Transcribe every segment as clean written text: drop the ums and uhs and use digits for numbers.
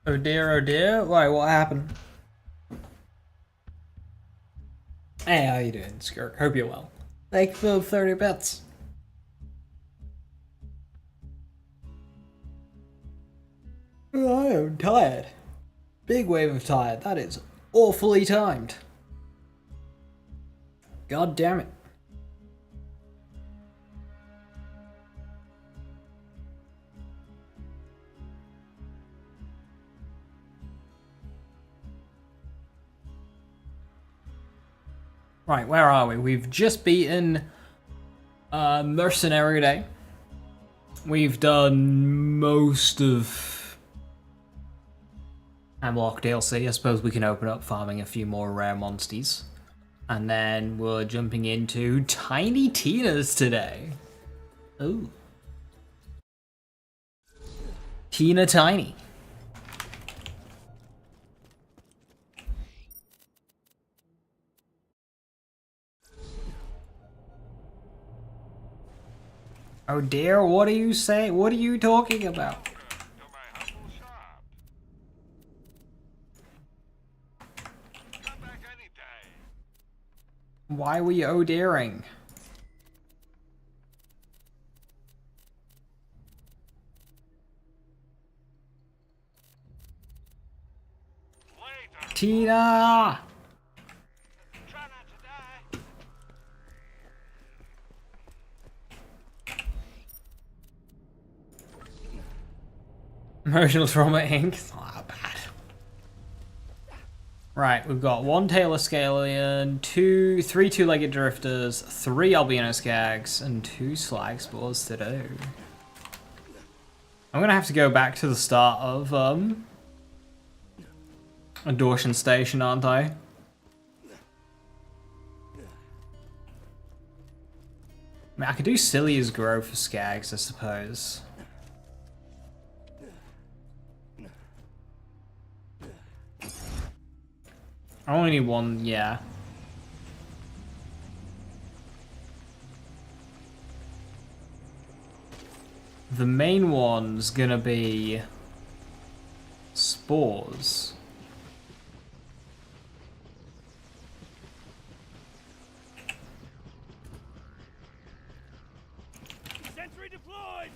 Oh dear, oh dear. Why, what happened? Hey, how you doing, Skirk? Hope you're well. Thank you for the 30 bits. I am tired. Big wave of tired. That is awfully timed. God damn it. Right, where are we? We've just beaten Mercenary Day. We've done most of Hamlock DLC. I suppose we can open up farming a few more rare monsties. And then we're jumping into Tiny Tina's today. Ooh. Tina Tiny. Oh dear, what are you saying? What are you talking about? Why were you oh dearing? Tina! Emotional Trauma Inc. It's not that bad. Right, we've got one Tailor Scalian, three two-legged drifters, 3 albino skags, and 2 slag spores to do. I'm gonna have to go back to the start of Adortion Station, aren't I? I mean, I could do Cillia's Grove for skags, I suppose. I only need one, yeah. The main one's gonna be spores. Sentry deployed.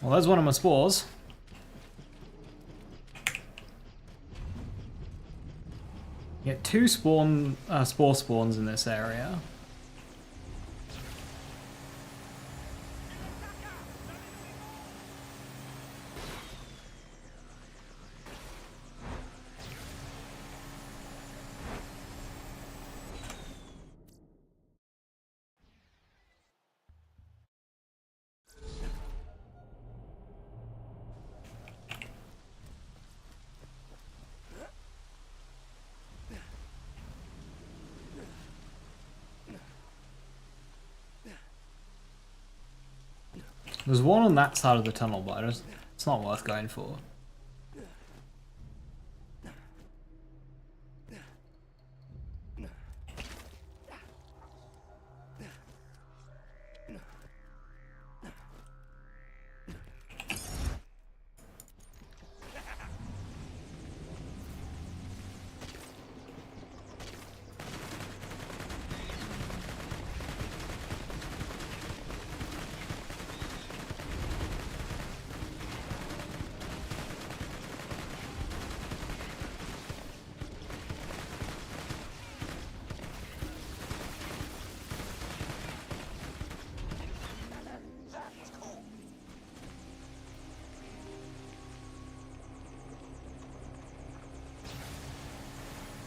Well, there's one of my spores. Get 2 spore spawns in this area. There's one on that side of the tunnel, but it's not worth going for.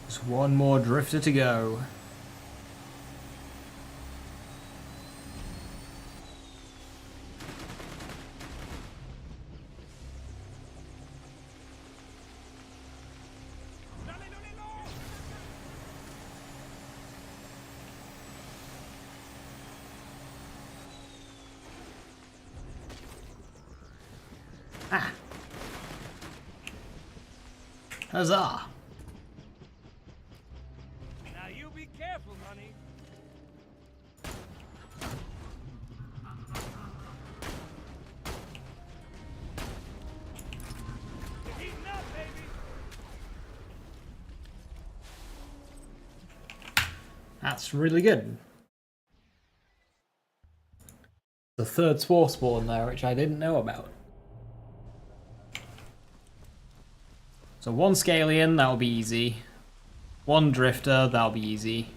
Just one more drifter to go. Ah. Huzzah. Now you be careful, honey. You're heating up, baby. That's really good. The third spore spawn there, which I didn't know about. So one Scalian, that'll be easy. One Drifter, that'll be easy.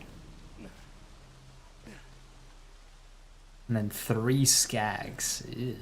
And then 3 Skags. Ew.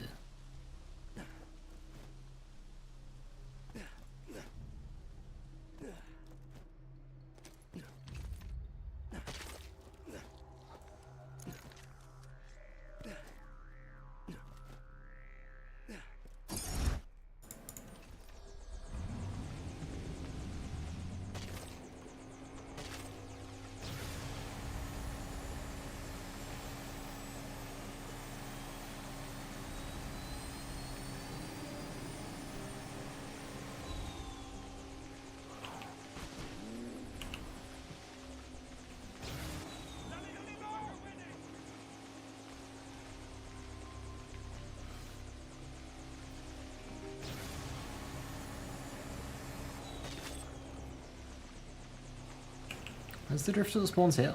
Where's the Drifter that spawns here?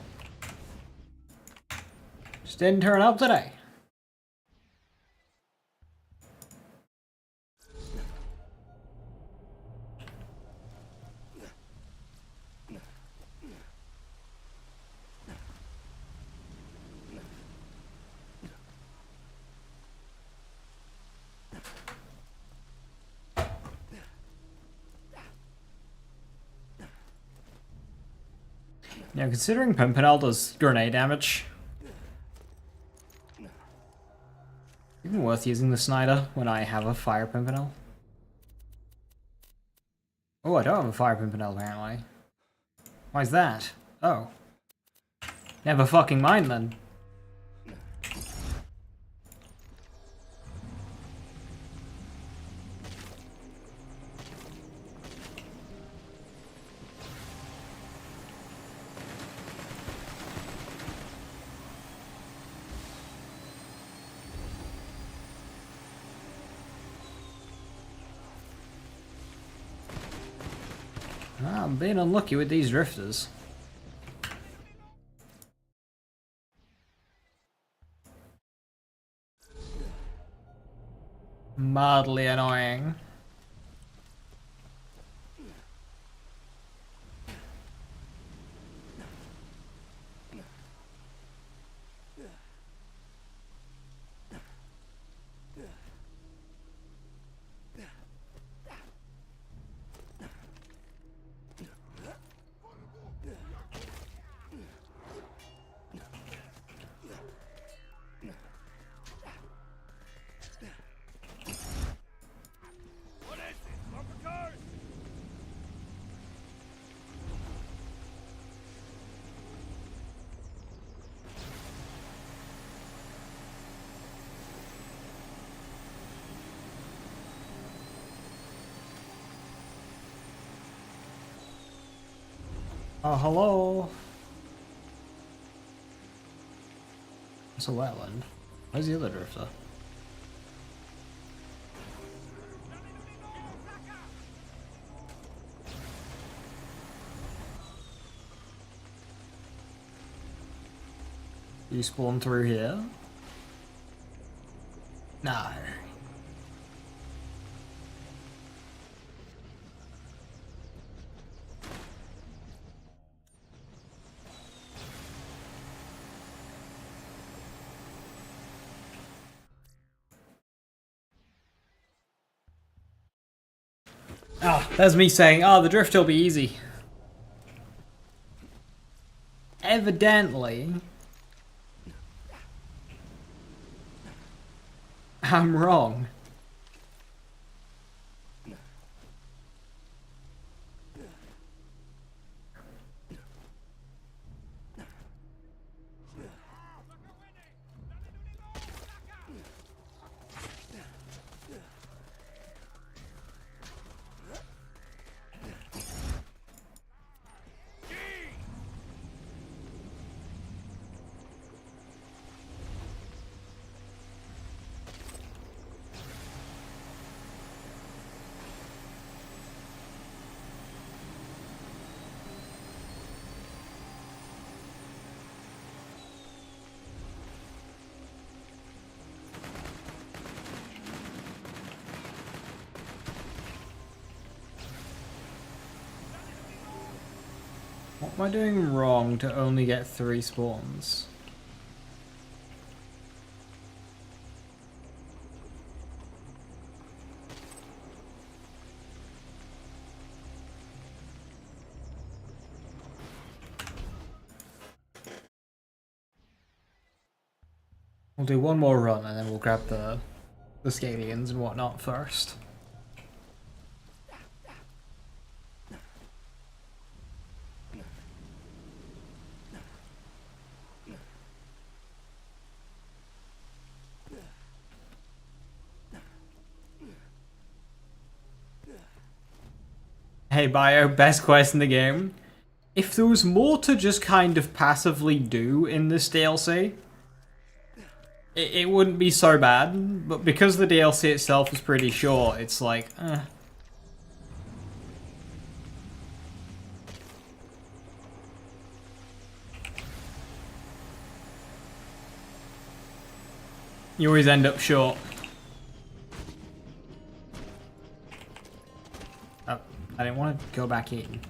Just didn't turn up today. Now, considering Pimpernel does grenade damage, even worth using the Snyder when I have a Fire Pimpernel. Oh, I don't have a Fire Pimpernel apparently. Why is that? Oh. Never fucking mind then. I'm being unlucky with these drifters. Mildly annoying. Oh, hello. It's a wetland. Where's the other drifter? You spawn through here? No. Ah, that's me saying, oh, the drift will be easy. evidently I'm wrong. What am I doing wrong to only get 3 spawns? We'll do one more run and then we'll grab the scalions and whatnot first. Hey Bio, best quest in the game. If there was more to just kind of passively do in this DLC, it wouldn't be so bad, but because the DLC itself is pretty short, it's like, You always end up short. Oh, I didn't want to go back in.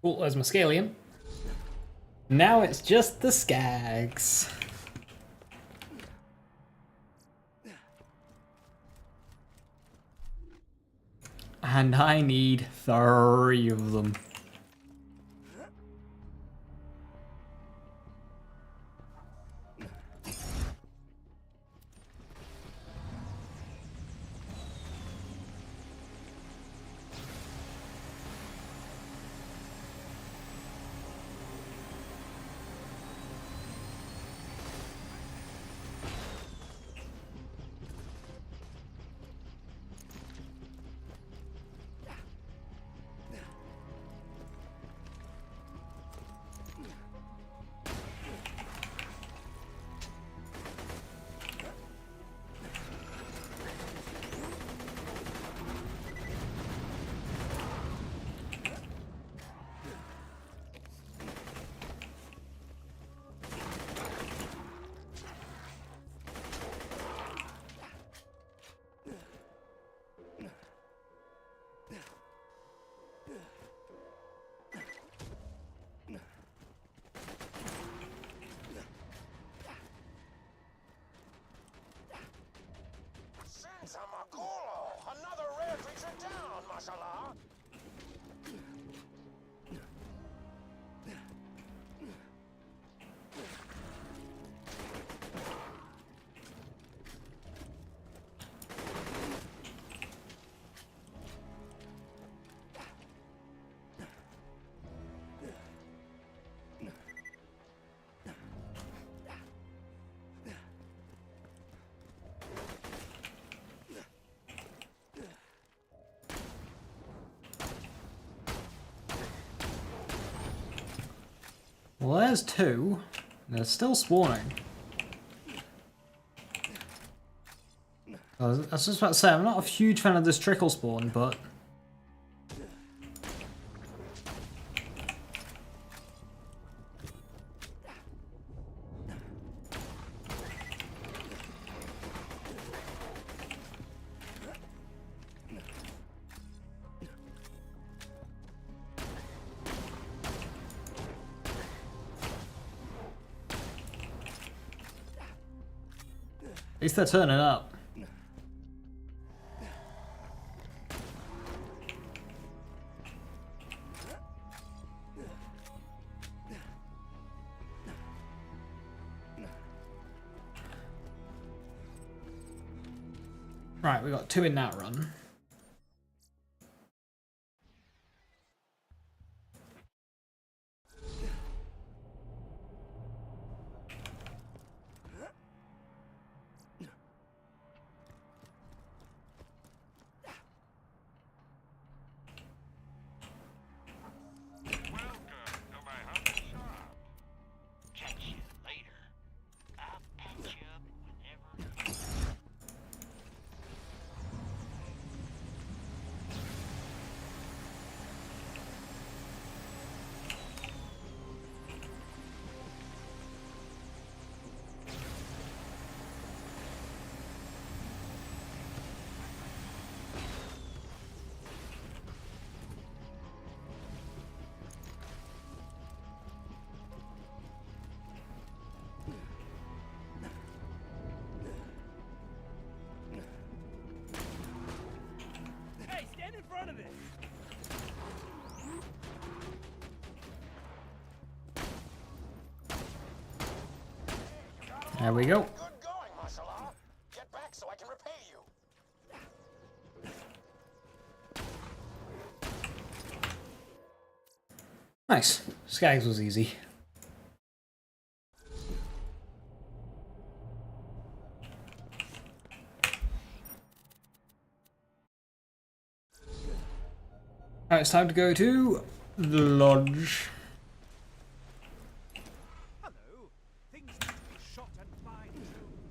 Cool, there's my scalion. Now it's just the skags. And I need 3 of them. mashallah. Well, there's two. They're still spawning. I was just about to say, I'm not a huge fan of this trickle spawn, but... at least they're turning up. Right, we got two in that run. Hey, stand in front of it! There we go. Good going, mashallah. Get back so I can repay you. Nice. Skags was easy. Alright, it's time to go to the lodge. Hello. Things need to be shot and fine-tuned.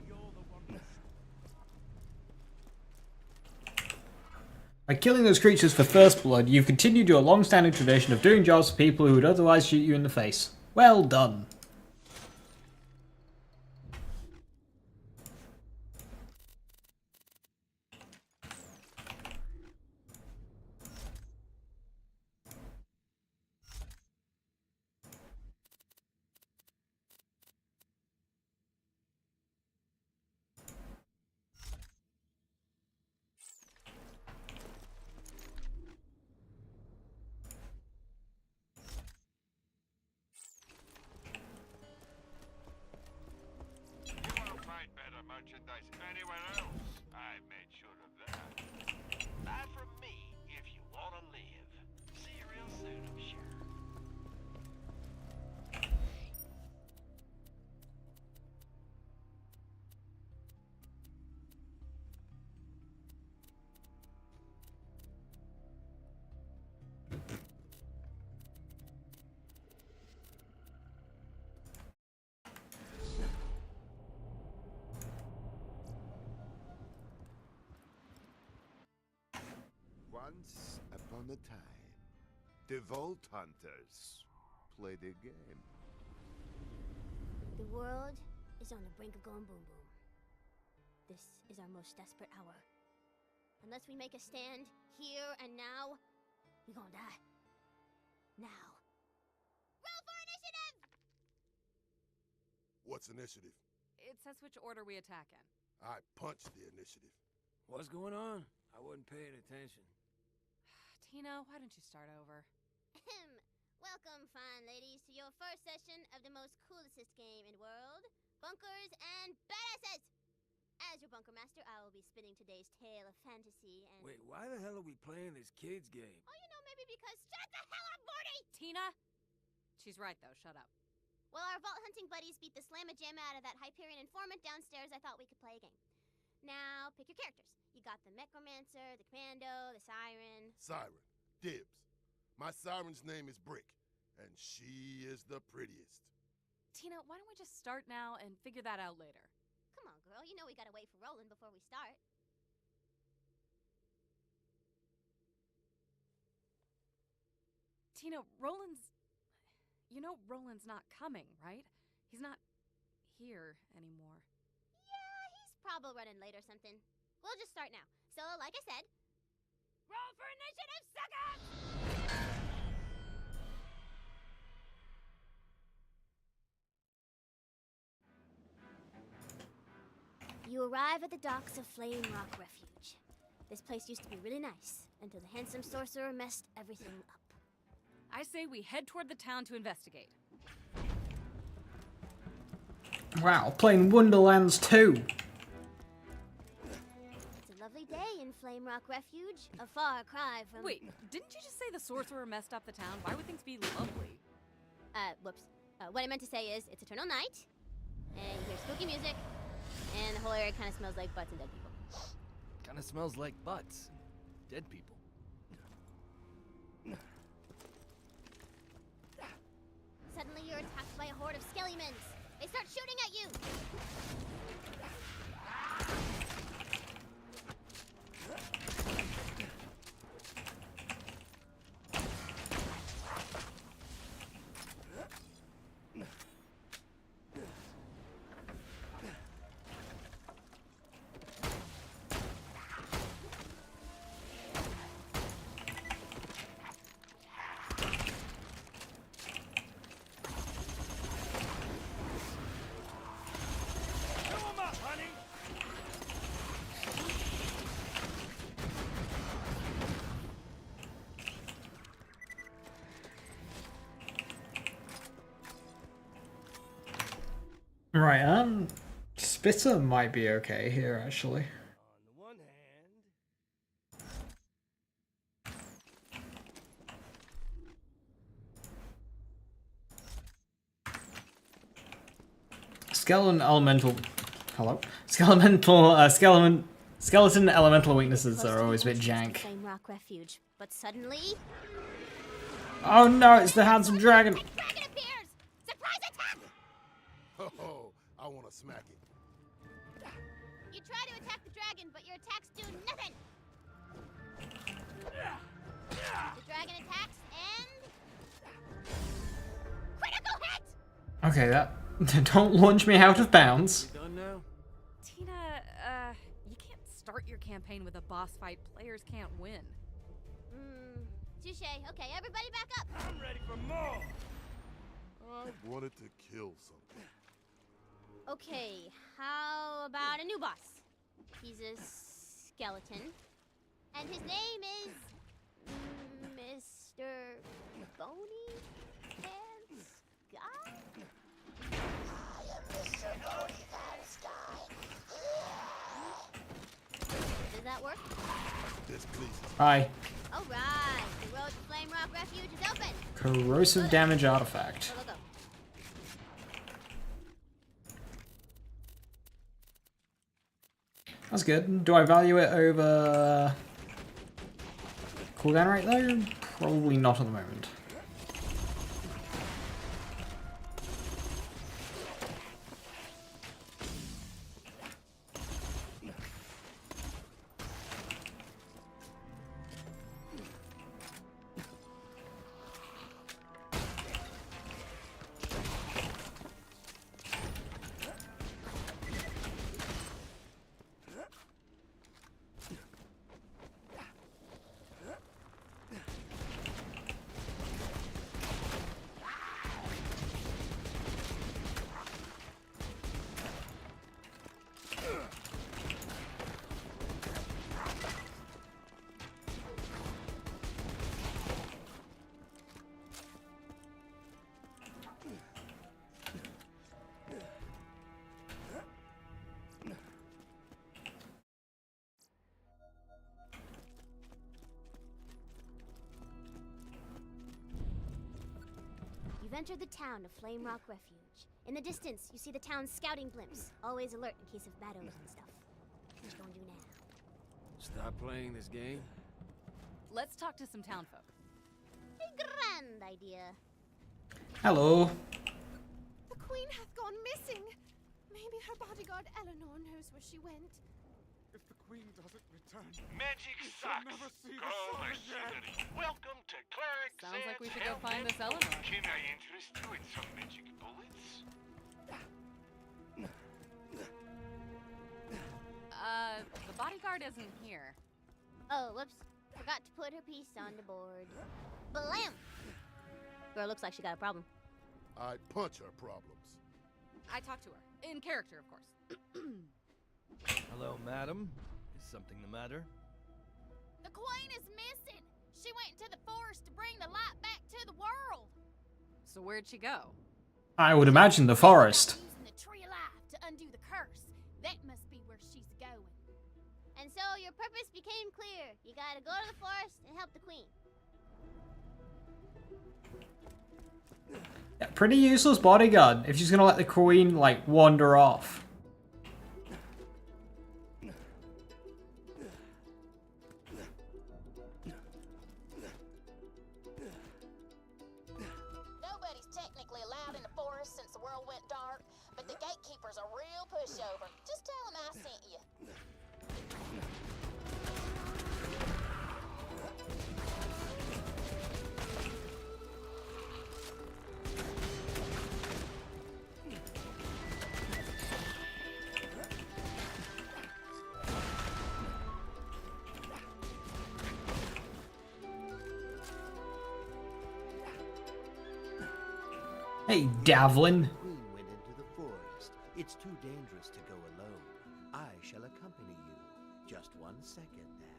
You're the one to shoot. By killing those creatures for first blood, you've continued your long-standing tradition of doing jobs for people who would otherwise shoot you in the face. Well done. Merchandise anywhere else. I made sure of that. Buy from me if you want to live. See you real soon, I'm sure. Once upon a time, the Vault Hunters played a game. The world is on the brink of going boom boom. This is our most desperate hour. Unless we make a stand here and now, we gonna die. Now. Roll for initiative! What's initiative? It says which order we attack in. I punched the initiative. What's going on? I wasn't paying attention. Tina, why don't you start over? Welcome, fine ladies, to your first session of the most coolest game in the world, Bunkers and Badasses! As your bunker master, I will be spinning today's tale of fantasy and... Wait, why the hell are we playing this kids game? Oh, you know, maybe because... Shut the hell up, Morty! Tina? She's right, though. Shut up. While our vault hunting buddies beat the slamma-jamma out of that Hyperion informant downstairs, I thought we could play a game. Now, pick your characters. You got the Necromancer, the Commando, the Siren... Siren. Dibs. My siren's name is Brick, and she is the prettiest. Tina, why don't we just start now and figure that out later? Come on, girl. You know we gotta wait for Roland before we start. Tina, Roland's... You know Roland's not coming, right? He's not here anymore. Yeah, he's probably running late or something. We'll just start now. So, like I said... Roll for initiative, suckers! You arrive at the docks of Flame Rock Refuge. This place used to be really nice, until the handsome sorcerer messed everything up. I say we head toward the town to investigate. Wow, playing Wonderlands 2. It's a lovely day in Flame Rock Refuge, a far cry from... Wait, didn't you just say the sorcerer messed up the town? Why would things be lovely? Whoops. What I meant to say is, it's eternal night, and you hear spooky music, and the whole area kind of smells like butts and dead people. Kinda smells like butts. Dead people. Suddenly you're attacked by a horde of skelliemons. They start shooting at you! Right, Spitter might be okay here, actually. On the one hand... Skeleton elemental... Hello? Skeleton elemental weaknesses are always a bit jank. Flame Rock Refuge, but suddenly... Oh no, it's the handsome dragon! The dragon appears! Surprise attack! Oh, I want to smack it. You try to attack the dragon, but your attacks do nothing! The dragon attacks and... Critical hit! Okay, that... Don't launch me out of bounds. We done now? Tina, you can't start your campaign with a boss fight. Players can't win. Touche. Okay, everybody back up! I'm ready for more! I wanted to kill something. Okay, how about a new boss? He's a skeleton. And his name is... Mr. Bony Pants Guy? I am Mr. Bony Pants Guy. Does that work? This please. Hi. Alright, the road to Flame Rock Refuge is open! Corrosive damage artifact. Go, go, go. That's good. Do I value it over cooldown rate though? Probably not at the moment. You've entered the town of Flame Rock Refuge. In the distance, you see the town's scouting blimps, always alert in case of battles and stuff. What you gonna do now? Stop playing this game? Let's talk to some townfolk. A grand idea. Hello. The queen hath gone missing. Maybe her bodyguard Eleanor knows where she went. If the queen doesn't return, Magic you shall sucks. never see the Go sun machinery. again. Welcome to Cleric Sounds like we Sam's should go find Helmet. this Eleanor. Can I interest you in some magic bullets? The bodyguard isn't here. Oh, whoops. Forgot to put her piece on the board. Blam! Girl looks like she got a problem. I punch her problems. I talked to her. In character, of course. Hello, madam. Is something the matter? The queen is missing. She went into the forest to bring the light back to the world. So where'd she go? I would imagine the forest. Using the tree of life to undo the curse. That must be where she's going. And so your purpose became clear. You gotta go to the forest and help the queen. Yeah, pretty useless bodyguard if she's gonna let the queen, like, wander off. Nobody's technically allowed in the forest since the world went dark, but the gatekeeper's a real pushover. Just tell him I sent you. Hey, Davlin. The queen went into the forest. It's too dangerous to go alone. I shall accompany you. Just 1 second, and...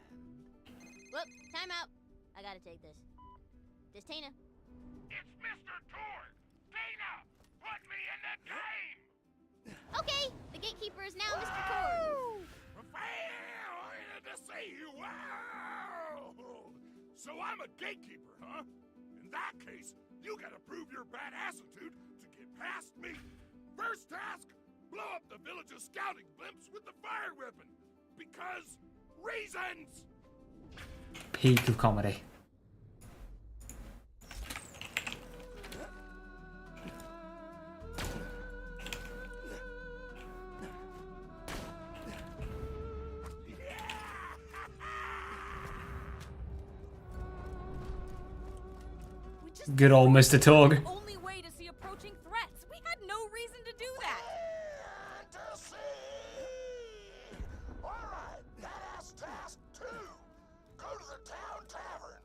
Whoop, time out. I gotta take this. This Tina. It's Mr. Torg! Dana! Put me in the game! Okay, the gatekeeper is now Mr. Torg. Well, to see you. Wow! So I'm a gatekeeper, huh? In that case, you gotta prove your badassitude to get past me. First task, blow up the village's scouting blimps with the fire weapon. Because reasons! Peak of comedy. Good old Mr. Torg. Only way to see approaching threats. We had no reason to do that. Alright, badass task 2. Go to the town tavern.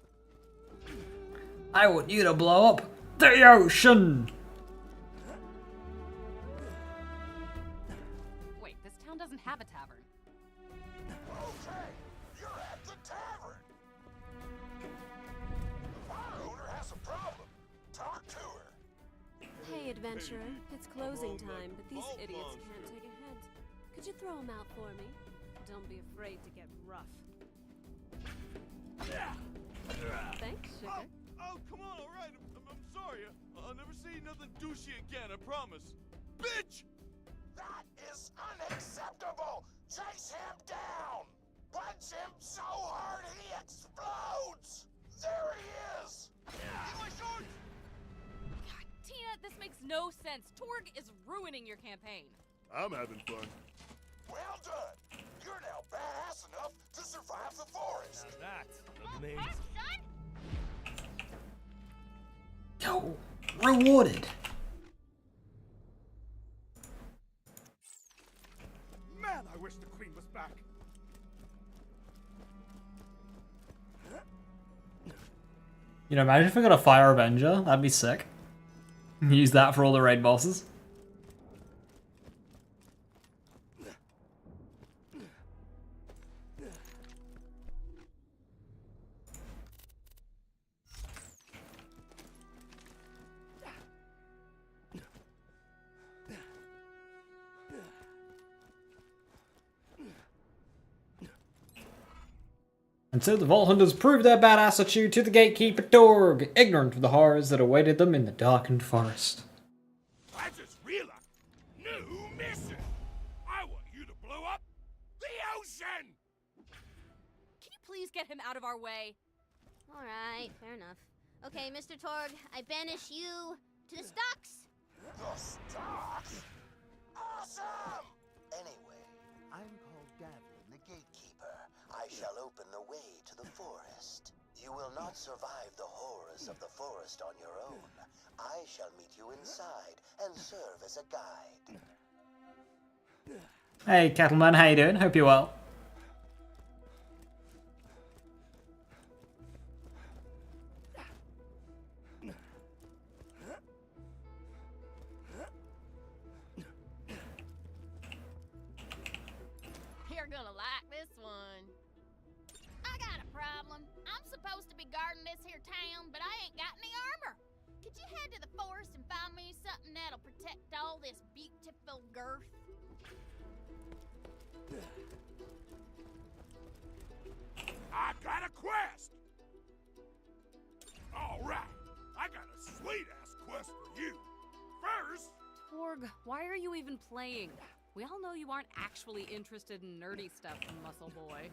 I want you to blow up the ocean. Wait, this town doesn't have a tavern. Okay, you're at the tavern. The bar owner has a problem. Talk to her. Hey, adventurer. It's closing time, but these idiots can't take a hint. Could you throw them out for me? Don't be afraid to get rough. Thanks, sugar. Oh, come on, all right. I'm sorry. I'll never say nothing douchey again, I promise. Bitch! That is unacceptable. Chase him down. Punch him so hard he explodes. There he is. Get my shorts! God, Tina, this makes no sense. Torg is ruining your campaign. I'm having fun. Well done. You're now badass enough to survive the forest. That's amazing. Yo, rewarded. Man, I wish the queen was back. You know, imagine if we got a Fire Avenger. That'd be sick. Use that for all the raid bosses. And so the Vault Hunters proved their badass attitude to the gatekeeper Torg, ignorant of the horrors that awaited them in the darkened forest. I just realized, new mission. I want you to blow up the ocean. Can you please get him out of our way? Alright, fair enough. Okay, Mr. Torg, I banish you to the stocks. The stocks? Awesome! Anyway, I'm called Davlin, the gatekeeper. I shall open the way to the forest. You will not survive the horrors of the forest on your own. I shall meet you inside and serve as a guide. Hey, Cattleman, how you doing? Hope you're well. You're gonna like this one. I got a problem. I'm supposed to be guarding this here town, but I ain't got any armor. Could you head to the forest and find me something that'll protect all this beautiful girth? I got a quest. All right, I got a sweet-ass quest for you. First, Torg, why are you even playing? We all know you aren't actually interested in nerdy stuff, muscle boy.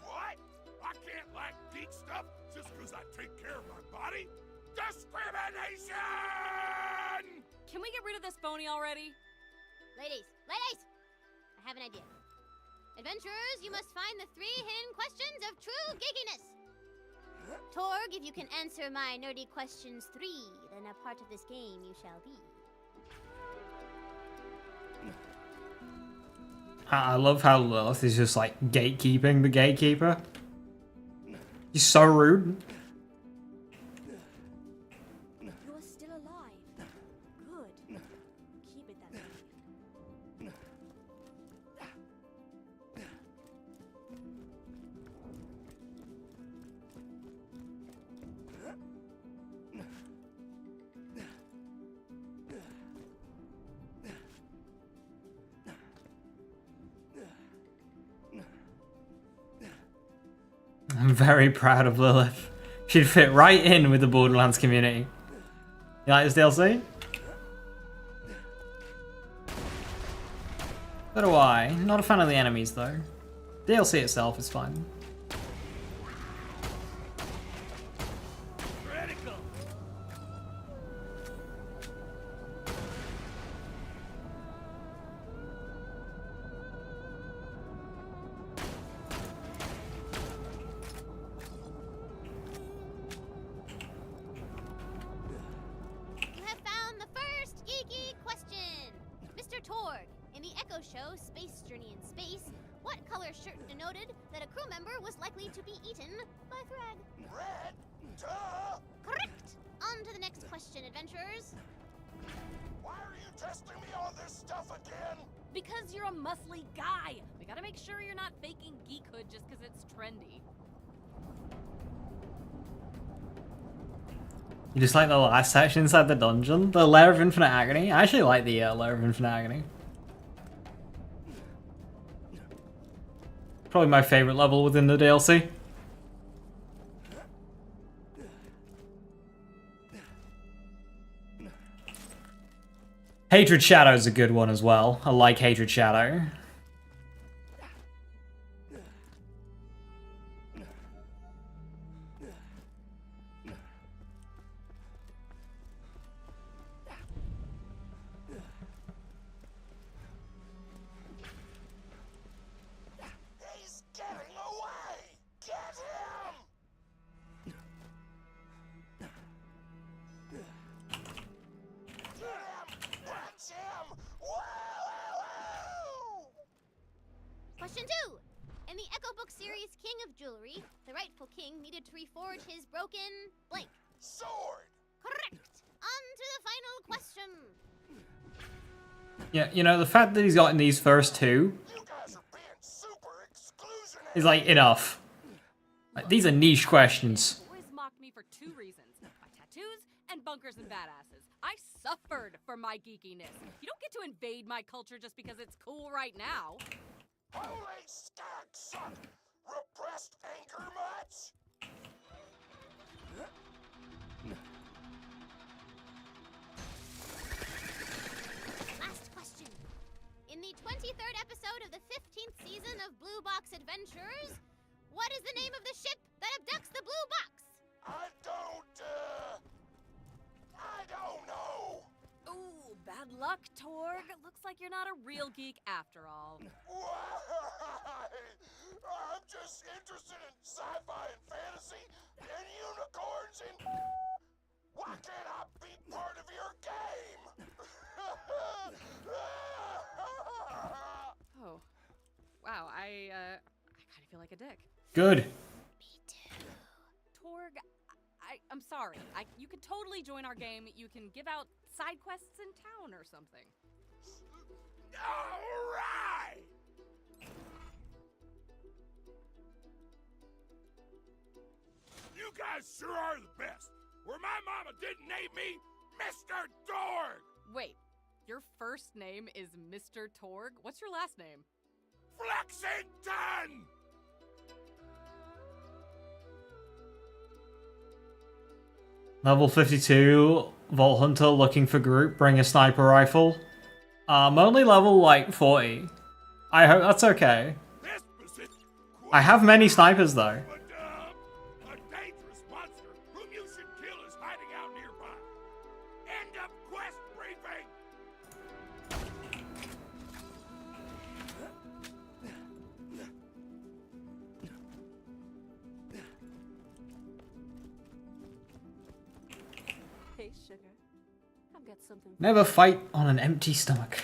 what? I can't like geek stuff just because I take care of my body? Discrimination! Can we get rid of this phony already? Ladies, I have an idea. Adventurers, you must find the 3 hidden questions of true geekiness. Torg, if you can answer my nerdy questions 3, then a part of this game you shall be. I love how Lilith is just like gatekeeping the gatekeeper. He's so rude. You're still alive. Good. Keep it that way. I'm very proud of Lilith. She'd fit right in with the Borderlands community. You like this DLC? So do I. Not a fan of the enemies though. DLC itself is fine. Critical. You have found the first geeky question. Mr. Torg, in the Echo Show Space Journey in Space, what color shirt denoted that a crew member was likely to be eaten by Thrag? Red? Duh! Correct! On to the next question, adventurers. Why are you testing me on this stuff again? Because you're a muscly guy. We gotta make sure you're not faking geekhood just because it's trendy. You just like the last section inside the dungeon? The Lair of Infinite Agony? I actually like the Lair of Infinite Agony. Probably my favorite level within the DLC. Hatred Shadow is a good one as well. I like Hatred Shadow. He's getting away! Get him! Get him! That's him! Woo! Question 2. In the Echo Book series King of Jewelry, the rightful king needed to reforge his broken blank. Sword! Correct! On to the final question. Yeah, you know, the fact that he's gotten these first 2 You guys are being super exclusionary! is like enough. Like, these are niche questions. Boys mocked me for 2 reasons. My tattoos and bunkers and badasses. I suffered for my geekiness. You don't get to invade my culture just because it's cool right now. Holy stag suck! Repressed anger What is the name of the ship that abducts the blue box? I don't know. Ooh, bad luck, Torg. Looks like you're not a real geek after all. Why? I'm just interested in sci-fi and fantasy and unicorns and... Why can't I be part of your game? Oh, wow. I kind of feel like a dick. Good. Torg, I'm sorry. You can totally join our game. You can give out side quests in town or something. All right. You guys sure are the best. Where my mama didn't name me Mr. Dorg. Wait, your first name is Mr. Torg? What's your last name? Flexington. Level 52, Vault Hunter looking for group, bring a sniper rifle. I'm only level like 40. I hope that's okay. This position. I have many snipers though. A dangerous monster whom you should kill is hiding out nearby. End of quest briefing. Hey, sugar. I've got something. Never fight on an empty stomach.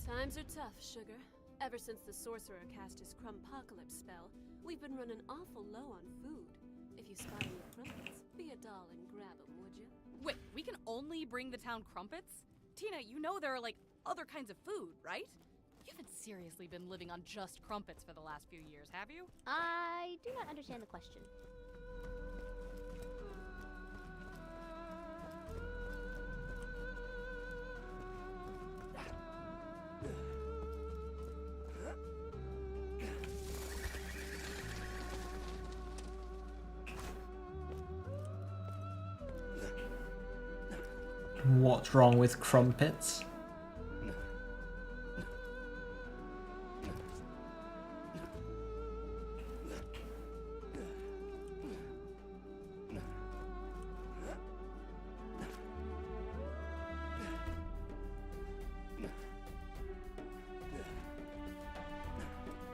Times are tough, sugar. Ever since the sorcerer cast his Crumpocalypse spell, we've been running awful low on food. If you spot any crumpets, be a doll and grab them, would you? Wait, we can only bring the town crumpets? Tina, you know there are like other kinds of food, right? You haven't seriously been living on just crumpets for the last few years, have you? I do not understand the question. What's wrong with crumpets?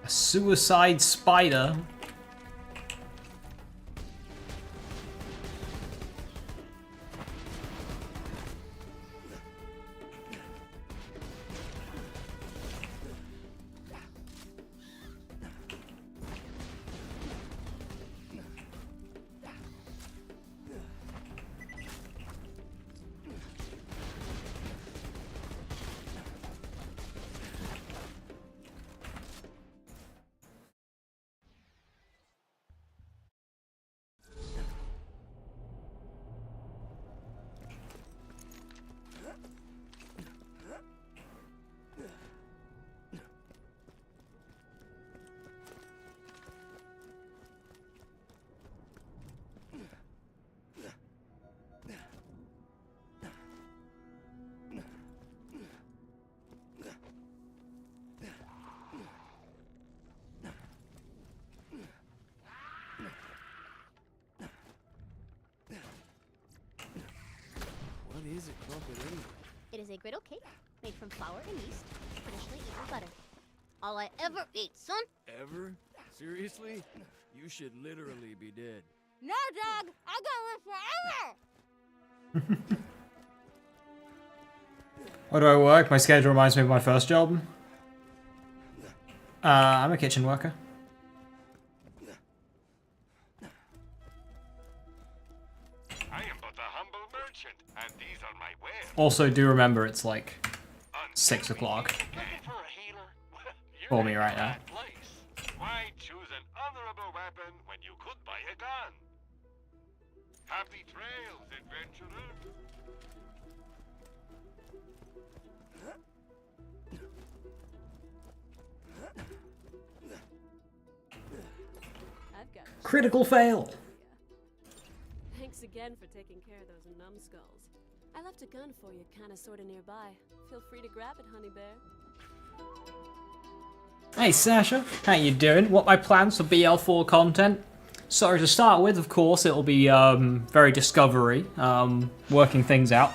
A suicide spider? What is a crumpet anyway? It is a griddle cake made from flour and yeast, traditionally eaten with butter. All I ever eat, son. Ever? Seriously? You should literally be dead. No, dog. I gotta live forever. Where do I work? My schedule reminds me of my first job. I'm a kitchen worker. I am but a humble merchant, and these are my wares. Also, do remember it's like 6 o'clock Looking for a healer? You're for me in right the now. right place. Why choose an honorable weapon when you could buy a gun? Happy trails, adventurer. I've got a Critical fail. Thanks again for taking care of those numbskulls. I left a gun for you, kinda sorta nearby. Feel free to grab it, honey bear. Hey Sasha, how you doing? What my plans for BL4 content? So to start with, of course, it'll be very discovery, working things out.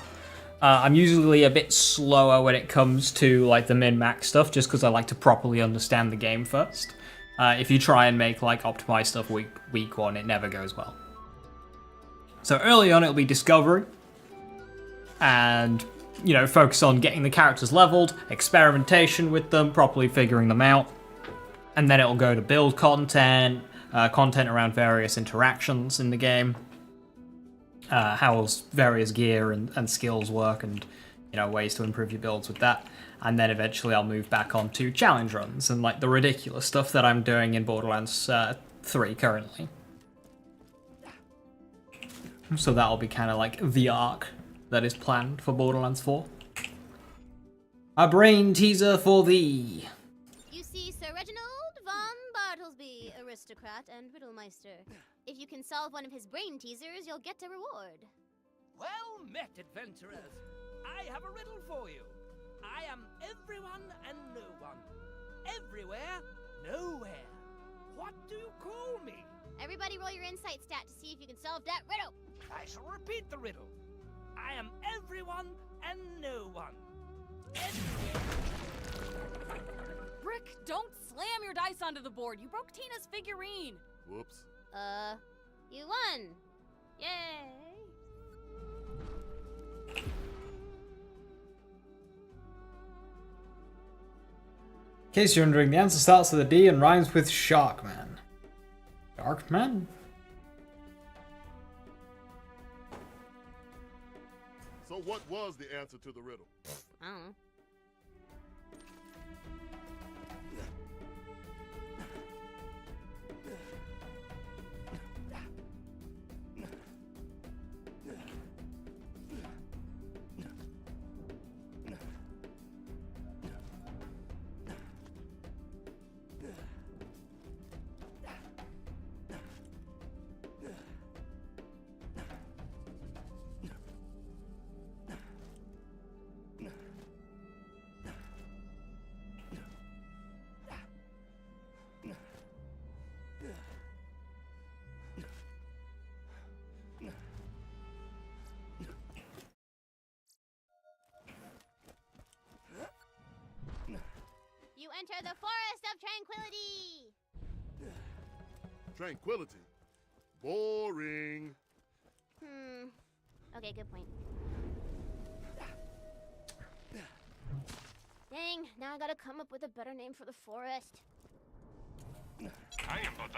I'm usually a bit slower when it comes to like the min-max stuff, just because I like to properly understand the game first. If you try and make like optimized stuff week one, it never goes well. So early on, it'll be discovery, and you know, focus on getting the characters leveled, experimentation with them, properly figuring them out, and then it'll go to build content, content around various interactions in the game, how various gear and skills work, and you know, ways to improve your builds with that. And then eventually I'll move back on to challenge runs and like the ridiculous stuff that I'm doing in Borderlands 3 currently. So that'll be kind of like the arc that is planned for Borderlands 4. A brain teaser for thee. You see Sir Reginald von Bartlesby, aristocrat and riddlemeister. If you can solve one of his brain teasers, you'll get a reward. Well met, adventurers. I have a riddle for you. I am everyone and no one. Everywhere, nowhere. What do you call me? Everybody roll your insight stat to see if you can solve that riddle. I shall repeat the riddle. I am everyone and no one. Everywhere. Brick, don't slam your dice onto the board. You broke Tina's figurine. Whoops. You won. Yay. In case you're wondering, the answer starts with a D and rhymes with Sharkman. Sharkman? So what was the answer to the riddle? I don't know. You enter the Forest of Tranquility! Tranquility. Boring. Okay, good point. Dang, now I gotta come up with a better name for the forest.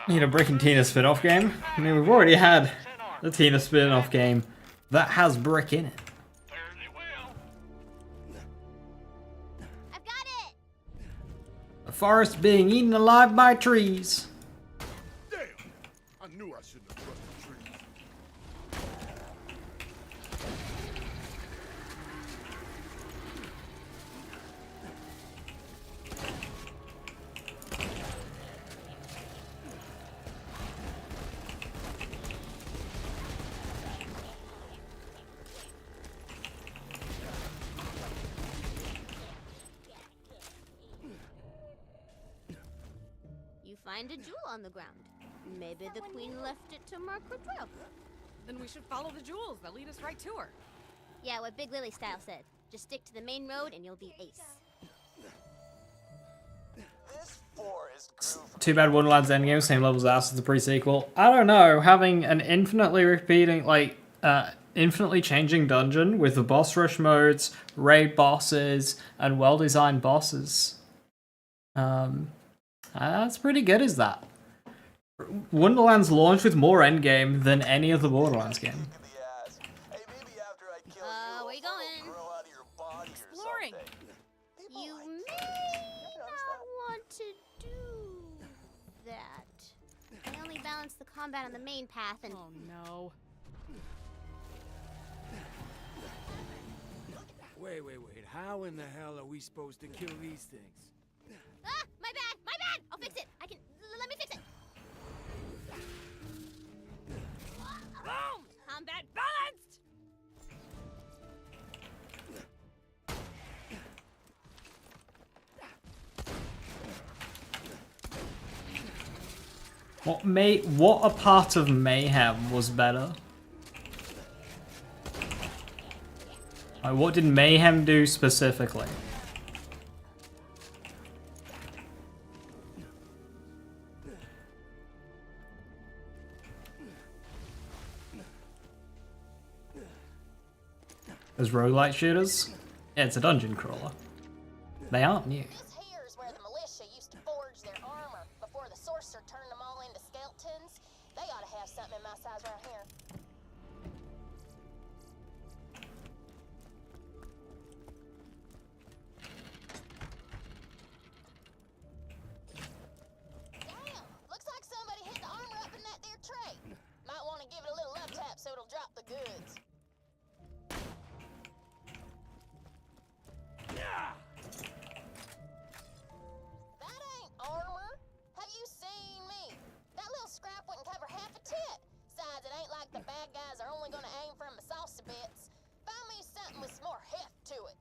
Need a Brick and Tina spin-off game? I mean, we've already had the Tina spin-off game that has Brick in it. I've got it! A forest being eaten alive by trees. Damn! I knew I shouldn't have trusted trees. You find a jewel on the ground. Maybe the queen left it to mark her trail. Then we should follow the jewels that lead us right to her. Yeah, what Big Lily Style said. Just stick to the main road and you'll be ace. This forest grew from Too bad Borderlands Endgame, same levels as the pre-sequel. I don't know, having an infinitely repeating, like, infinitely changing dungeon with the boss rush modes, raid bosses, and well-designed bosses. That's pretty good, is that? Wonderlands launched with more endgame than any other Borderlands game. in the ass. Hey, maybe after I kill you, where you a hole going? will grow out of your body Exploring. or something. People You like may that. not want to do that. I only balance the combat on the main path and... Oh no. Wait. How in the hell are we supposed to kill these things? Ah! My bad! My bad! I'll fix it! I can... Let me fix it! Boom! Combat balanced! What a part of Mayhem was better? Like, what did Mayhem do specifically? As roguelite shooters? Yeah, it's a dungeon crawler. They aren't new. This here's where the militia used to forge their armor before the sorcerer turned them all into skeletons. They ought to have something in my size right here. Damn! Looks like somebody hid the armor up in that there tray. Might want to give it a little love tap so it'll drop the goods. That ain't armor. Have you seen me? That little scrap wouldn't cover half a tit. Besides, it ain't like the bad guys are only gonna aim from the saucy bits. Find me something with some more heft to it.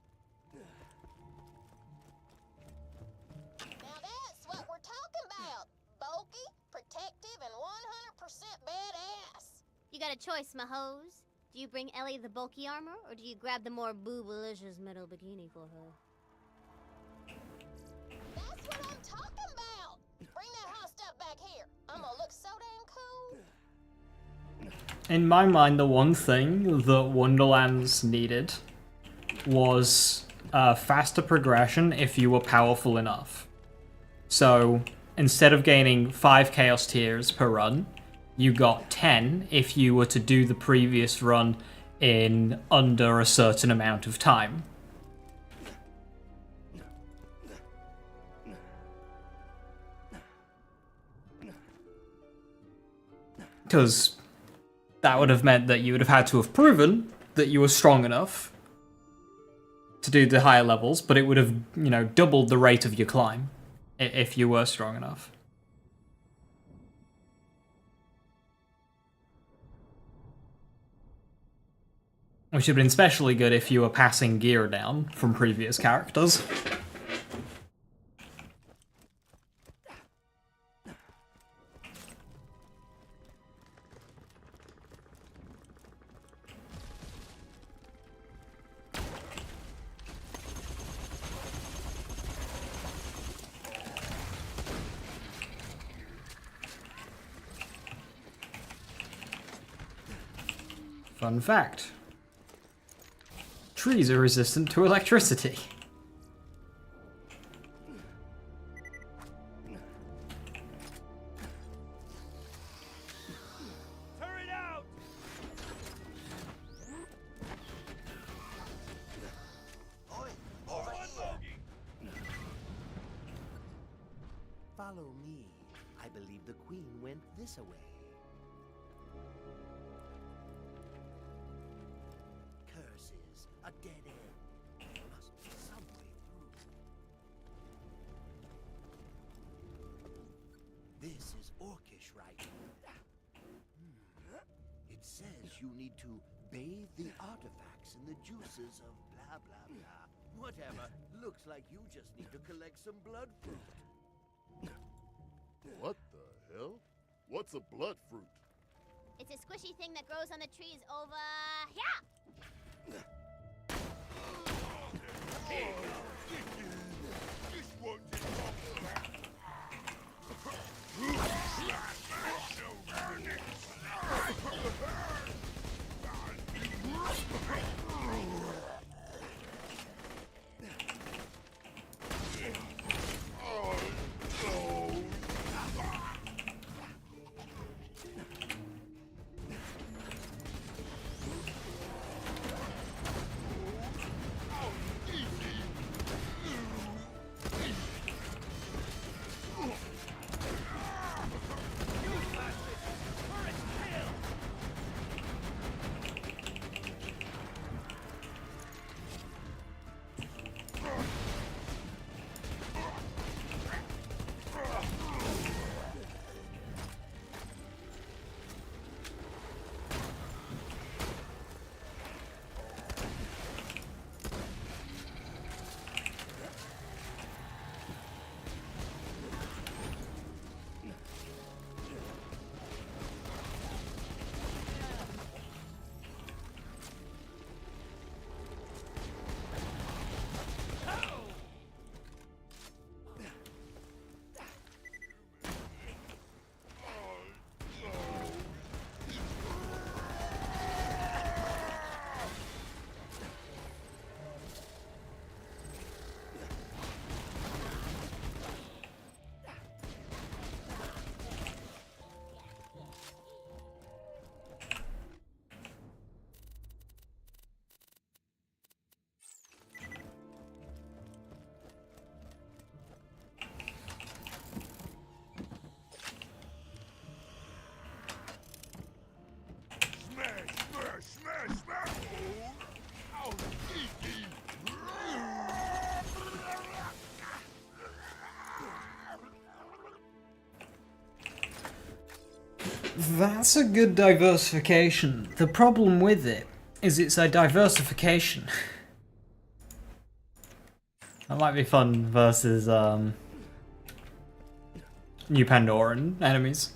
Now that's what we're talking about. Bulky, protective, and 100% badass. You got a choice, my hose. Do you bring Ellie the bulky armor, or do you grab the more boobalicious metal bikini for her? That's what I'm talking about. Bring that hot stuff back here. I'm gonna look so damn cool. In my mind, the one thing that Wonderlands needed was faster progression if you were powerful enough. So, instead of gaining 5 Chaos Tiers per run, you got 10 if you were to do the previous run in under a certain amount of time. Because that would have meant that you would have had to have proven that you were strong enough to do the higher levels, but it would have, you know, doubled the rate of your climb if you were strong enough. Which would have been especially good if you were passing gear down from previous characters. Fun fact. Trees are resistant to electricity. Turret out! Oi, over here. Follow me. I believe the queen went this way. Curses, a dead end. Must be some way through. This is orcish writing. It says you need to bathe the artifacts in the juices of blah blah blah. Whatever. Looks like you just need to collect some blood fruit. What the hell? What's a blood fruit? It's a squishy thing that grows on the trees over here. This one did That's a good diversification. The problem with it is it's a diversification. That might be fun versus New Pandoran enemies.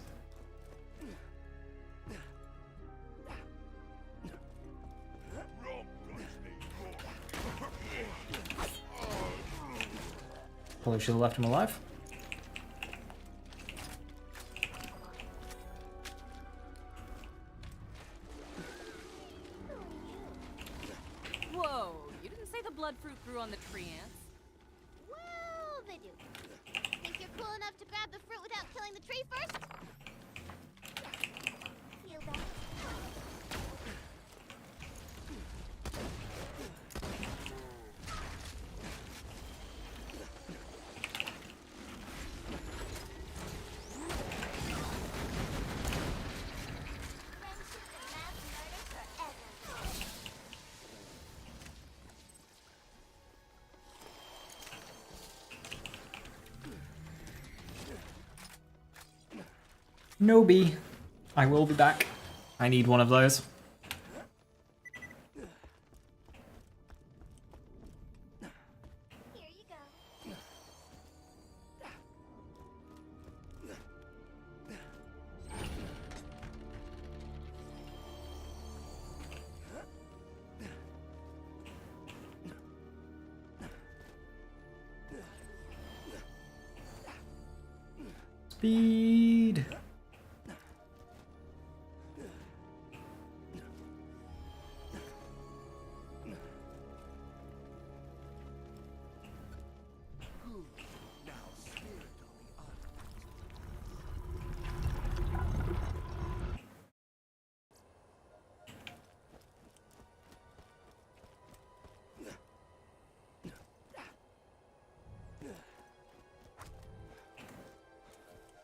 Probably should have left him alive. Whoa, you didn't say the blood fruit grew on the tree ants. Well, they do. Think you're cool enough to grab the fruit without killing the tree first? Feel that? Nobi. I will be back. I need one of those. Here you go. Speed.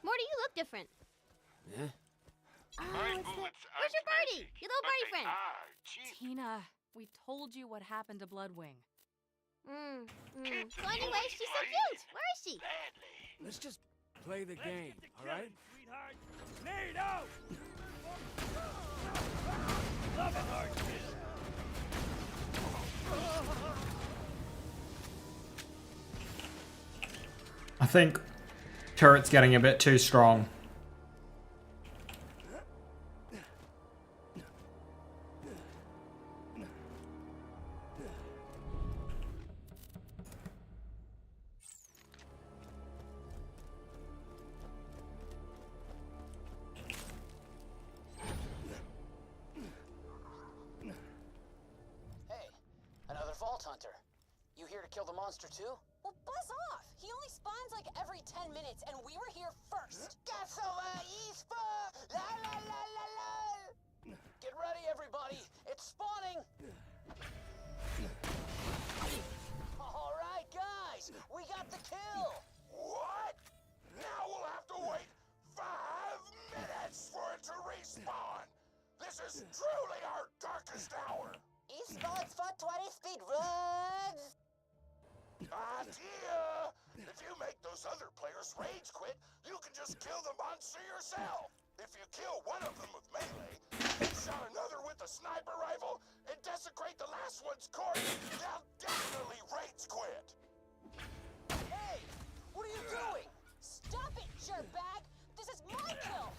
Morty, you look different. Yeah? Oh, where's your birdie? Your little birdie friend. Tina, we've told you what happened to Bloodwing. So anyway, she's so cute. Where is she? Let's just play the game, alright? NATO! Love it, hard I think turret's getting a bit too strong. Hey, another Vault Hunter. You here to kill the monster too? Well, buzz off! He only spawns like every 10 minutes, and we were here first! La la la la la! Get ready, everybody! It's spawning! Alright, guys! We got the kill! What? Now we'll have to wait 5 minutes for it to respawn! This is truly our darkest hour! Esports for 20 speed runs! Idea! If you make those other players rage quit, you can just kill the monster yourself! If you kill one of them with melee, and shot another with a sniper rifle, and desecrate the last one's corpse, they'll definitely rage quit! Hey! What are you doing? Stop it, jerkbag! This is my kill!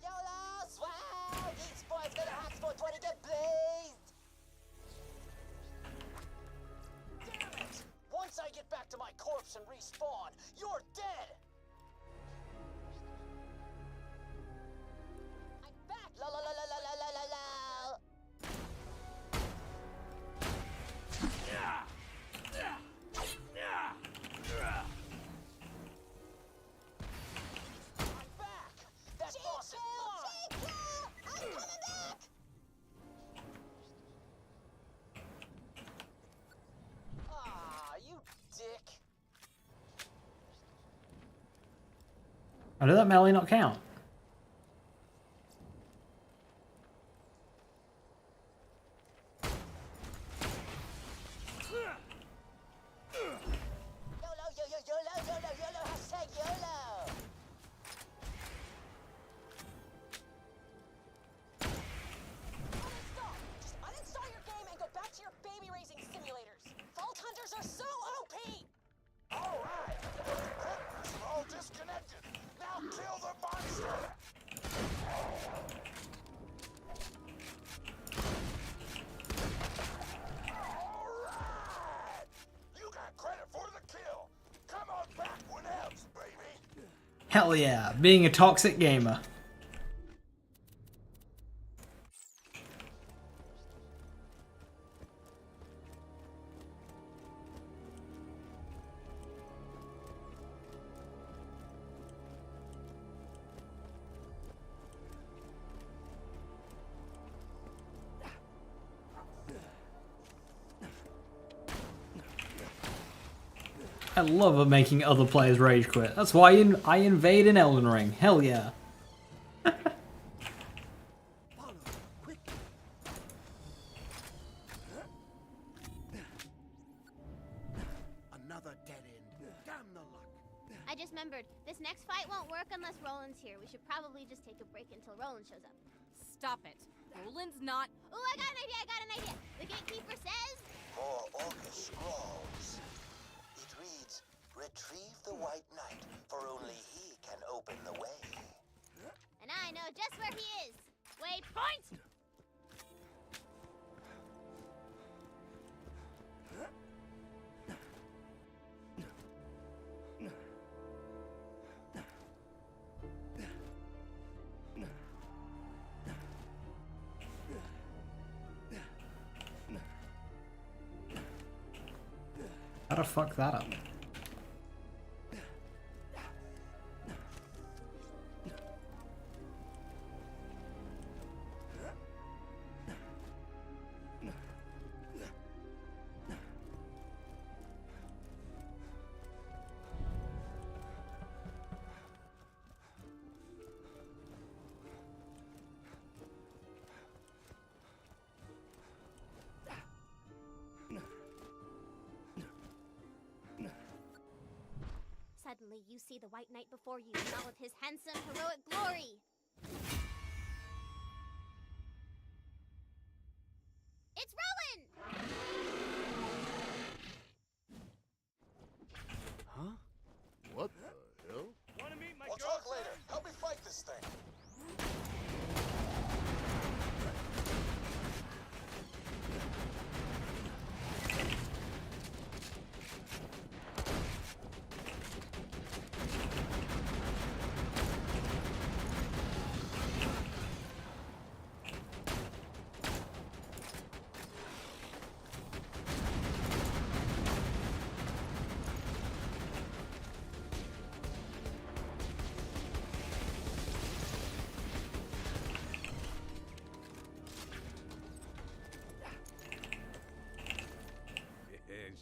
YOLO! Swag! Esports gonna hack for 20 get blazed! Damn it! Once I get back to my corpse and respawn, you're dead! I'm back! La la la la la la la la! I'm back! That boss is mine! I'm coming back! Ah, you dick! Oh, did that melee not count? YOLO, YOLO, YOLO, YOLO, YOLO, hashtag YOLO! Now kill the monster! Alright! You got credit for the kill! Come on back when else, baby! Hell yeah, being a toxic gamer. I love making other players rage quit. That's why I invade in Elden Ring. Hell yeah. Another dead end. Damn the luck. I just remembered, this next fight won't work unless Roland's here. We should probably just take a break until Roland shows up. Stop it. Roland's not. Ooh, I got an idea! The gatekeeper says... More Orcish scrolls. It reads, retrieve the White Knight, for only he can open the way. And I know just where he is. Waypoint! How to fuck that up? Suddenly, you see the White Knight before you, in all of his handsome, heroic glory. It's Roland! Huh? What the hell? Wanna meet my We'll talk later. Help me fight this thing.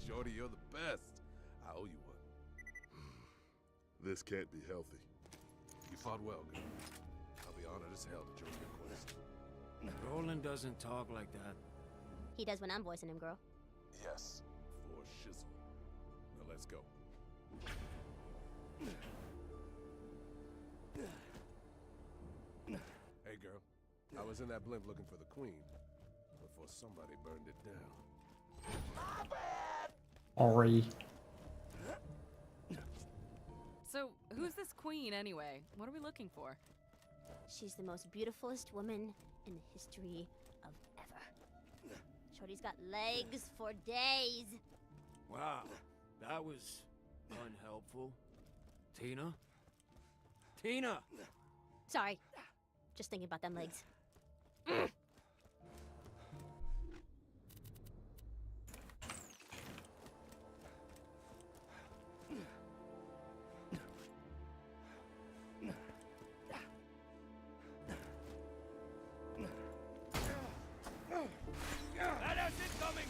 Shorty, you're the best. I owe you one. This can't be healthy. You fought well, girl. I'll be honored as hell to join your quest. Roland doesn't talk like that. He does when I'm voicing him, girl. Yes. For shizzle. Now let's go. Hey, girl. I was in that blimp looking for the queen before somebody burned it down. My bad! Ori. So, who's this queen anyway? What are we looking for? She's the most beautifulest woman in the history of ever. Shorty's got legs for days. Wow, that was unhelpful. Tina? Tina! Sorry. Just thinking about them legs. Badass incoming!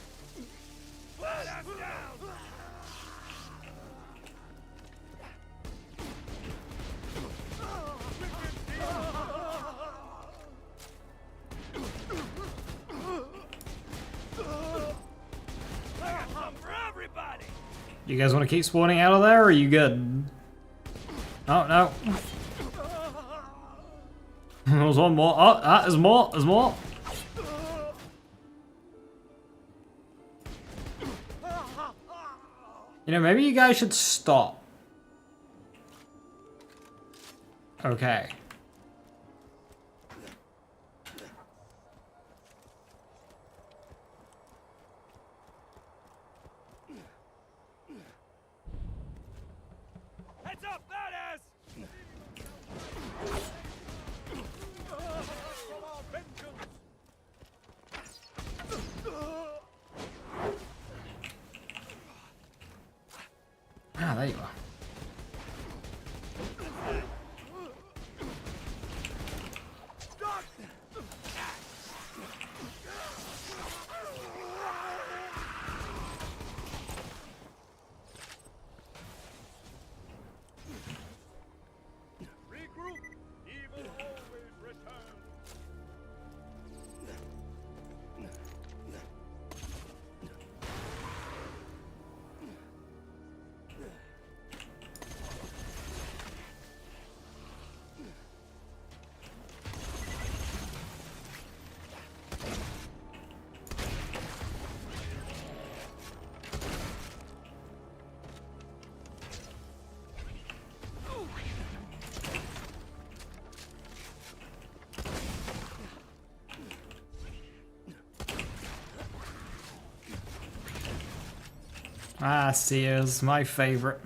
Badass down! I got some for everybody! You guys want to keep spawning out of there, or are you good? Oh, no. There's one more. Oh, there's more. There's more. You know, maybe you guys should stop. Okay. Heads up, badass! From our vengeance! Ah, there you are. Regroup! Evil always returns! Ah, Sears, my favorite.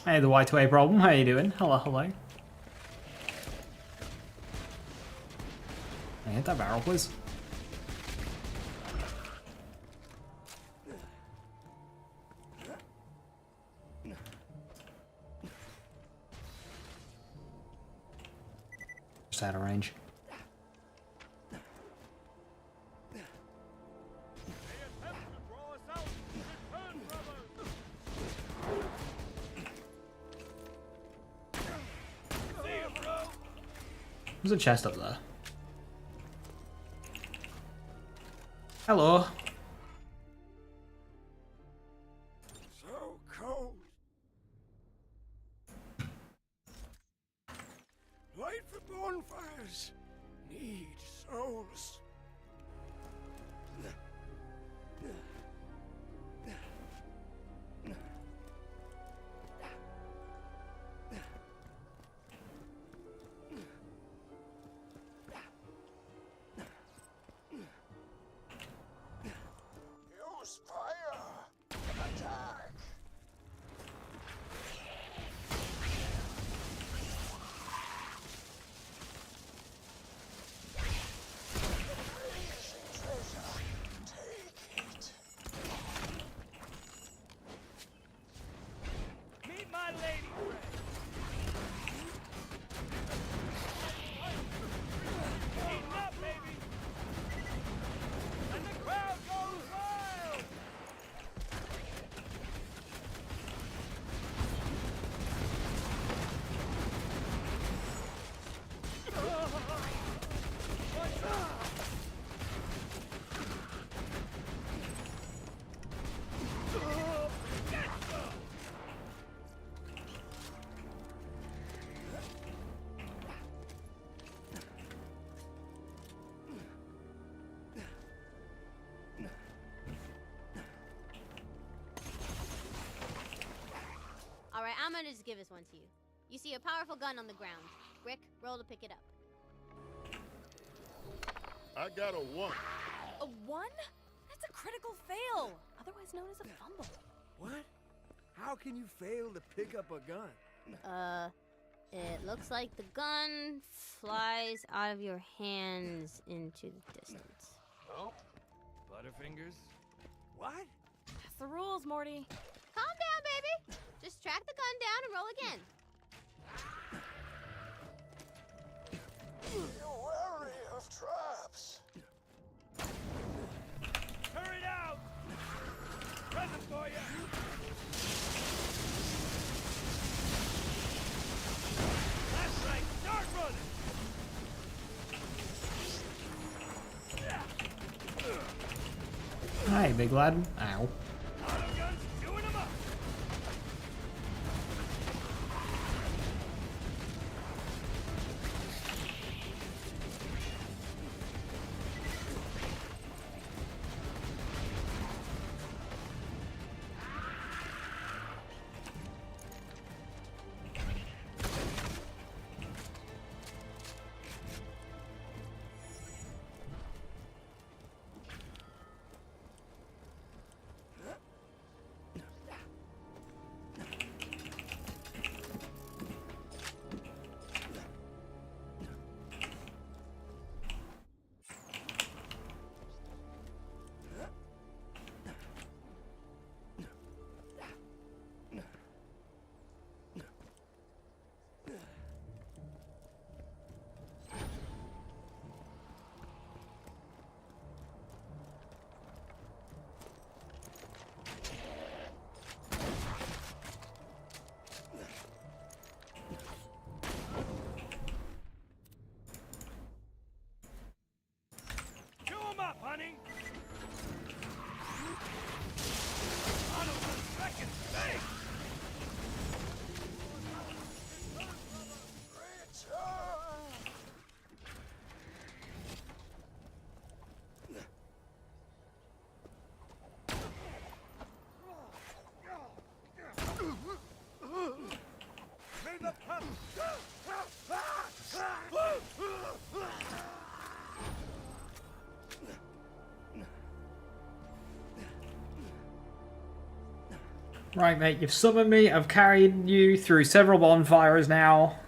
Hey, the White Way problem. How you doing? Hello, hello. Hey, hit that barrel, please. Just out of range. There's a chest up there. Hello. So cold. Light for bonfires. Need souls. Use fire. Attack. Meet my lady friend! Eating up, baby! And the crowd goes wild! Alright, I'm gonna just give this one to you. You see a powerful gun on the ground. Rick, roll to pick it up. I got a 1. A 1? That's a critical fail, otherwise known as a fumble. What? How can you fail to pick up a gun? It looks like the gun flies out of your hands into the distance. Oh, Butterfingers? What? That's the rules, Morty. Calm down, baby. Just track the gun down and roll again. You're wary of traps. Hurry out! Present for you! That's right, start running! Hi, big lad. Ow. Auto guns doing them up! Right, mate, you've summoned me. I've carried you through several bonfires now.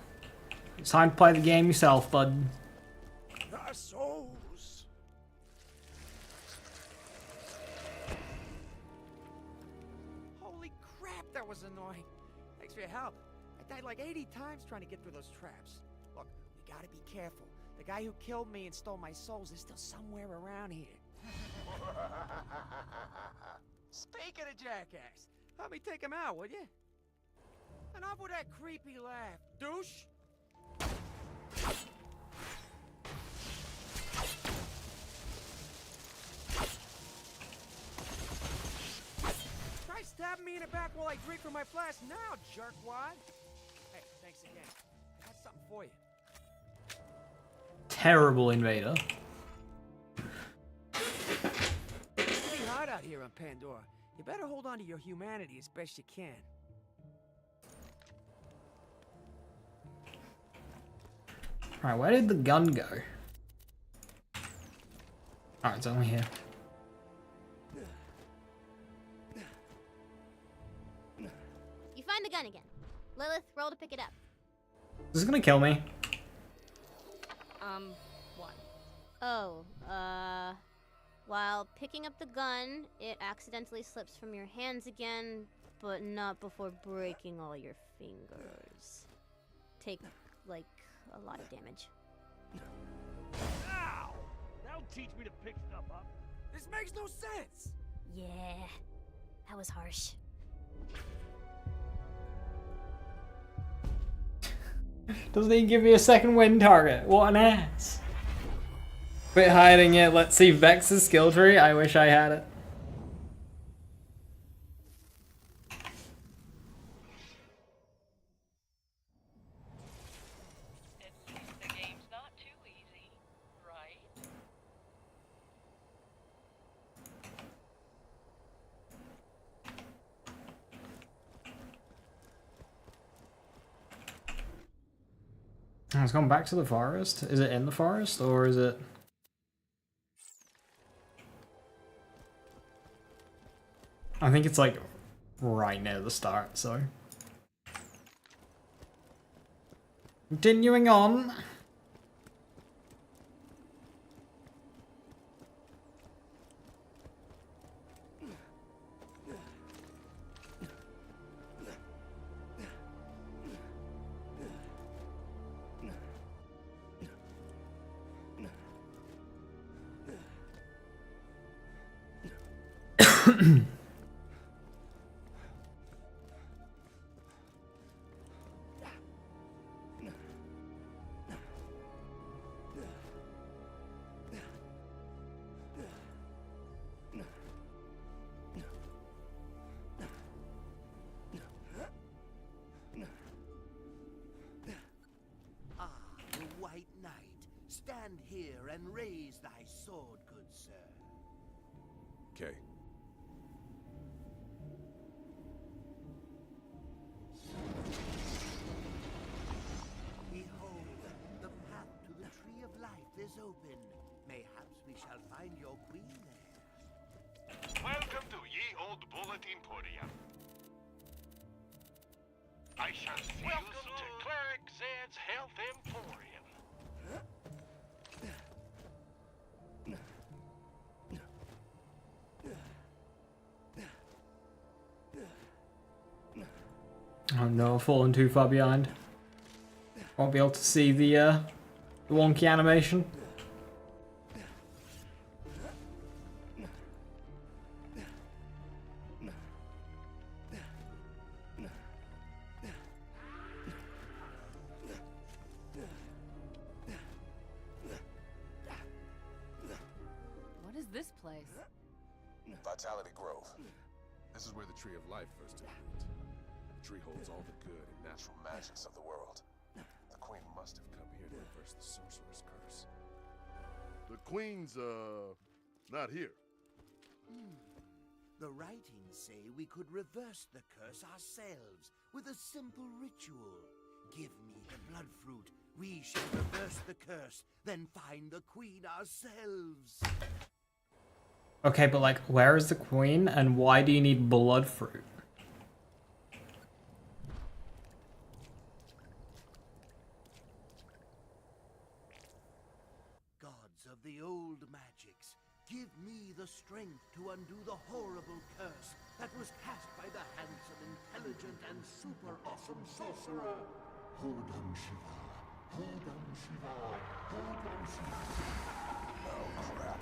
It's time to play the game yourself, bud. Our souls. Holy crap, that was annoying. Thanks for your help. I died like 80 times trying to get through those traps. Look, we gotta be careful. The guy who killed me and stole my souls is still somewhere around here. Speaking of jackass, help me take him out, would you? Enough with that creepy laugh, douche! Try stabbing me in the back while I drink from my flask now, jerkwad! Hey, thanks again. I got something for you. Terrible invader. It's pretty hot out here on Pandora. You better hold on to your humanity as best you can. Right, where did the gun go? Alright, it's only here. You find the gun again. Lilith, roll to pick it up. This is gonna kill me. What? Oh, while picking up the gun, it accidentally slips from your hands again, but not before breaking all your fingers. Take, like, a lot of damage. Ow! That'll teach me to pick stuff up. This makes no sense! Yeah, that was harsh. Doesn't even give me a second win target. What an ass. Quit hiding it. Let's see Vex's skill tree. I wish I had it. At least the game's not too easy, right? Oh, it's gone back to the forest. Is it in the forest or is it? I think it's like right near the start, so. Continuing on. Stand here and raise thy sword, good sir. Okay. Behold, the path to the tree of life is open. Mayhaps we shall find your queen there. Welcome to Ye Old Bullet Emporium. I shall see you to Cleric Zed's Health Emporium. Oh no, I've fallen too far behind. Won't be able to see the wonky animation. What is this place? Vitality Grove. This is where the Tree of Life first appeared. The tree holds all the good and natural Magics of the world. The Queen must have come here to reverse the sorcerer's curse. The queen's, not here. The writings say we could reverse the curse ourselves with a simple ritual. Give me the blood fruit. We shall reverse the curse, then find the queen ourselves. Okay, but like, where is the queen and why do you need blood fruit? of the old magics. Give me the strength to undo the horrible curse that was cast by the handsome, intelligent, and super awesome sorcerer. Hodam Shiva. Hodam Shiva. Hodam Shiva. Oh, crap.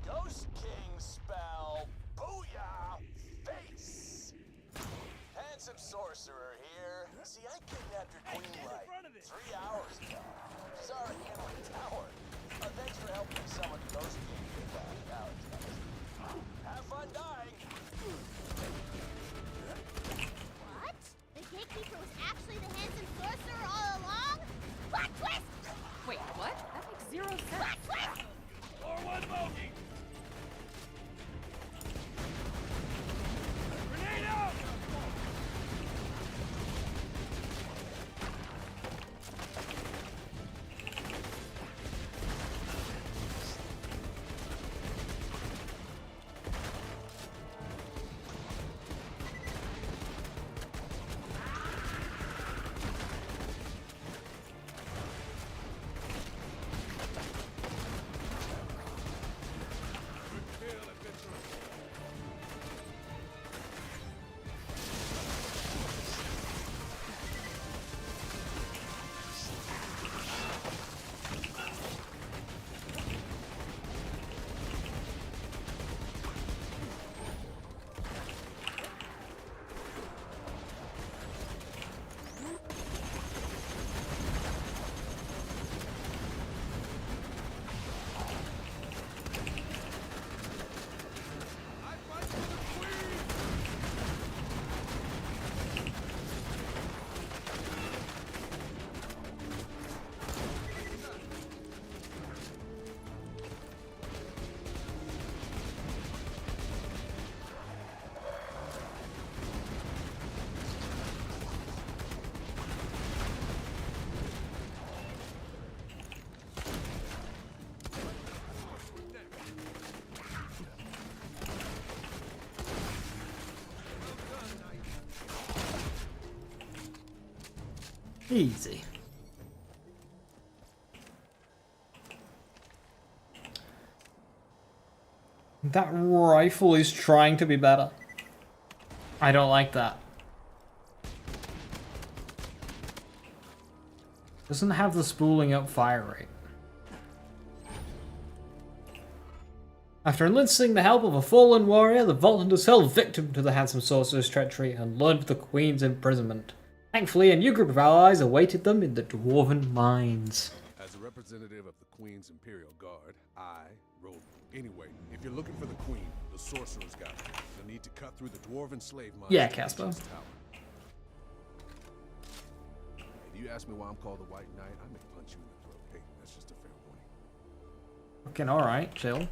Ghost King spell. Booyah! Face! Handsome sorcerer here. See, I kidnapped your queen like 3 hours ago. She's already in my tower. Thanks for helping me summon the Ghost King. Have fun dying. What? The gatekeeper was actually the handsome sorcerer all along? Plot twist! Wait, what? That makes zero sense. Plot twist! Or one bogey! Grenade out! Easy. That rifle is trying to be better. I don't like that. Doesn't have the spooling up fire rate. After enlisting the help of a fallen warrior, the Vault Hunters fell victim to the handsome sorcerer's treachery and learned of the Queen's imprisonment. Thankfully, a new group of allies awaited them in the Dwarven mines. As a representative of the Queen's Imperial Guard, I rolled. Anyway, if you're looking for the Queen, the sorcerer's got it. You'll need to cut through the Dwarven slave mines. Yeah, to reach Casper. his tower. If you ask me why I'm called the White Knight, I may punch you in the throat. Hey, that's just a fair warning. Fucking alright, chill.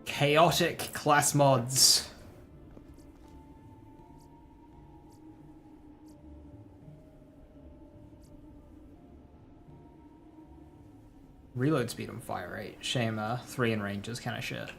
Chaotic class mods. Reload speed and fire rate. Shame 3 in range is kind of shit.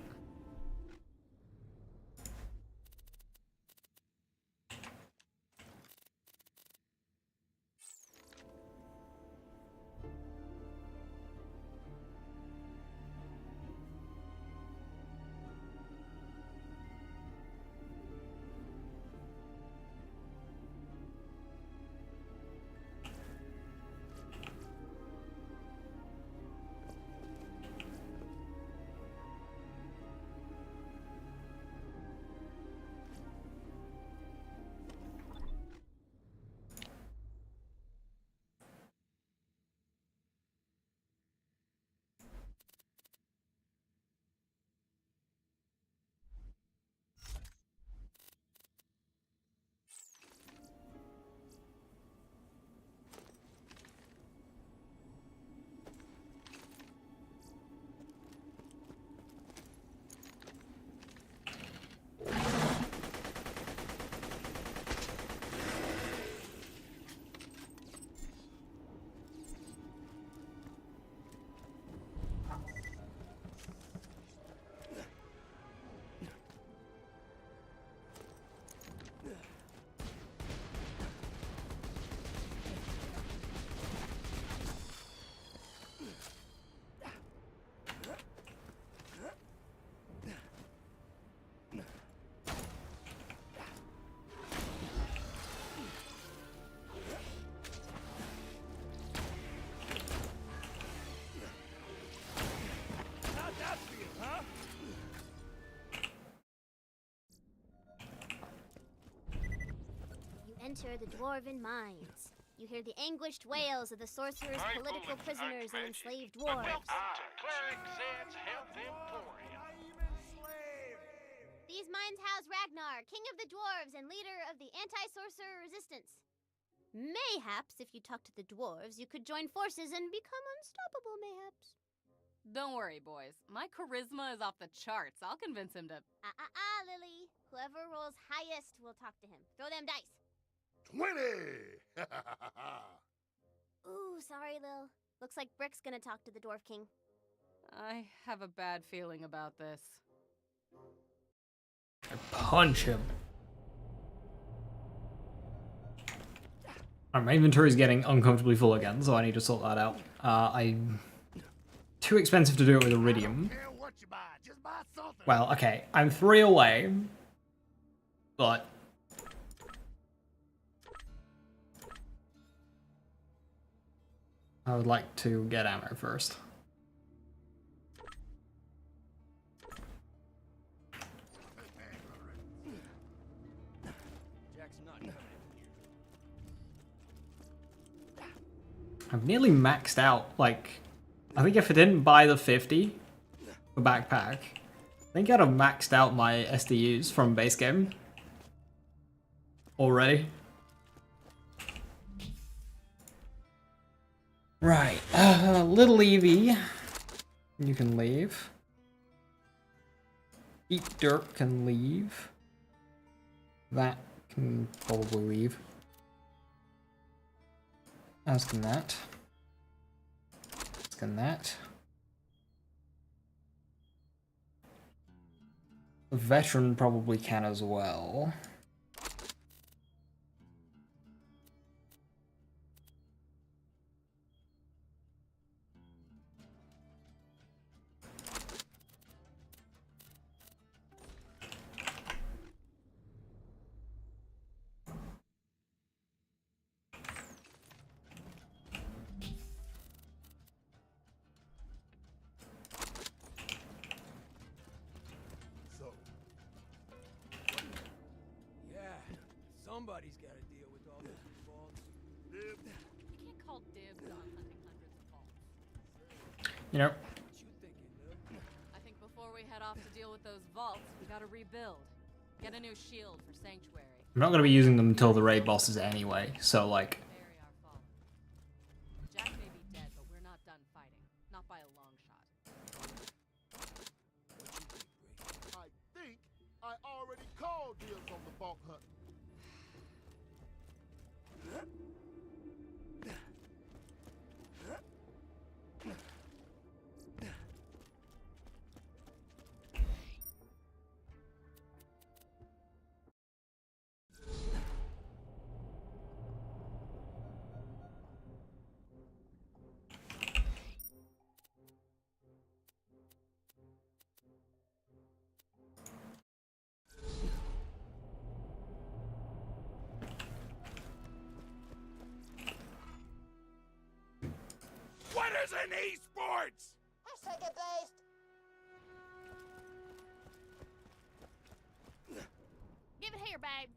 enter the Dwarven mines. You hear the anguished wails of the sorcerer's political prisoners and enslaved dwarves. Cleric Zed's Health Emporium. These mines house Ragnar, king of the dwarves and leader of the anti-sorcerer resistance. Mayhaps, if you talk to the dwarves, you could join forces and become unstoppable, mayhaps. Don't worry, boys. My charisma is off the charts. I'll convince him to... Lily. Whoever rolls highest will talk to him. Throw them dice. 20! Ooh, sorry, Lil. Looks like Brick's gonna talk to the Dwarf King. I have a bad feeling about this. I punch him. Alright, my inventory's getting uncomfortably full again, so I need to sort that out. I'm too expensive to do it with iridium. Well, okay, I'm 3 away, but I would like to get ammo first. I've nearly maxed out, like, I think if I didn't buy the 50 for backpack, I think I'd have maxed out my SDUs from base game already. Right, little Evie, you can leave. Eat Dirt can leave. That can probably leave. As can that. As can that. The veteran probably can as well. Somebody's got to deal with all those vaults. You can't call dibs on hunting hundreds of vaults. You know, What you thinking, Lil? I think before we head off to deal with those vaults, we gotta rebuild. Get a new shield for Sanctuary. I'm not going to be using them until the raid bosses anyway, so like... Bury our fallen. Jack may be dead, but we're not done fighting. Not by a long shot. I think I already called dibs on the vault hunt. What is an esports? Hashtag it based. Give it here, babe.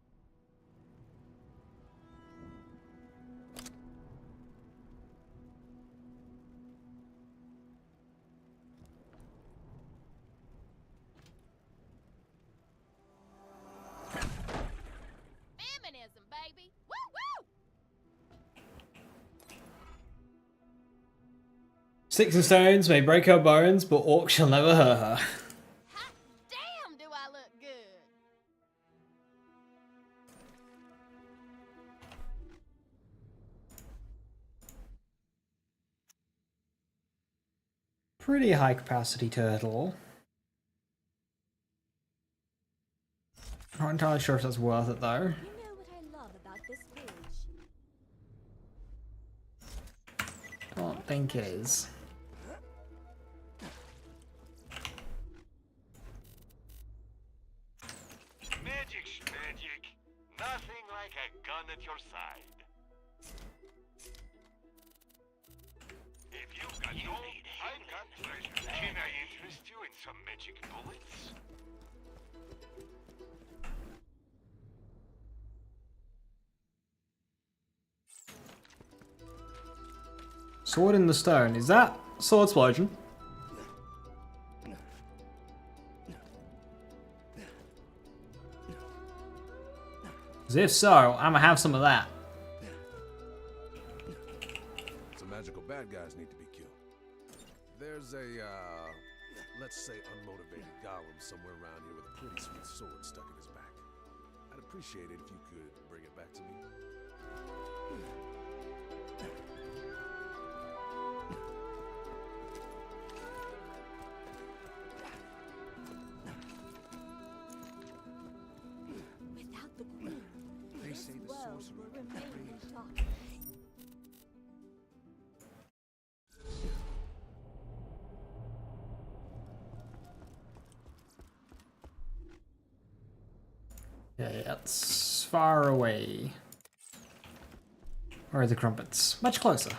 Feminism, baby. Woo woo! Sticks and stones may break her bones, but orcs shall never hurt her. Hot damn, do I look good? Pretty high capacity turtle. Not entirely sure if that's worth it though. You know what I love about this village? Don't think it is. Magic's magic. Nothing like a gun at your side. If you've got no, I've got treasure. Can I interest you in some magic bullets? Sword in the stone. Is that sword explosion? 'Cause if so, I'm gonna have some of that. Some magical bad guys need to be killed. There's a, let's say unmotivated golem somewhere around here with a pretty sweet sword stuck in his back. I'd appreciate it if you could bring it back to me. Without the queen, They say the sorcerer will can remain raise in darkness. Okay, that's far away. Where are the crumpets? Much closer.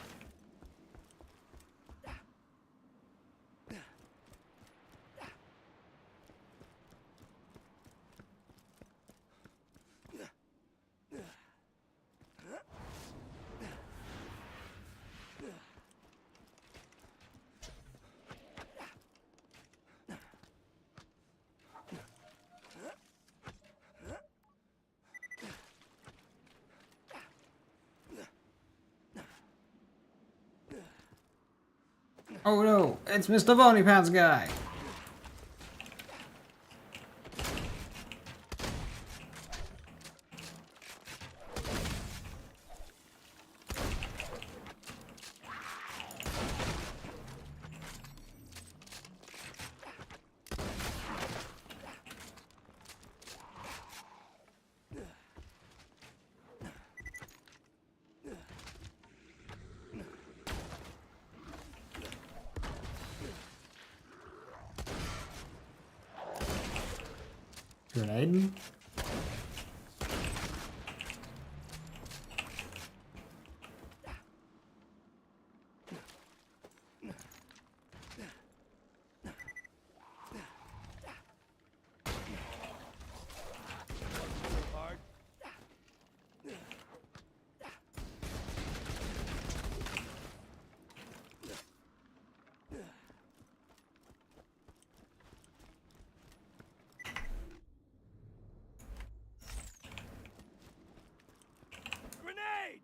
Oh no, it's Mr. Bony Pants guy. Grenade. Grenade!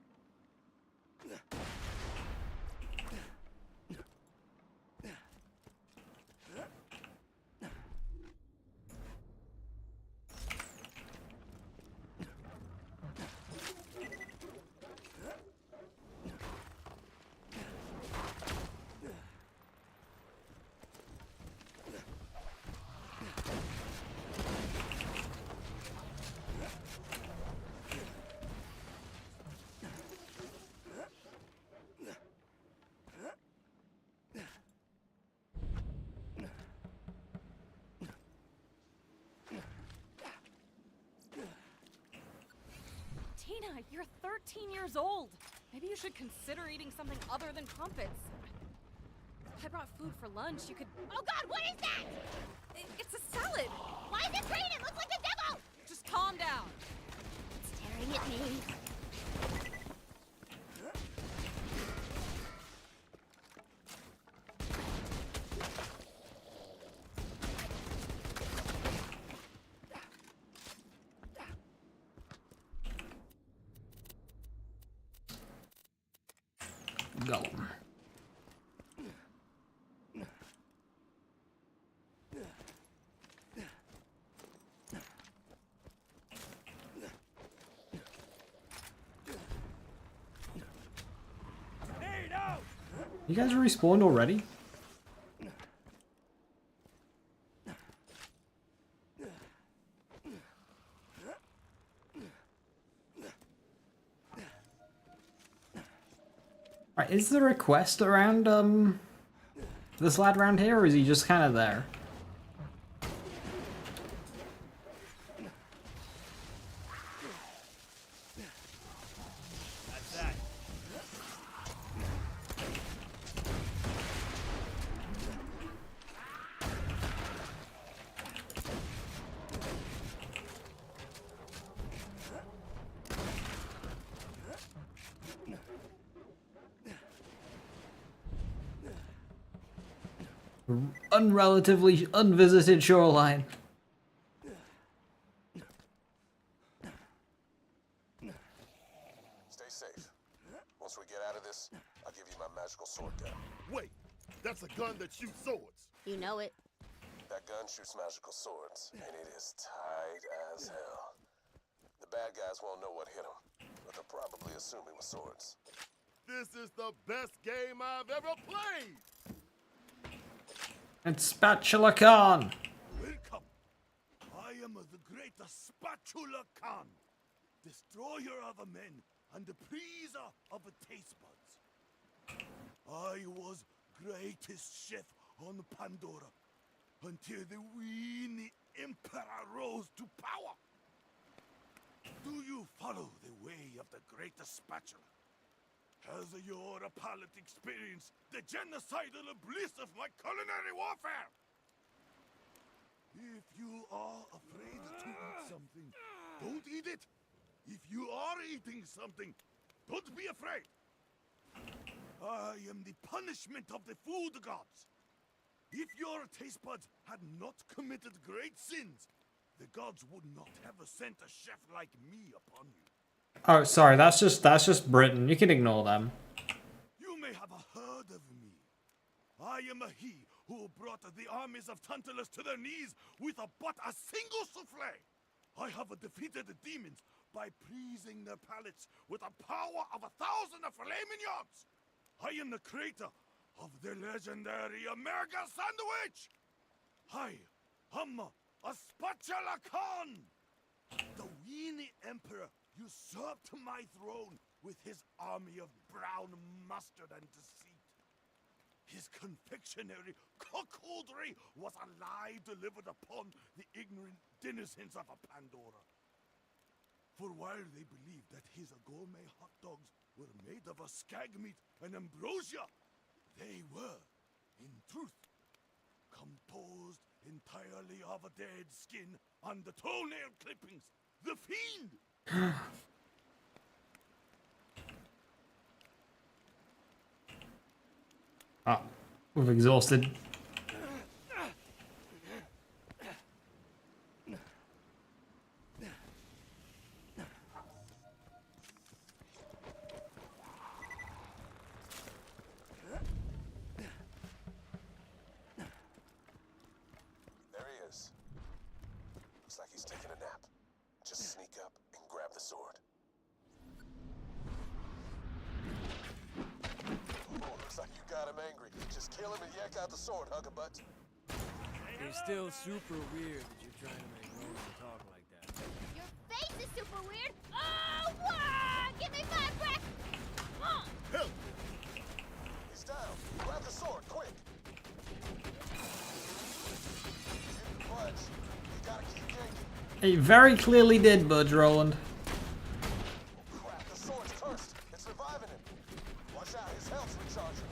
Tina, you're 13 years old. Maybe you should consider eating something other than crumpets. I brought food for lunch. You could... Oh god, what is that? It's a salad. Why is it green? It looks like the devil! Just calm down. It's staring at me. Golem. You guys are respawned already? Right, is there a quest around this lad around here, or is he just kind of there? Unrelatively unvisited shoreline. Stay safe. Once we get out of this, I'll give you my magical sword gun. Wait, that's a gun that shoots swords. You know it. That gun shoots magical swords, and it is tight as hell. The bad guys won't know what hit them, but they'll probably assume it was swords. This is the best game I've ever played. It's Spatula Khan. Welcome. I am the great Spatula Khan, destroyer of men and the pleaser of taste buds. I was greatest chef on Pandora until the weenie emperor rose to power. Do you follow the way of the great spatula? Has your palate experienced the genocidal bliss of my culinary warfare? If you are afraid to eat something, don't eat it. If you are eating something, don't be afraid. I am the punishment of the food gods. If your taste buds had not committed great sins, the gods would not have sent a chef like me upon you. Oh, sorry, that's just Britain. You can ignore them. You may have heard of me. I am he who brought the armies of Tantalus to their knees with but a single souffle. I have defeated the demons by pleasing their palates with the power of 1,000 filet mignons. I am the creator of the legendary American sandwich. I am a Spatula Khan. The weenie emperor usurped my throne with his army of brown mustard and deceit. His confectionery cuckoldry was a lie delivered upon the ignorant denizens of Pandora. For while they believed that his gourmet hot dogs were made of a skag meat and ambrosia, they were, in truth, composed entirely of a dead skin and the toenail clippings. The fiend! Ah, we've exhausted. There he is. Looks like he's taking a nap. Just sneak up and grab the sword. Oh, looks like you got him angry. Just kill him and yank out the sword, Huggabutt. It's still super weird that you're trying to make Roman talk like that. Your face is super weird. Oh, wow! Give me 5 crack. Come on. Help! He's down. Grab the sword, quick. Didn't budge. You gotta keep yanking. He very clearly did budge, Roland. Oh, crap. The sword's cursed. It's reviving him. Watch out. His health's recharging.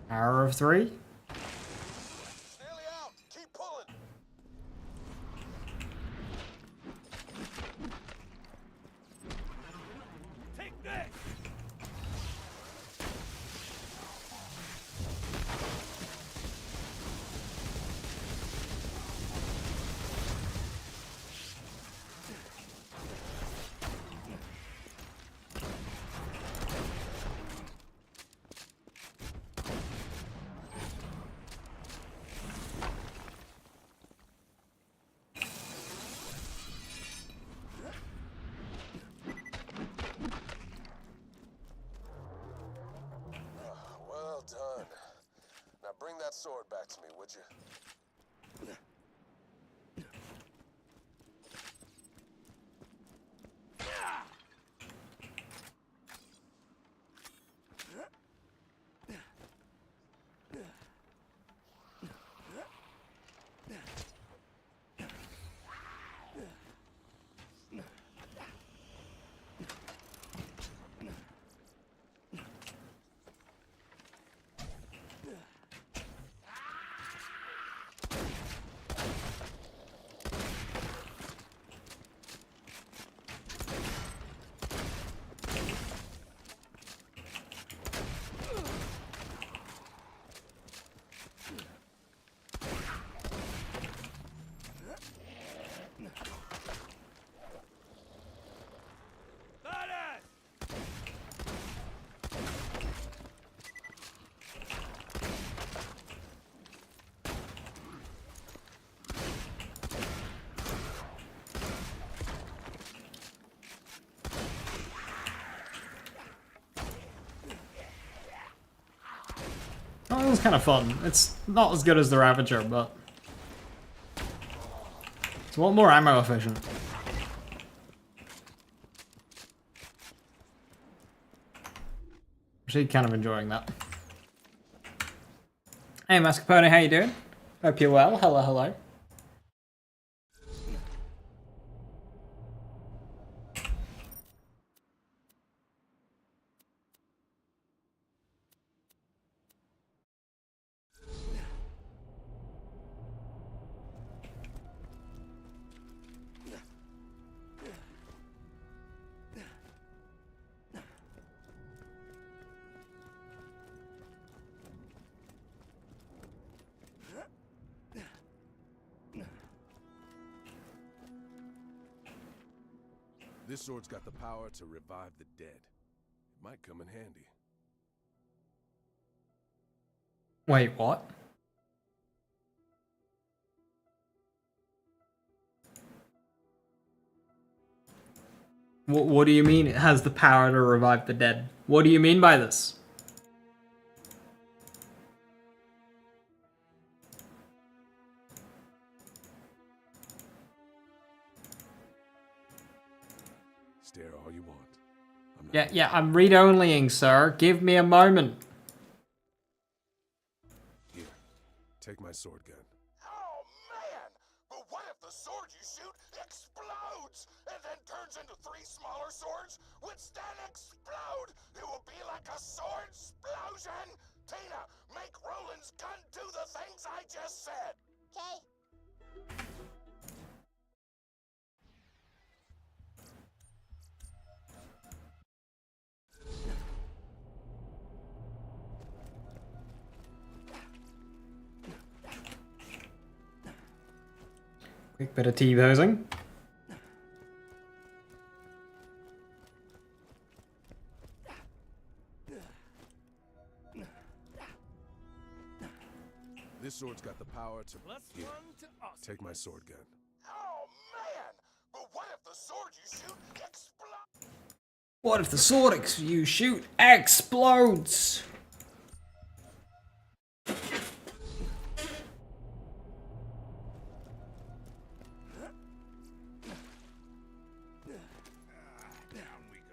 Hour of 3. Nearly out. Keep pulling. Take this! Well done. Now bring that sword back to me, would you? one's kind of fun. It's not as good as the Ravager, but it's a lot more ammo efficient. Actually, kind of enjoying that. Hey, Mascarpone, how you doing? Hope you're well. Hello, hello. This sword's got the power to revive the dead. It might come in handy. Wait, what? What do you mean it has the power to revive the dead? What do you mean by this? Stare all you want. Yeah, I'm read-onlying, sir. Give me a moment. Here, take my sword gun. Oh, man! But what if the sword you shoot explodes and then turns into 3 smaller swords which then explode? It will be like a sword explosion! Tina, make Roland's gun do the things I just said! Okay. Quick bit of T-posing. This sword's got the power to... Here, take my sword gun. Oh, man! But what if the sword you shoot explodes? What if the sword you shoot explodes? Down we go.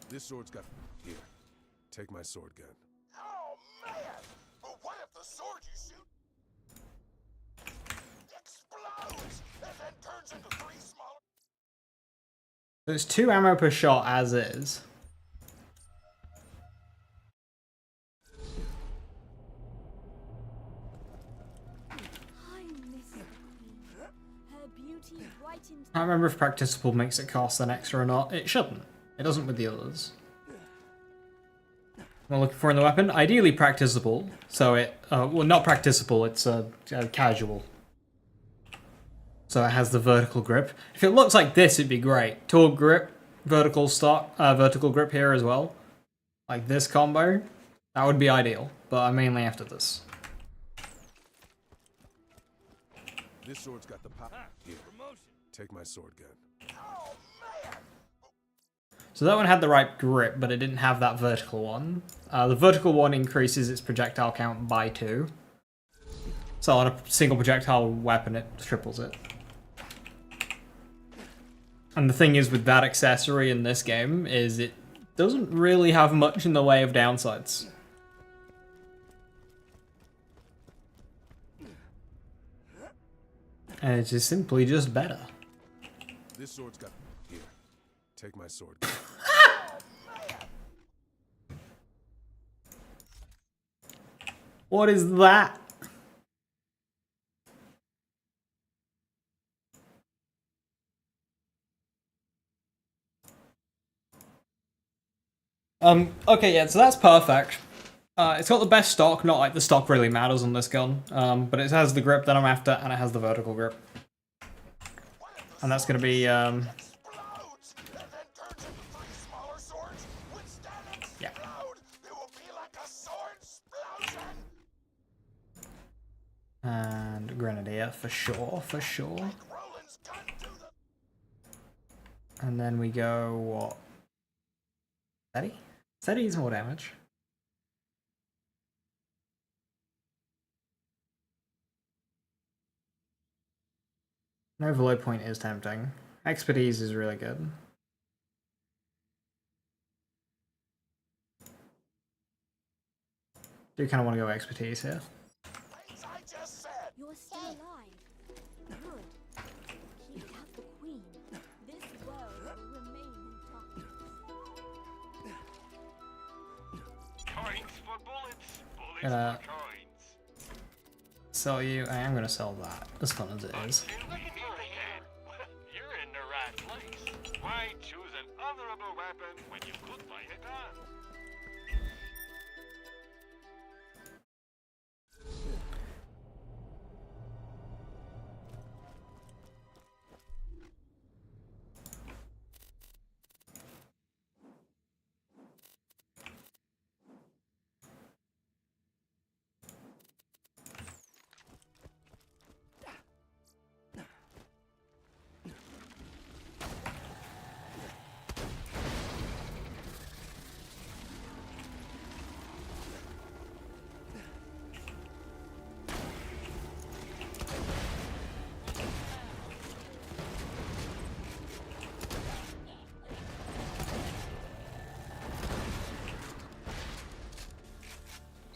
This sword's got... Here, take my sword gun. Oh, man! But what if the sword you shoot explodes and then turns into 3 smaller... There's 2 ammo per shot as is. I can't remember if practicable makes it cost an extra or not. It shouldn't. It doesn't with the others. What I'm looking for in the weapon? Ideally practicable. So it, well, not practicable, it's casual. So it has the vertical grip. If it looks like this, it'd be great. Tall grip, vertical stock, vertical grip here as well. Like this combo. That would be ideal. But I'm mainly after this. This sword's got the power. Here, take my sword gun. So that one had the right grip, but it didn't have that vertical one. The vertical one increases its projectile count by 2. So on a single projectile weapon, it triples it. And the thing is with that accessory in this game is it doesn't really have much in the way of downsides. And it's just simply just better. This sword's got... Here, take my sword. What is that? Okay, yeah, so that's perfect. It's got the best stock, not like the stock really matters on this gun, but it has the grip that I'm after, and it has the vertical grip. And that's gonna be, yeah. And Grenadier, for sure, for sure. And then we go, what? Steady? Steady is more damage. An overload point is tempting. Expertise is really good. Do kind of want to go expertise here. You're still alive. Good. Keep out the queen. This world will remain in darkness. Coins for bullets, bullets Gonna for coins. sell you. I am gonna sell that, as fun as it is. You're in the right place. Why choose an honorable weapon when you could buy a gun?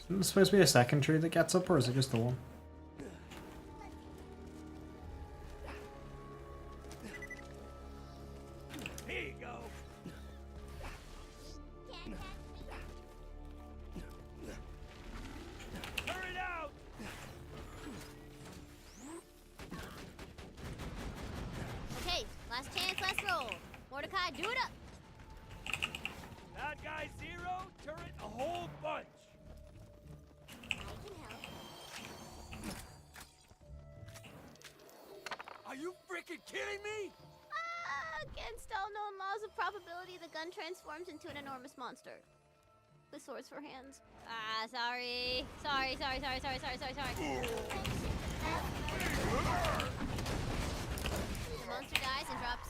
Isn't there supposed to be a second tree that gets up, or is it just the one? Here you go. Hurry out! Okay, last chance, last roll. Mordecai, do it up. Bad guy 0, turret a whole bunch. I can help. Are you freaking kidding me? Against all known laws of probability, the gun transforms into an enormous monster. With swords for hands. Sorry. Sorry. The monster dies and drops,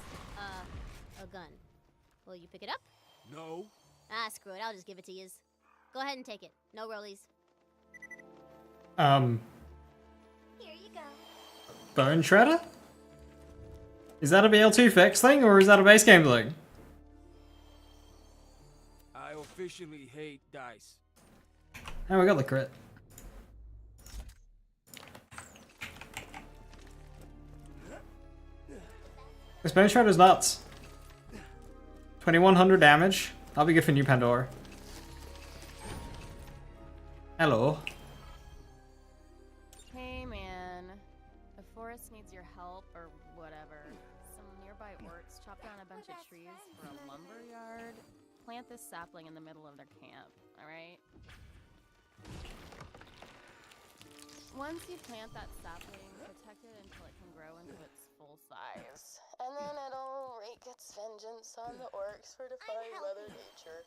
a gun. Will you pick it up? No. Screw it. I'll just give it to yous. Go ahead and take it. No rollies. Here you go. Bone Shredder? Is that a BL2 fix thing, or is that a base game thing? I officially hate dice. Oh, we got the crit. This Bone Shredder's nuts. 2100 damage. That'll be good for New Pandora. Hello. Hey man, the forest needs your help or whatever. Some nearby orcs chopped down a bunch of trees for a lumber yard. Plant this sapling in the middle of their camp, alright? Once you plant that sapling, protect it until it can grow into its full size. And then it'll wreak its vengeance on the orcs for defying Mother Nature.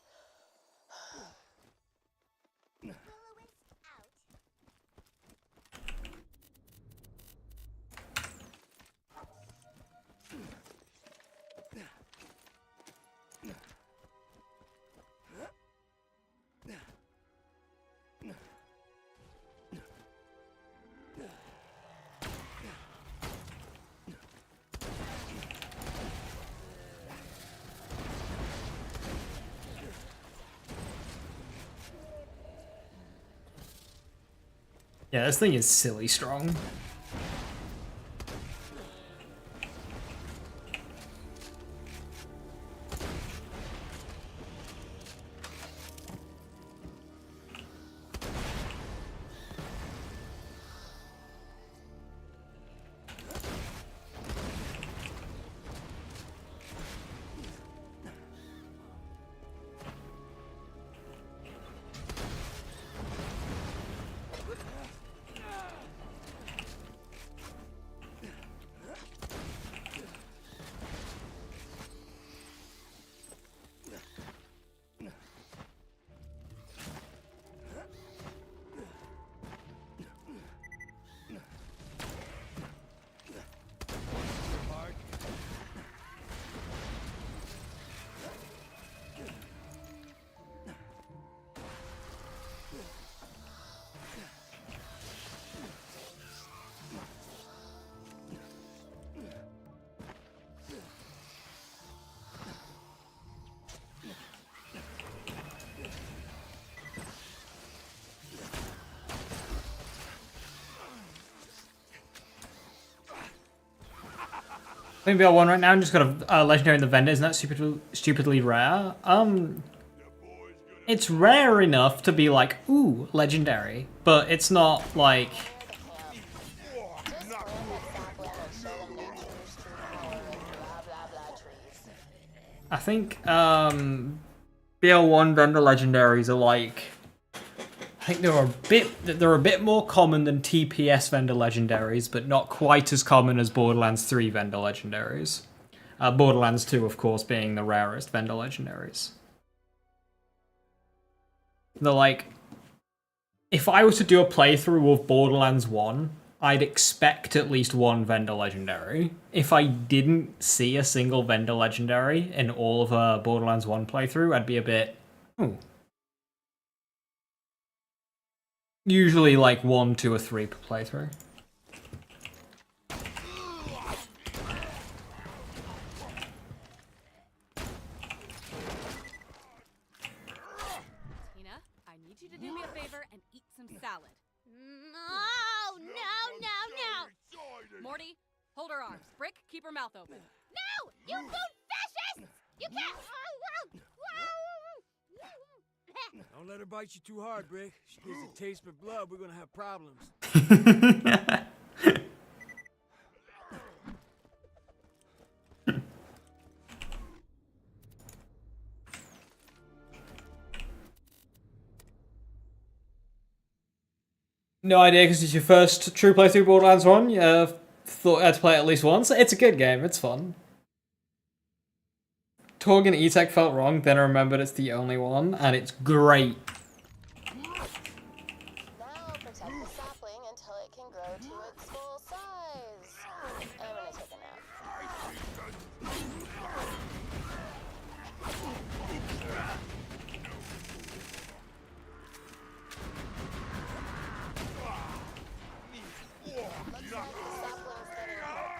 Yeah, this thing is silly strong. Playing BL1 right now and just got a legendary in the vendor. Isn't that stupidly rare? It's rare enough to be like, ooh, legendary, but it's not like. I think BL1 vendor legendaries are like. I think they're a bit more common than TPS vendor legendaries, but not quite as common as Borderlands 3 vendor legendaries. Borderlands 2, of course, being the rarest vendor legendaries. They're like, if I were to do a playthrough of Borderlands 1, I'd expect at least one vendor legendary. If I didn't see a single vendor legendary in all of a Borderlands 1 playthrough, I'd be a bit, ooh. Usually like 1, 2, or 3 per playthrough. Tina, I need you to do me a favor and eat some salad. No, no, no, no! Morty, hold her arms. Brick, keep her mouth open. No! You food fascists! You can't... Don't let her bite you too hard, Brick. She gets a taste for blood, we're gonna have problems. No idea, because it's your first true playthrough Borderlands 1. You thought I had to play it at least once. It's a good game, it's fun. Torg and E-Tech felt wrong, then I remembered it's the only one, and it's great. Now protect the sapling until it can grow to its full size. And I'm gonna take a nap.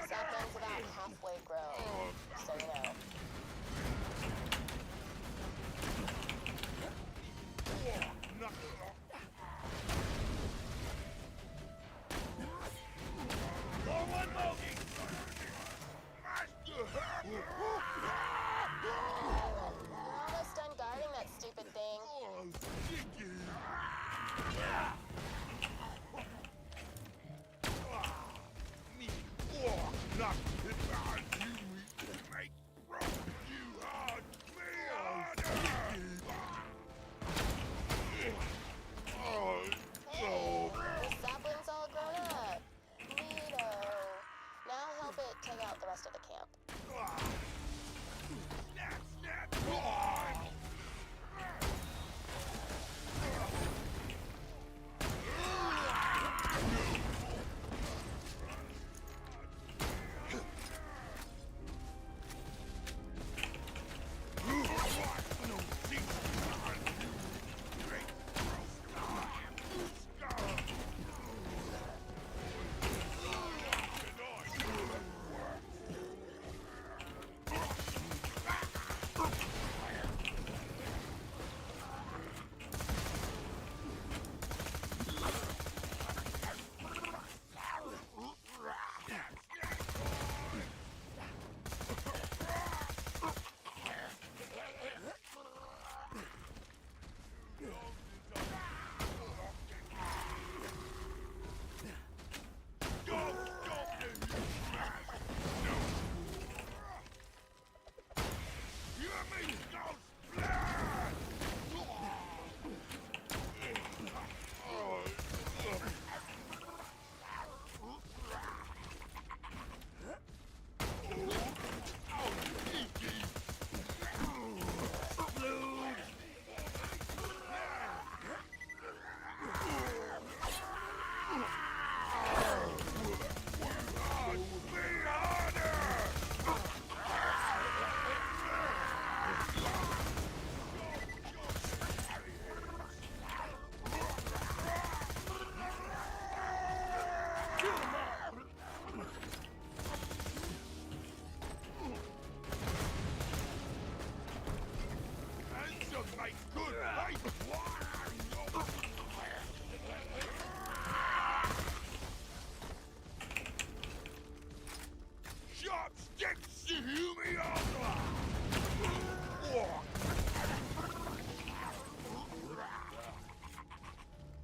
Sapling's about halfway grown, so you know. Almost done guarding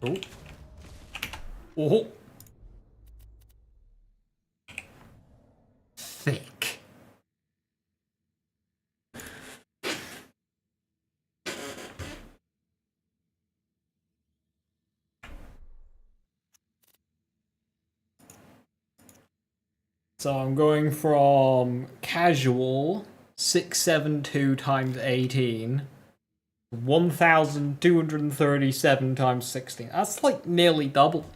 Oh. Oh. Thick. So I'm going from casual 672 times 18, 1237 times 16. That's like nearly double.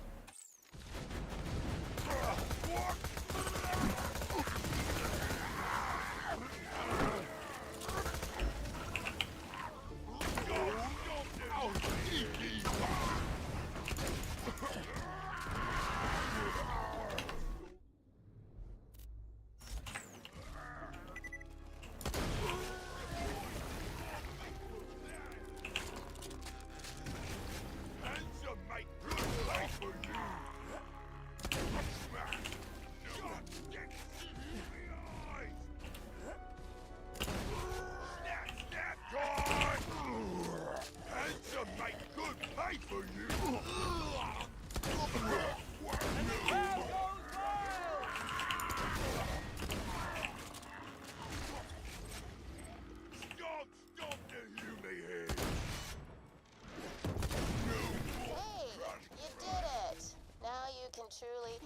Truly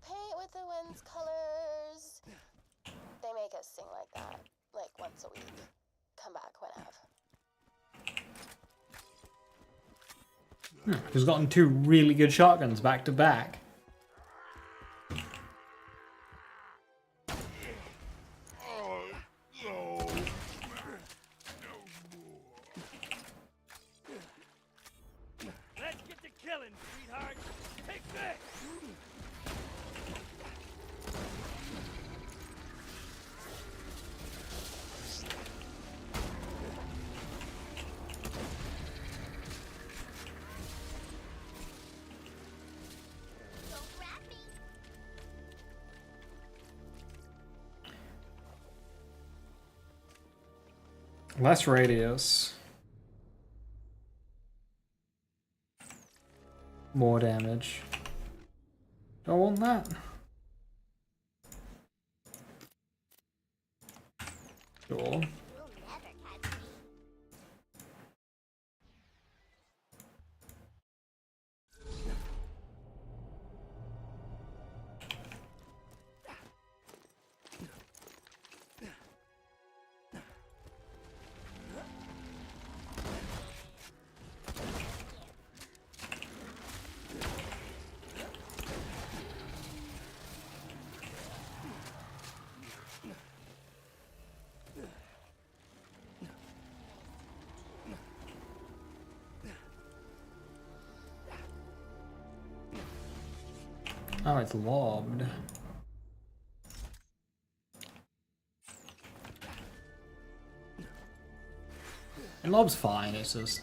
paint with the wind's colors. They make us sing like that, like once a week. Come back whenever. He's gotten 2 really good shotguns back to back. Let's get to killing, sweetheart. Take this. Less radius. More damage. Don't want that. Sure. Oh, it's lobbed. And lob's fine, it's just...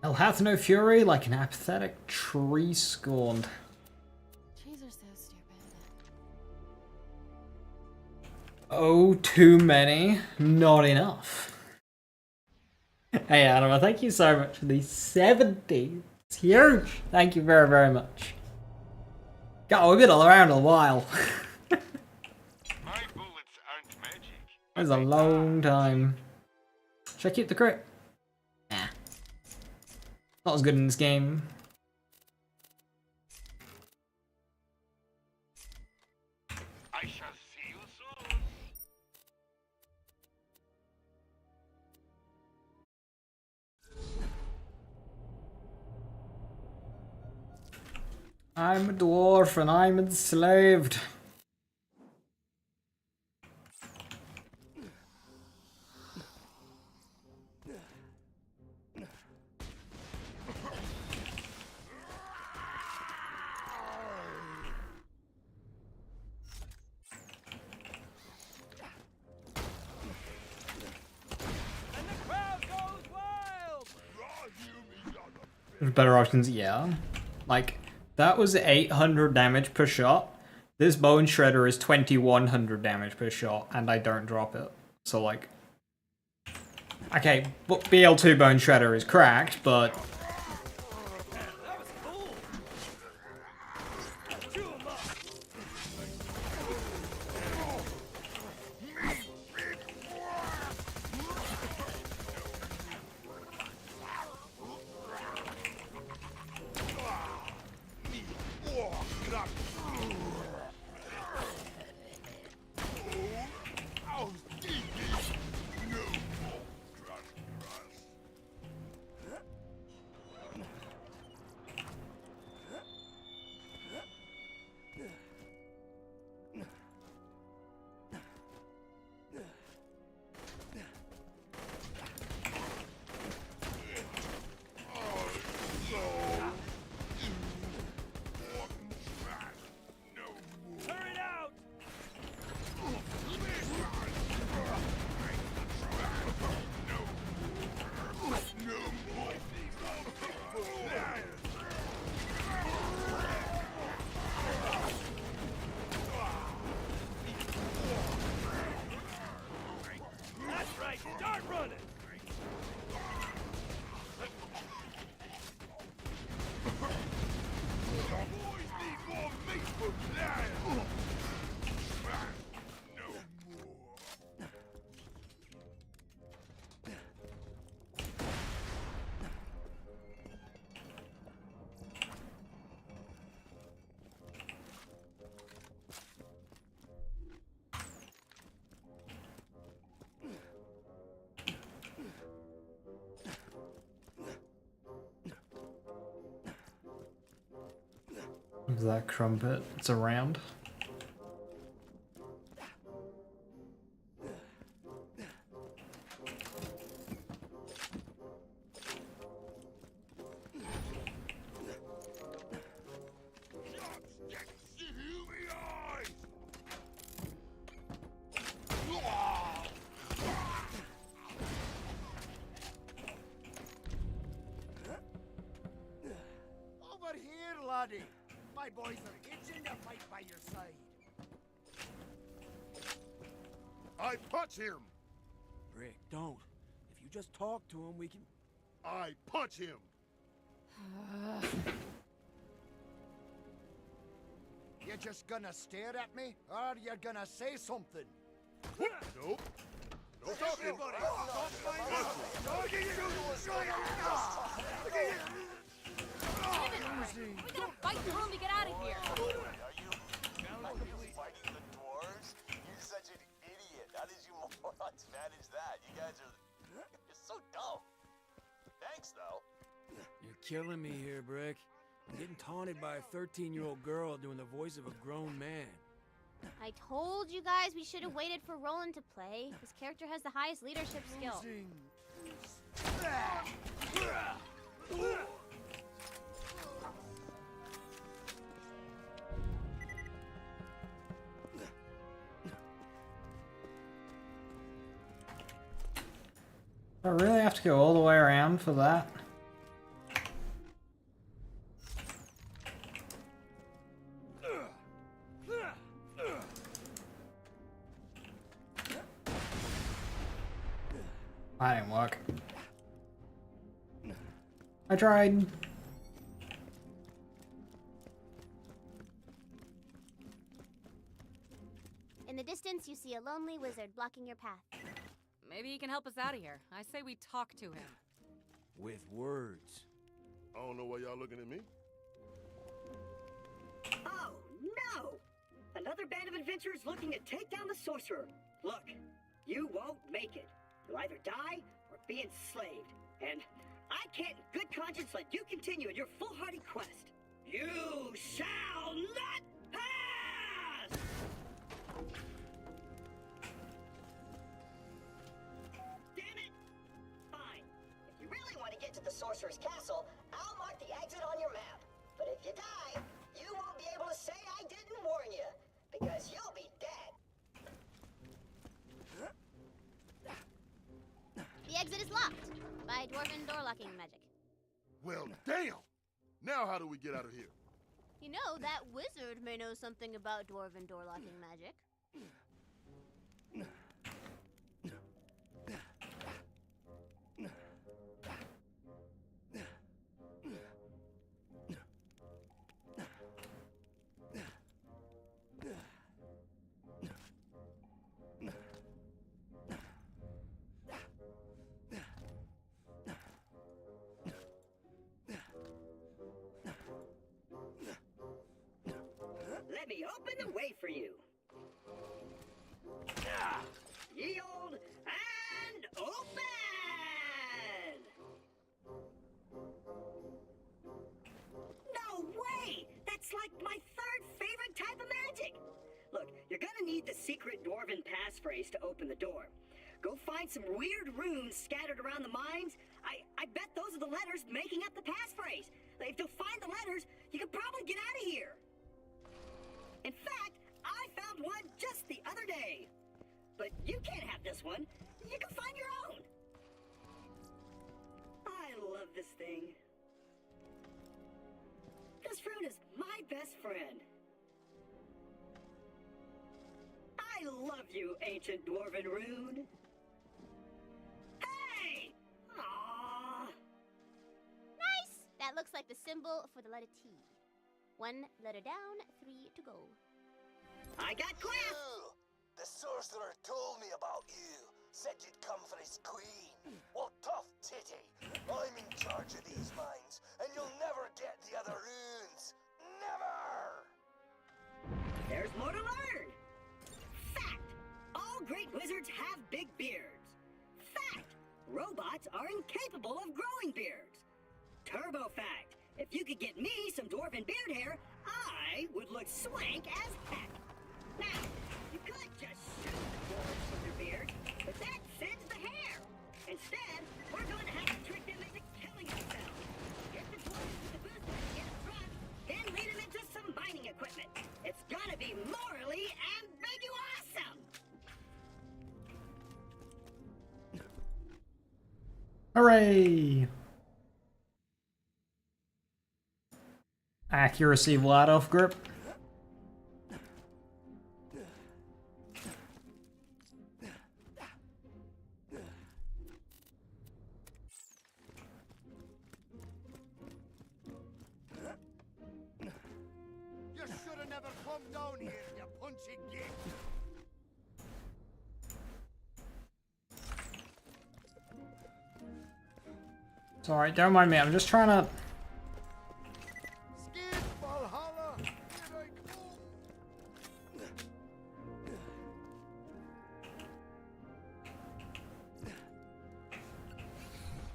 Hell hath no fury like an apathetic tree scorned. Trees are so stupid. Oh, too many, not enough. Hey Anima, thank you so much for the 70. It's huge. Thank you very, very much. God, we've been around a while. My bullets aren't magic. That was a long time. Should I keep the crit? Nah. Not as good in this game. I shall see you soon. I'm a dwarf and I'm enslaved. There's better options, yeah. Like, that was 800 damage per shot. This bone shredder is 2100 damage per shot, and I don't drop it. So like, okay, but BL2 Bone Shredder is cracked, but is that crumpet? It's around. Over here, laddie. My boys are itching to fight by your side. I punch him! Rick, don't. If you just talk to him, we can... I punch him! You just gonna stare at me, or you gonna say something? Nope. No talking. Everybody, We gotta fight through him to get out of here. Fighting the dwarves? You're such an idiot. How did you morons manage that? You guys are... You're so dumb. Thanks, though. You're killing me here, Brick. I'm getting taunted by a 13-year-old girl doing the voice of a grown man. I told you guys we should have waited for Roland to play. His character has the highest leadership skill. I really have to go all the way around for that? That didn't work. I tried. In the distance, you see a lonely wizard blocking your path. Maybe he can help us out of here. I say we talk to him. With words. I don't know why y'all looking at me. Oh, no! Another band of adventurers looking to take down the sorcerer. Look, you won't make it. You'll either die or be enslaved. And I can't in good conscience let you continue in your foolhardy quest. You shall not pass! Damn it! Fine. If you really want to get to the sorcerer's castle, I'll mark the exit on your map. But if you die, you won't be able to say I didn't warn you, because you'll be dead. The exit is locked by Dwarven door locking magic. Well, damn! Now how do we get out of here? You know, that wizard may know something about Dwarven door locking magic. passphrase to open the door. Go find some weird runes scattered around the mines. I bet those are the letters making up the passphrase. If you'll find the letters, you can probably get out of here. In fact, I found one just the other day. But you can't have this one. You can find your own. I love this thing. This fruit is my best friend. I love you, ancient Dwarven rune. Hey! Aww. Nice! That looks like the symbol for the letter T. 1 letter down, 3 to go. I got class! You! The sorcerer told me about you. Said you'd come for his queen. Well, tough titty. I'm in charge of these mines, and you'll never get the other runes. Never! There's more to learn. Fact! All great wizards have big beards. Fact! Robots are incapable of growing beards. Turbo fact! If you could get me some dwarven beard hair, I would look swank as heck. Now, you could just shoot the dwarves with their beards, but that sends the hair. Instead, we're going to have to trick them into killing themselves. Get the dwarves with the booster to get up front, then lead them into some mining equipment. It's gonna be morally ambiguous. Hooray! Accuracy light off grip. You should have never come down here, you punchy geek. It's alright, don't mind me, I'm just trying to... Skid Valhalla, here I come.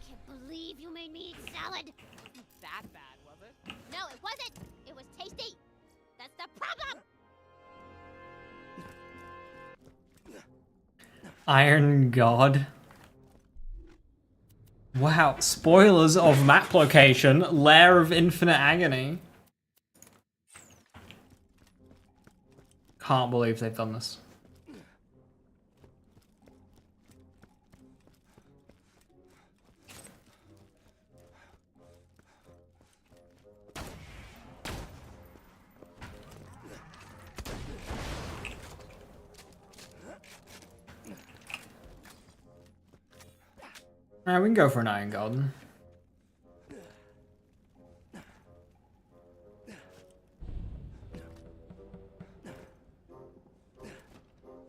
Can't believe you made me eat salad. Wasn't that bad, was it? No, it wasn't. It was tasty. That's the problem. Iron God. Wow, spoilers of map location, Lair of Infinite Agony. Can't believe they've done this. Alright, we can go for an Iron Golden.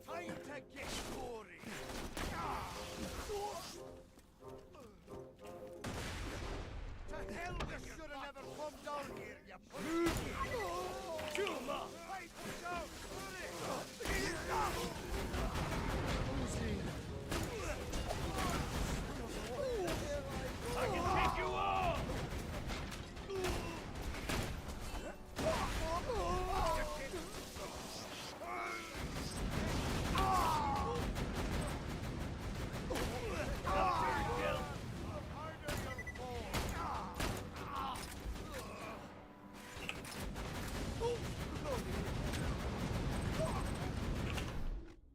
Time to get gory. To hell, you should have never come down here, you pussy. Chuma! Right, push out! I can take you all!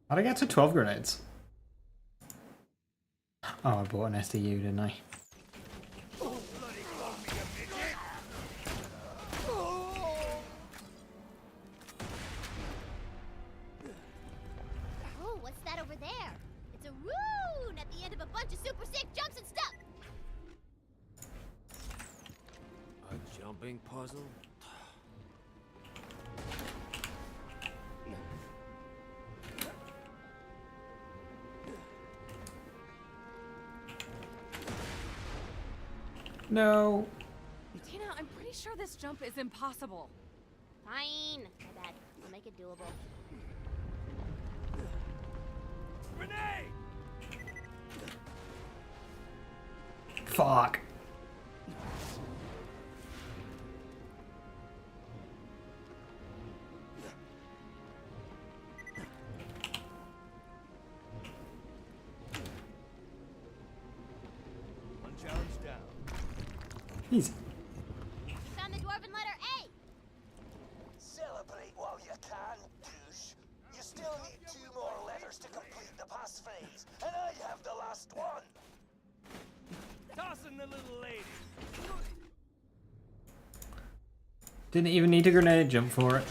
How'd I get to 12 grenades? Oh, I bought an SDU, didn't I? Oh, what's that over there? It's a rune at the end of a bunch of super sick jumps and stuff. A jumping puzzle? No. Tina, I'm pretty sure this jump is impossible. Fine. My bad. I'll make it doable. Grenade! Fuck. Easy. You found the Dwarven letter A! Celebrate while you can, douche. You still need 2 more letters to complete the passphrase, and I have the last one. Tossing the little lady. Didn't even need a grenade jump for it.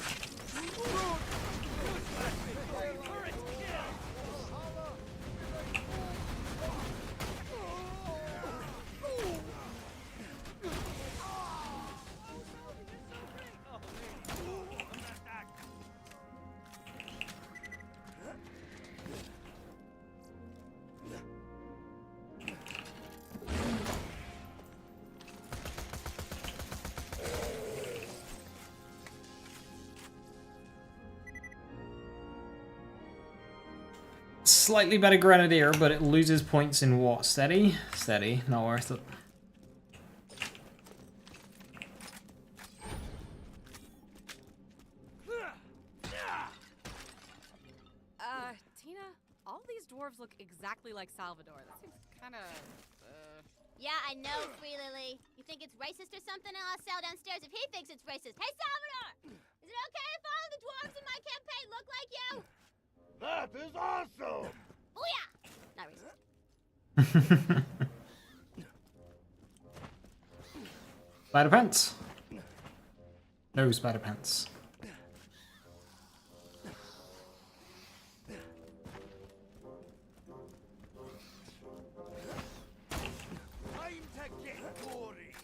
Slightly better grenadier, but it loses points in what? Steady? Steady, not worth it. Tina, all these dwarves look exactly like Salvador. That seems kind of, Yeah, I know, Free Lily. You think it's racist or something? I'll sell downstairs if he thinks it's racist. Hey, Salvador! Is it okay if all the dwarves in my campaign look like you? That is awesome! Booyah! Not racist. Spider pants. No spider pants. Time to get gory!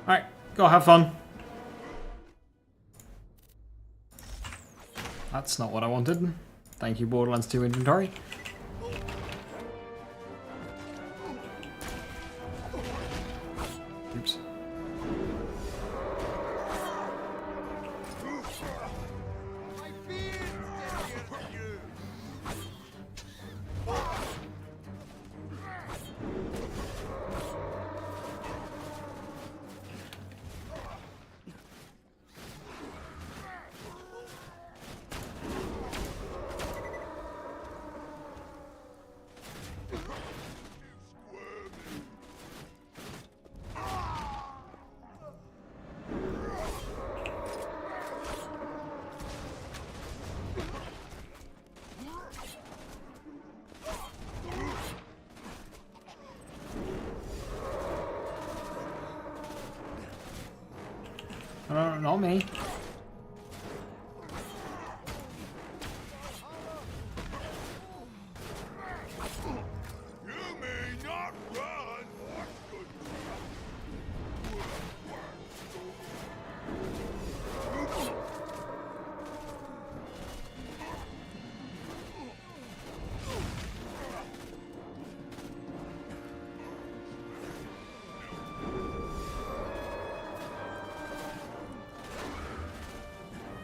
Alright, go have fun. That's not what I wanted. Thank you, Borderlands 2 inventory. Oops. Not me. You may not run!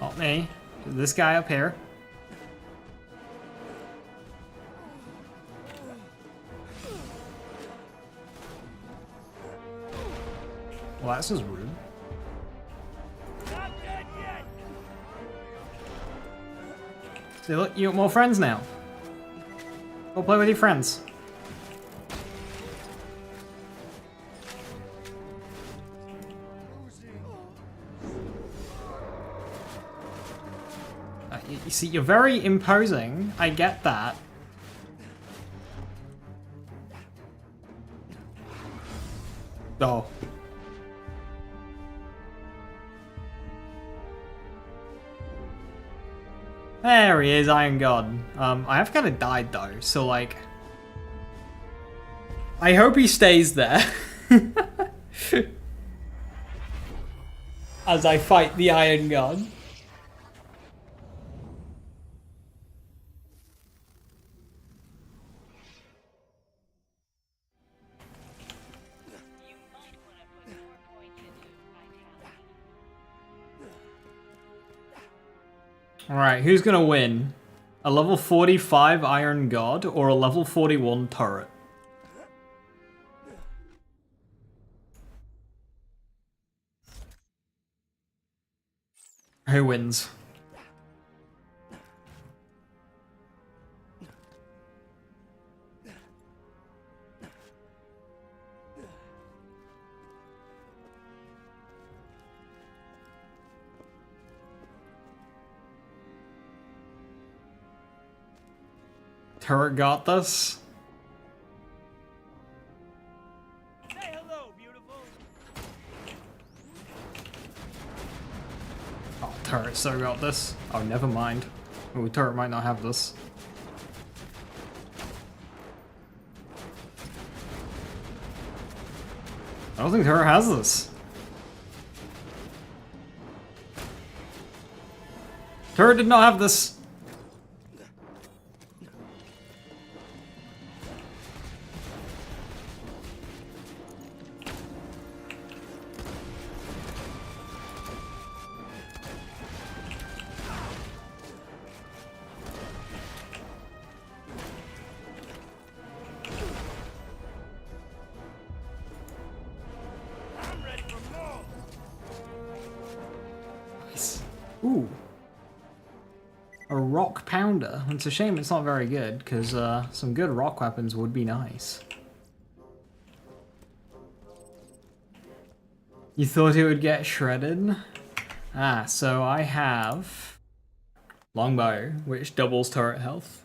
Not me. This guy up here. Well, that's just rude. See, look, you got more friends now. Go play with your friends. You see, you're very imposing. I get that. Oh. There he is, Iron God. I have kind of died though, so like... I hope he stays there. As I fight the Iron God. Alright, who's gonna win? A level 45 Iron God or a level 41 turret? Who wins? Turret got this. Say hello, beautiful. Oh, turret so got this. Oh, never mind. Oh, turret might not have this. I don't think turret has this. Turret did not have this. Ooh. A rock pounder. It's a shame it's not very good, because some good rock weapons would be nice. You thought it would get shredded? Ah, so I have longbow, which doubles turret health.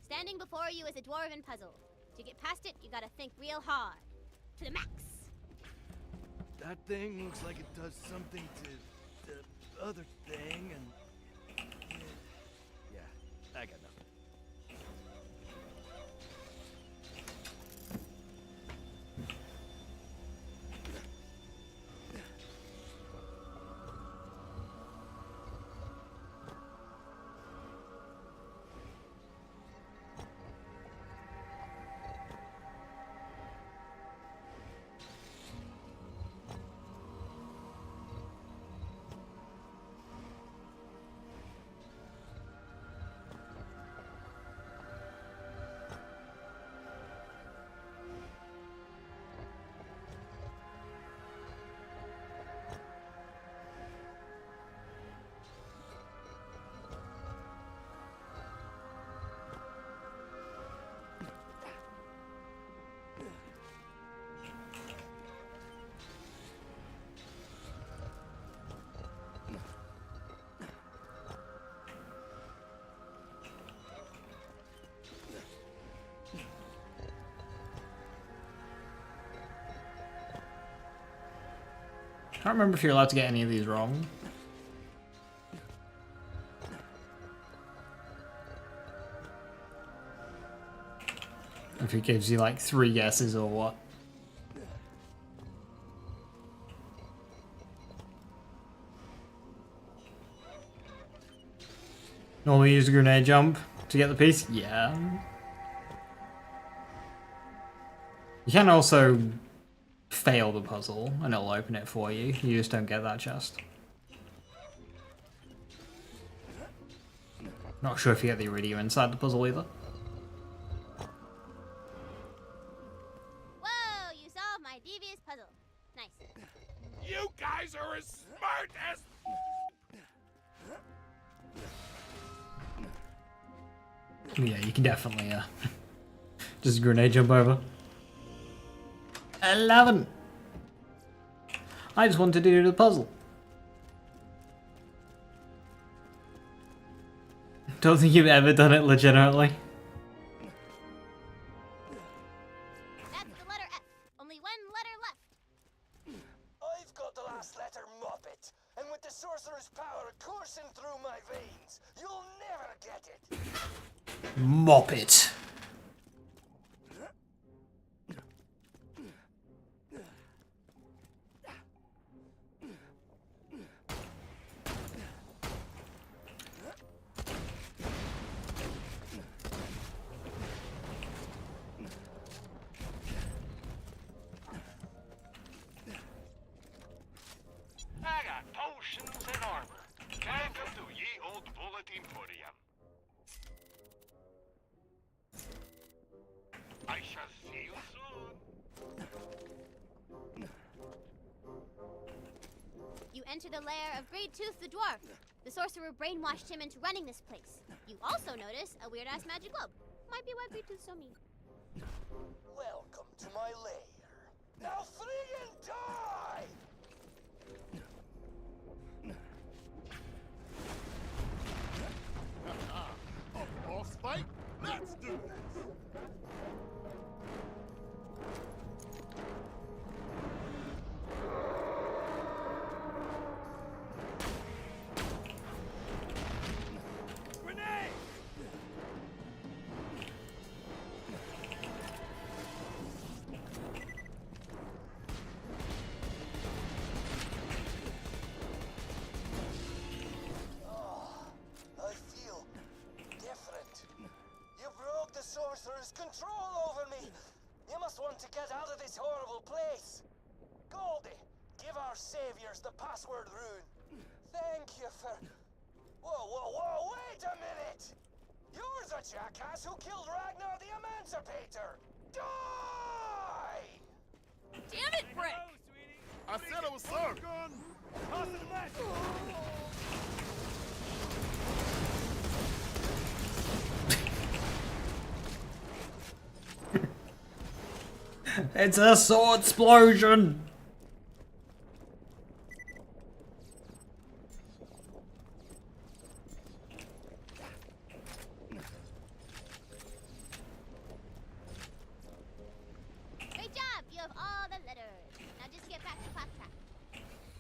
Standing before you is a Dwarven puzzle. To get past it, you gotta think real hard. To the max! That thing looks like it does something to the other thing, and... Yeah, I got nothing. Can't remember if you're allowed to get any of these wrong. If it gives you like 3 guesses or what. Normally use a grenade jump to get the piece? Yeah. You can also fail the puzzle and it'll open it for you. You just don't get that chest. Not sure if you get the iridium inside the puzzle either. Whoa, you solved my devious puzzle. Nice. You guys are as smart as... Yeah, you can definitely just grenade jump over. 11! I just wanted to do the puzzle. Don't think you've ever done it legitimately. That's the letter F. Only one letter left. I've got the last letter, Muppet. And with the sorcerer's power coursing through my veins, you'll never get it. Moppet. I got potions and armor. Welcome to ye old bullet emporium. I shall see you soon. You enter the lair of Great Tooth the Dwarf. The sorcerer brainwashed him into running this place. You also notice a weird-ass magic globe. Might be why Great Tooth's so mean. Welcome to my lair. Now flee and die! A boss fight? Let's do this! Grenade! I feel different. You broke the sorcerer's control over me. You must want to get out of this horrible place. Goldie, give our saviors the password rune. Thank you for... Whoa, wait a minute! You're the jackass who killed Ragnar the Emancipator! Die! Damn it, Brick! I said I was sorry. Toss it left! It's a sword explosion! Great job! You have all the letters. Now just get back to Pop Trap.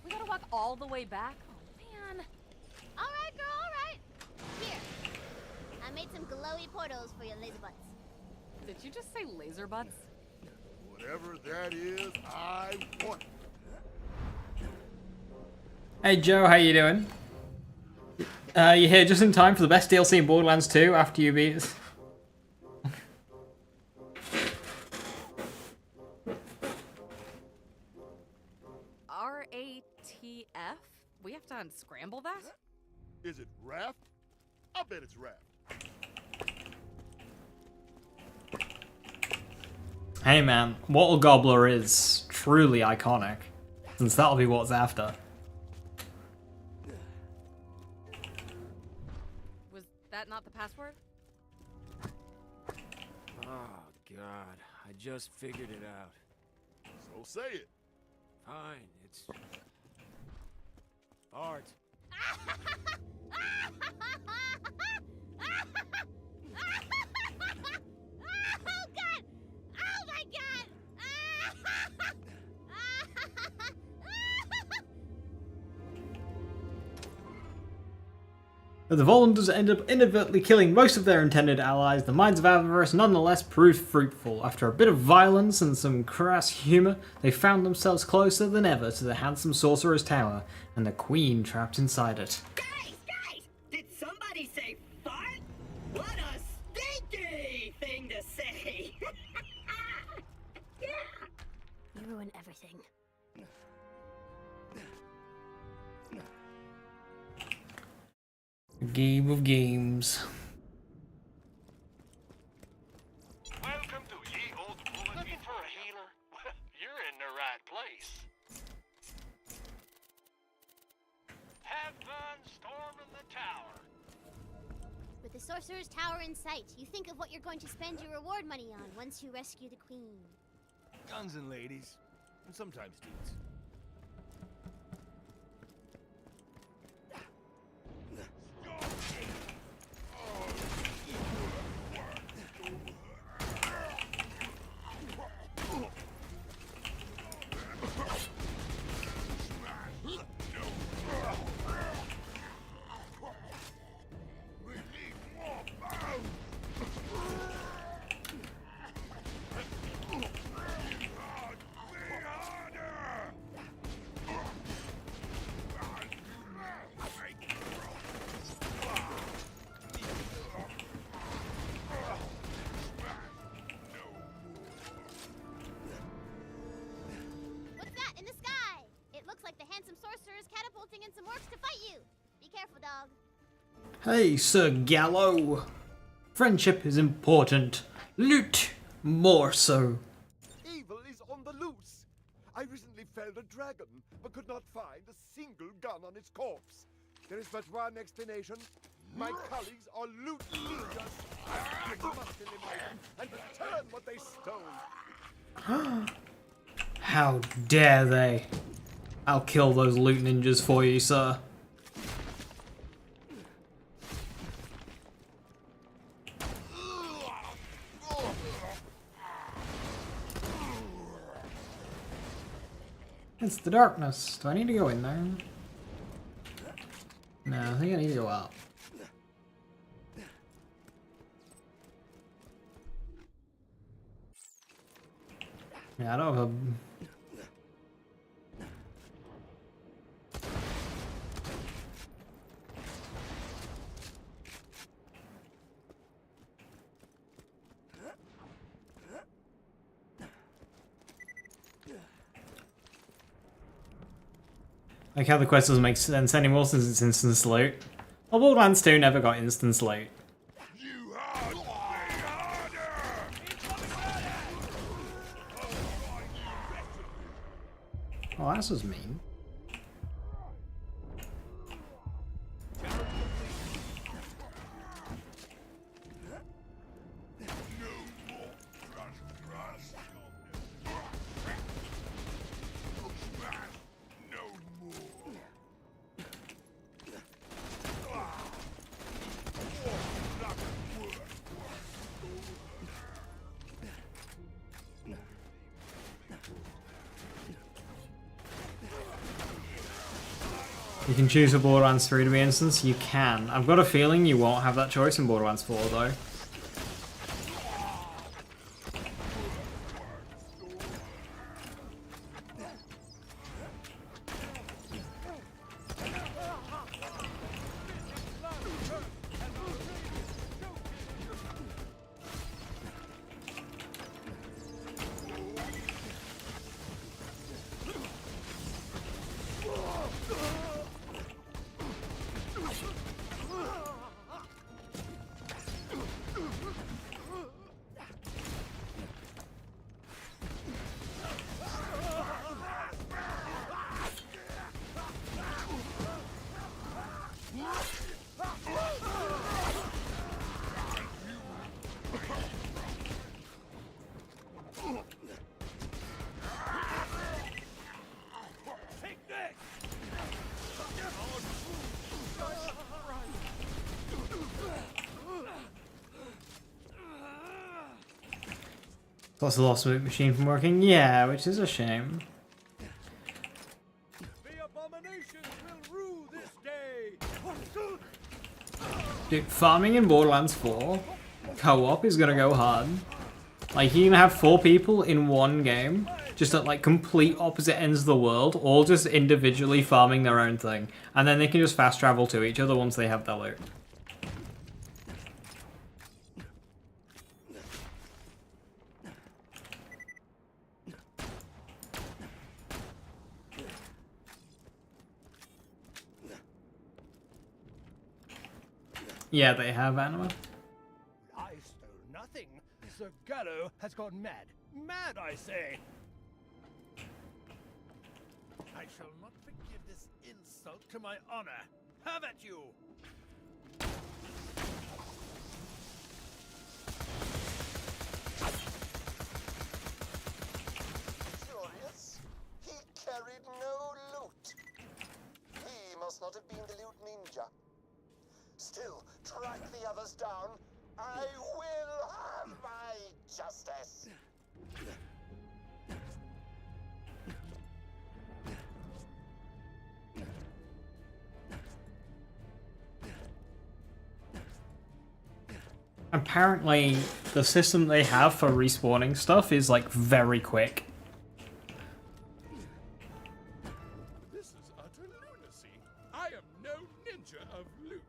We gotta walk all the way back? Oh, man. Alright, girl, alright. Here. I made some glowy portals for your laser butts. Did you just say laser butts? Whatever that is, I want it. Hey Joe, how you doing? You're here just in time for the best DLC in Borderlands 2 after you beat it. RATF? We have to unscramble that? Is it Raft? I bet it's Raft. Hey man, what a gobbler is truly iconic, since that'll be what's after. Was that not the password? Oh, God. I just figured it out. So say it. Fine, it's... Art. Oh god! Oh my god! But the Volunders end up inadvertently killing most of their intended allies. The Mines of Avarice nonetheless proved fruitful. After a bit of violence and some crass humour, they found themselves closer than ever to the handsome sorcerer's tower, and the queen trapped inside it. Guys! Did somebody say fart? What a stinky thing to say! You ruin everything. A game of games. Welcome to Ye Old Wood. Looking for a healer? Well, you're in the right place. Have fun storming the tower. With the sorcerer's tower in sight, you think of what you're going to spend your reward money on once you rescue the queen. Guns and ladies. And sometimes dudes. Some orcs to fight you. Be careful, dog. Hey, Sir Gallo. Friendship is important. Loot, more so. Evil is on the loose. I recently felled a dragon, but could not find a single gun on its corpse. There is but one explanation. My colleagues are loot ninjas. I must eliminate them and return what they stole. How dare they? I'll kill those loot ninjas for you, sir. It's the darkness. Do I need to go in there? No, I think I need to go out. Yeah, I don't have a... Like how the quest doesn't make sense anymore since it's instance loot. Well, Borderlands 2 never got instance loot. Oh, this was mean. You can choose for Borderlands 3 to be instance. You can. I've got a feeling you won't have that choice in Borderlands 4 though. Plus the lost loot machine from working? Yeah, which is a shame. The abominations will rue this day. Dude, farming in Borderlands 4 co-op is gonna go hard. Like, you can have 4 people in one game, just at like complete opposite ends of the world, all just individually farming their own thing. And then they can just fast travel to each other once they have their loot. Yeah, they have anima. I stole nothing. Sir Gallo has gone mad. Mad, I say. I shall not forgive this insult to my honor. Have at you! Curious? He carried no loot. He must not have been the loot ninja. Still, track the others down. I will have my justice. Apparently, the system they have for respawning stuff is like very quick. This is utter lunacy. I am no ninja of loot.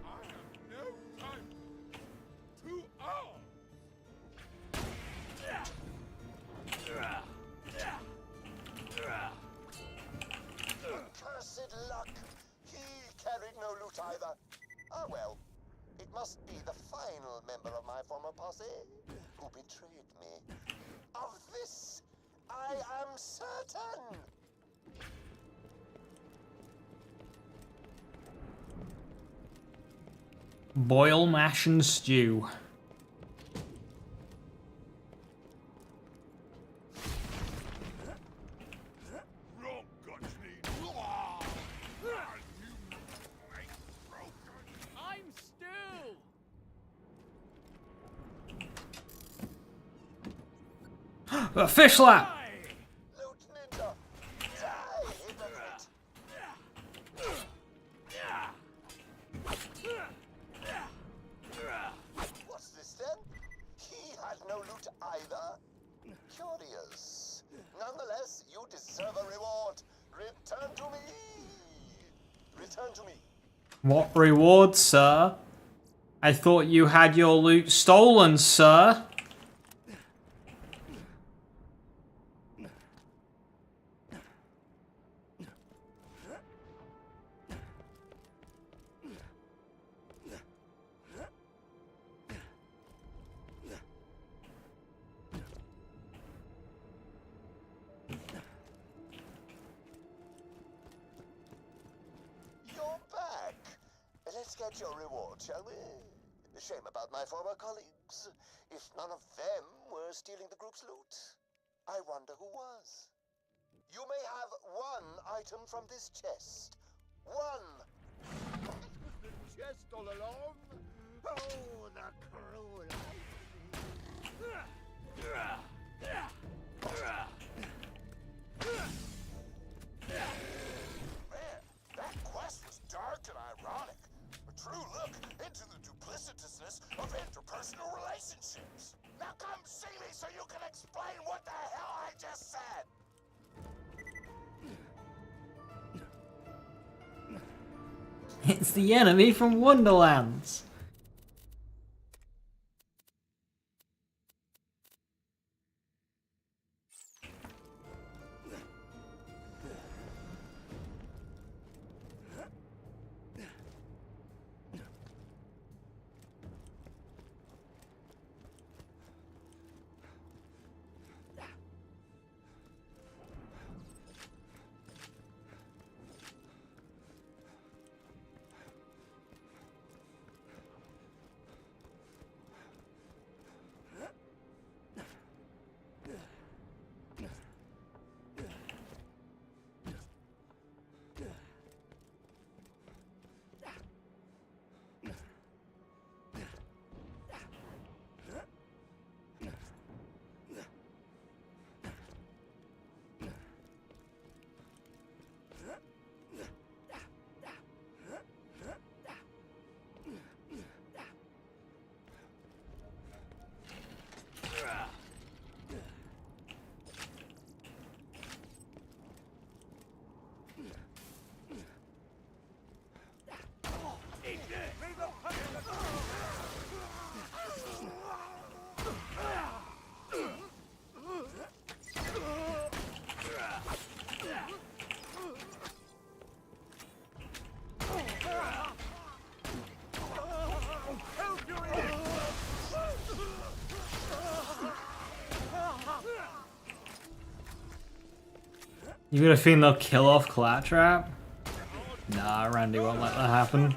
I have no time to all. Cursed luck. He carried no loot either. Ah well, it must be the final member of my former posse who betrayed me. Of this, I am certain. Boil, mash, and stew. I'm Stu! A fish lap! What's this then? He had no loot either? Curious. Nonetheless, you deserve a reward. Return to me. Return to me. What reward, sir? I thought you had your loot stolen, sir. You're back. Let's get your reward, shall we? Shame about my former colleagues. If none of them were stealing the group's loot, I wonder who was. You may have one item from this chest. One. The chest all along? Oh, the cruel Man, that quest was dark and ironic. A true look into the duplicitousness of interpersonal relationships. Now come see me so you can explain what the hell I just said. It's the enemy from Wonderlands. You got a feeling they'll kill off Claptrap? Nah, Randy won't let that happen.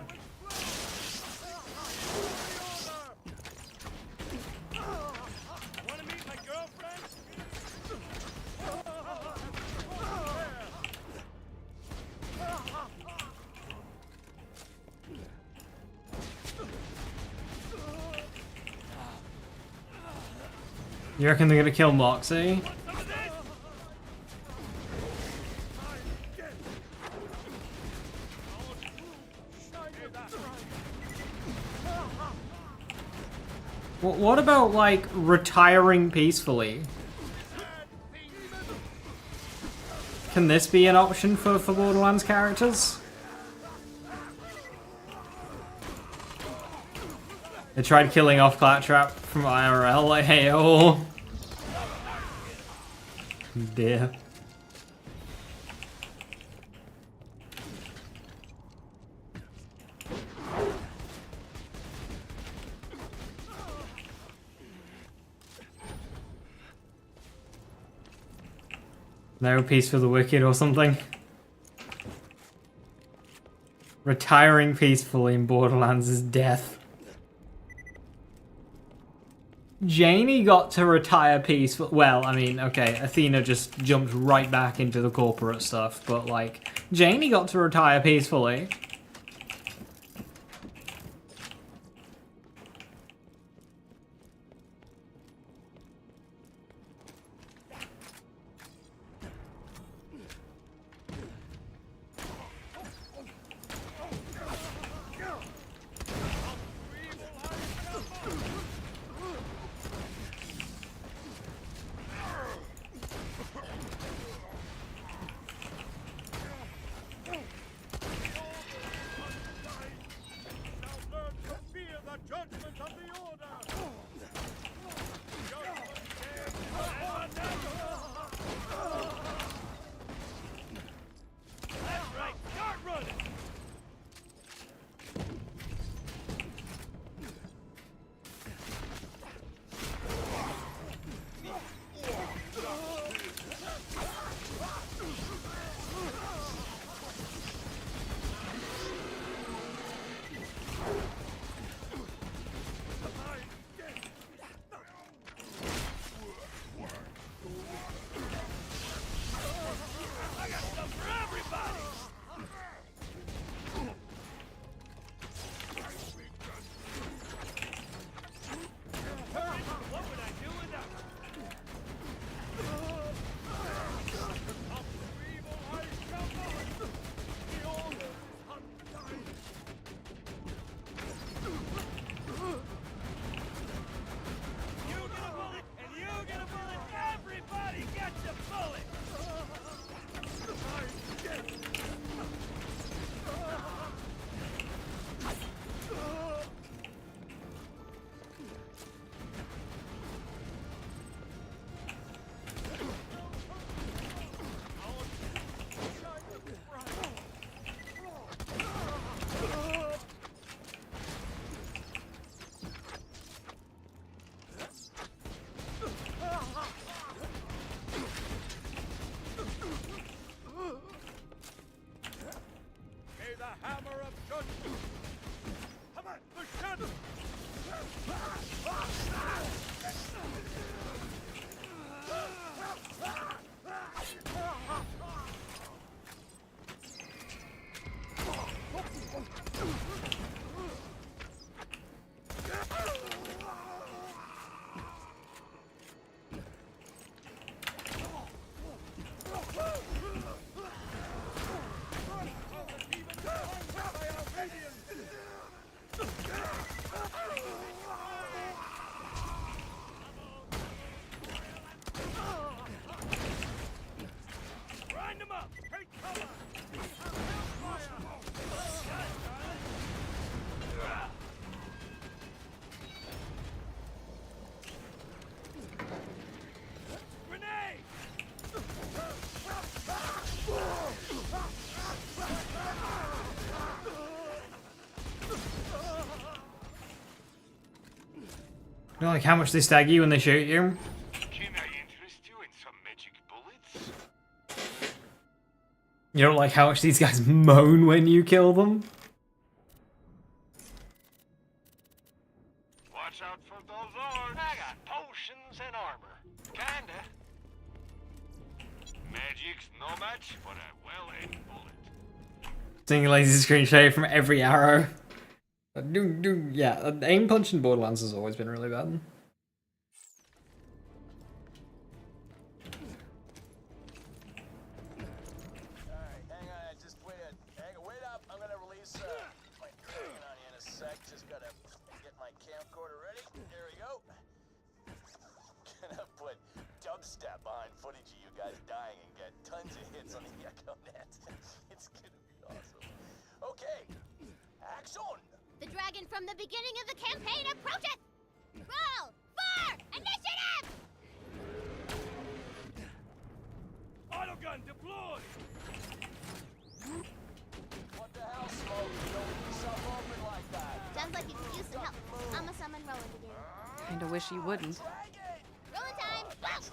You reckon they're gonna kill Moxie? What about, like, retiring peacefully? Can this be an option for Borderlands characters? They tried killing off Claptrap from IRL, like, hey, oh. Dear. No peace for the wicked or something. Retiring peacefully in Borderlands is death. Janie got to retire peaceful. Well, I mean, okay, Athena just jumped right back into the corporate stuff, but like, Janie got to retire peacefully. You know, like how much they stag you when they shoot you? Can I interest you in some magic bullets? You don't like how much these guys moan when you kill them? Watch out for those orbs. I got potions and armor. Kinda. Magic's no match for a well-aimed bullet. Seeing a lazy screen share from every arrow. Yeah, aim punch in Borderlands has always been really bad. Alright, hang on, just wait up. I'm gonna release my dragon on you in a sec. Just gotta get my camcorder ready. There we go. Gonna put dubstep behind footage of you guys dying and get tons of hits on the Echo Net. It's gonna be awesome. Okay, action! The dragon from the beginning of the campaign approacheth! Roll for initiative! Autogun deployed! What the hell, Smoke? You don't leave yourself open like that. Sounds like you could use some help. I'ma summon Roland again. Kinda wish you wouldn't. Roland time! Go!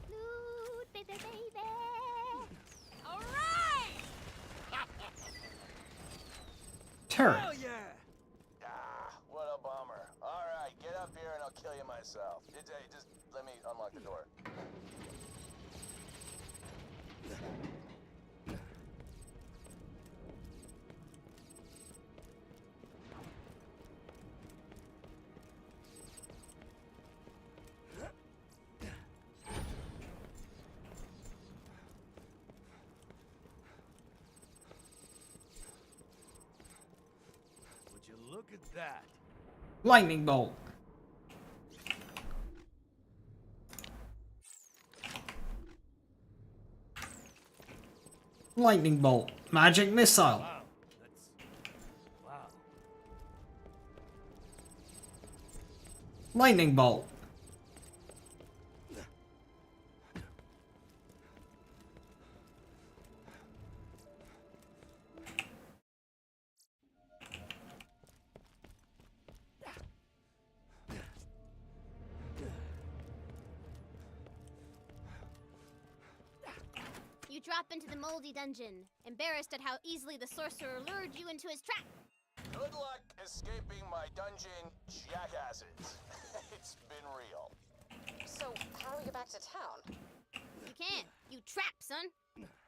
Loot, baby, baby! Alright! Turret. Hell yeah! Ah, what a bummer. Alright, get up here and I'll kill you myself. Just let me unlock the door. Would you look at that? Lightning bolt. Lightning bolt. Magic missile. Wow, that's... wow. Lightning bolt. You drop into the moldy dungeon, embarrassed at how easily the sorcerer lured you into his trap. Good luck escaping my dungeon, jackasses. It's been real. So, how do we get back to town? You can't. You trap, son.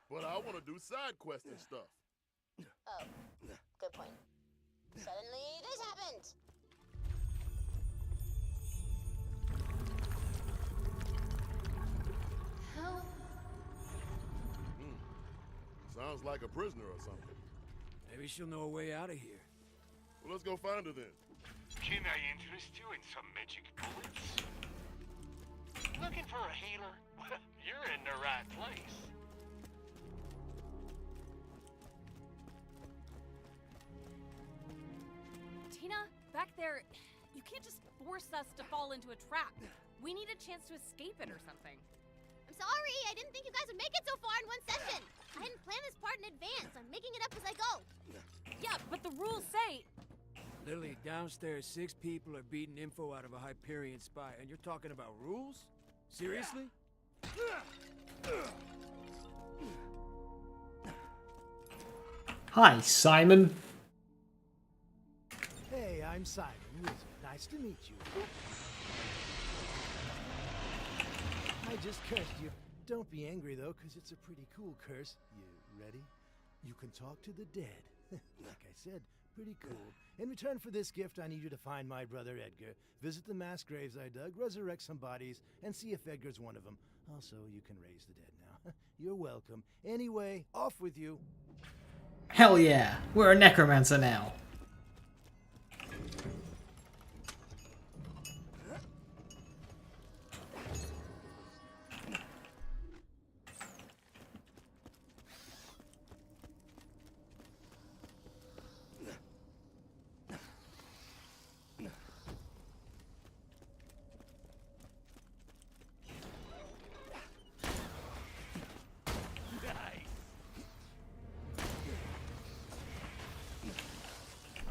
But I want to do side quests and stuff. Oh, good point. Suddenly, this happened. How? Sounds like a prisoner or something. Maybe she'll know a way out of here. Well, let's go find her then. Can I interest you in some magic bullets? Looking for a healer? You're in the right place. Tina, back there, you can't just force us to fall into a trap. We need a chance to escape it or something. I'm sorry, I didn't think you guys would make it so far in one session. I didn't plan this part in advance. I'm making it up as I go. Yeah, but the rules say... Lily, downstairs, 6 people are beating info out of a Hyperion spy, and you're talking about rules? Seriously? Hi, Simon. Hey, I'm Simon, Wizard. Nice to meet you. I just cursed you. Don't be angry, though, because it's a pretty cool curse. You ready? You can talk to the dead. Like I said, pretty cool. In return for this gift, I need you to find my brother Edgar, visit the mass graves I dug, resurrect some bodies, and see if Edgar's one of them. Also, you can raise the dead now. You're welcome. Anyway, off with you. Hell yeah, we're a necromancer now.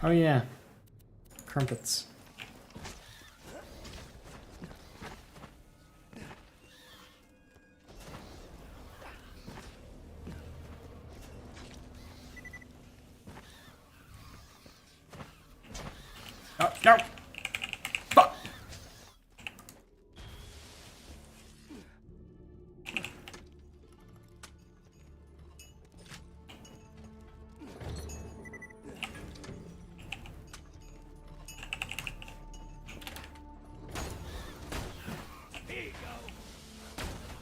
Oh yeah, crumpets. No! Fuck!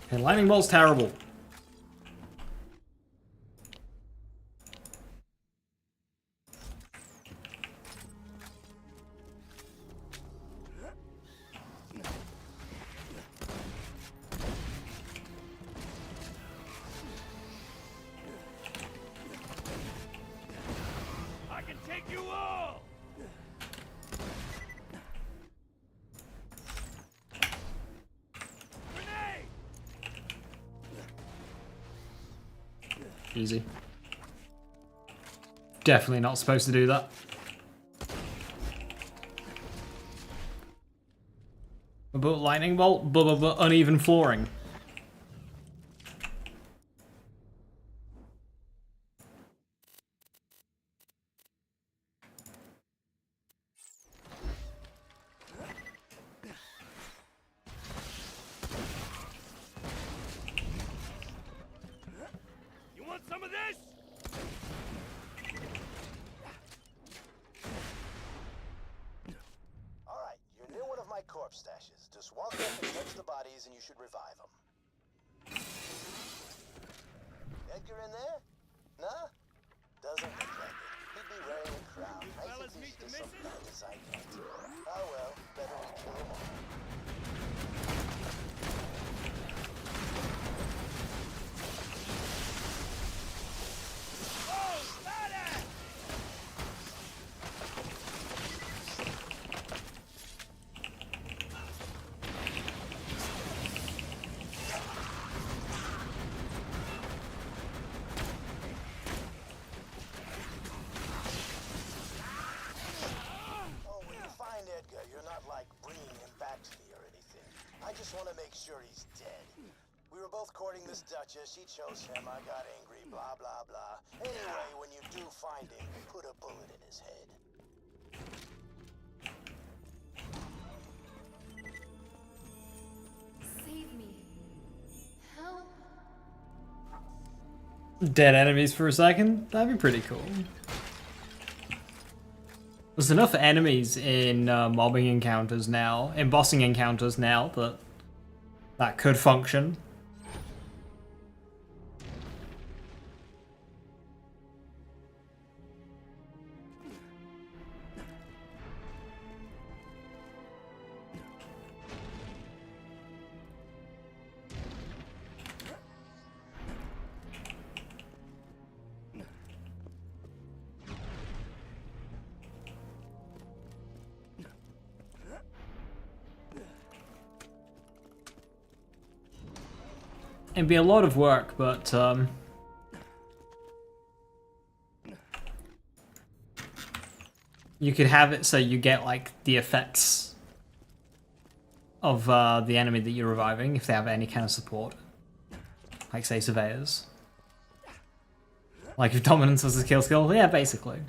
Okay, lightning bolt's terrible. I can take you all! Grenade! Easy. Definitely not supposed to do that. But lightning bolt, but uneven flooring. You want some of this? Alright, you're near one of my corpse stashes. Just walk up and touch the bodies and you should revive them. Edgar in there? Nah? Doesn't look like it. He'd be wearing a crown. I think he's just some bandits I can't do. Oh well, better we kill him all. I just want to make sure he's dead. We were both courting this Duchess, she chose him, I got angry, blah blah blah. Anyway, when you do find him, put a bullet in his head. Save me. Help. Dead enemies for a second? That'd be pretty cool. There's enough enemies in mobbing encounters now, in bossing encounters now, that could function. It'd be a lot of work, but you could have it so you get like the effects of the enemy that you're reviving if they have any kind of support, like say surveyors. Like if dominance was a kill skill, yeah, basically.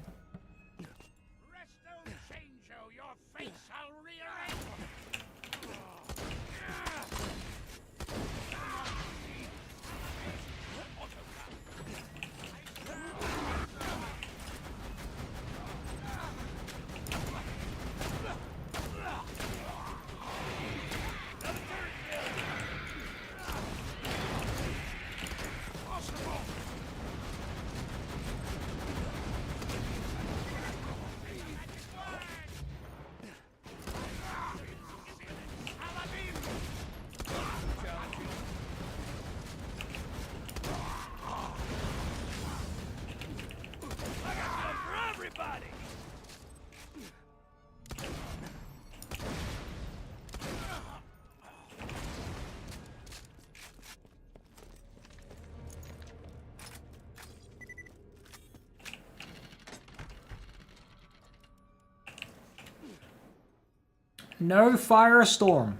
No firestorm.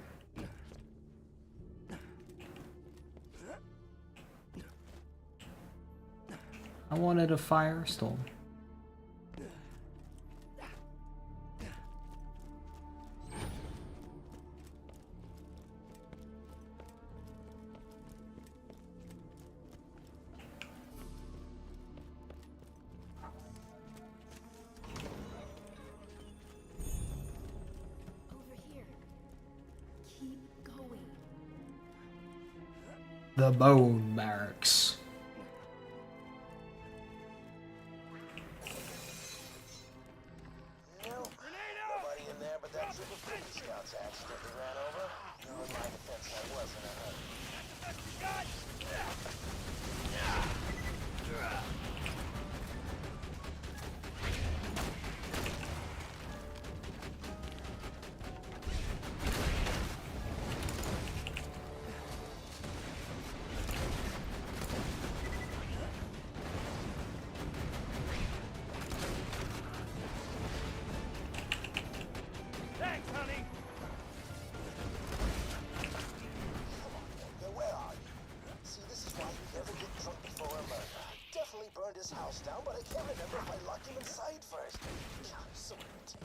I wanted a firestorm. keep going. The Bone Barracks. Nobody in there but that troop of British scouts I accidentally ran over. In my defense, I was in a hurry. Thanks, honey. Where are you? See, this is why you never get drunk before a murder. Definitely burned his house down, but I can't remember if I locked him inside first. God, so irritating.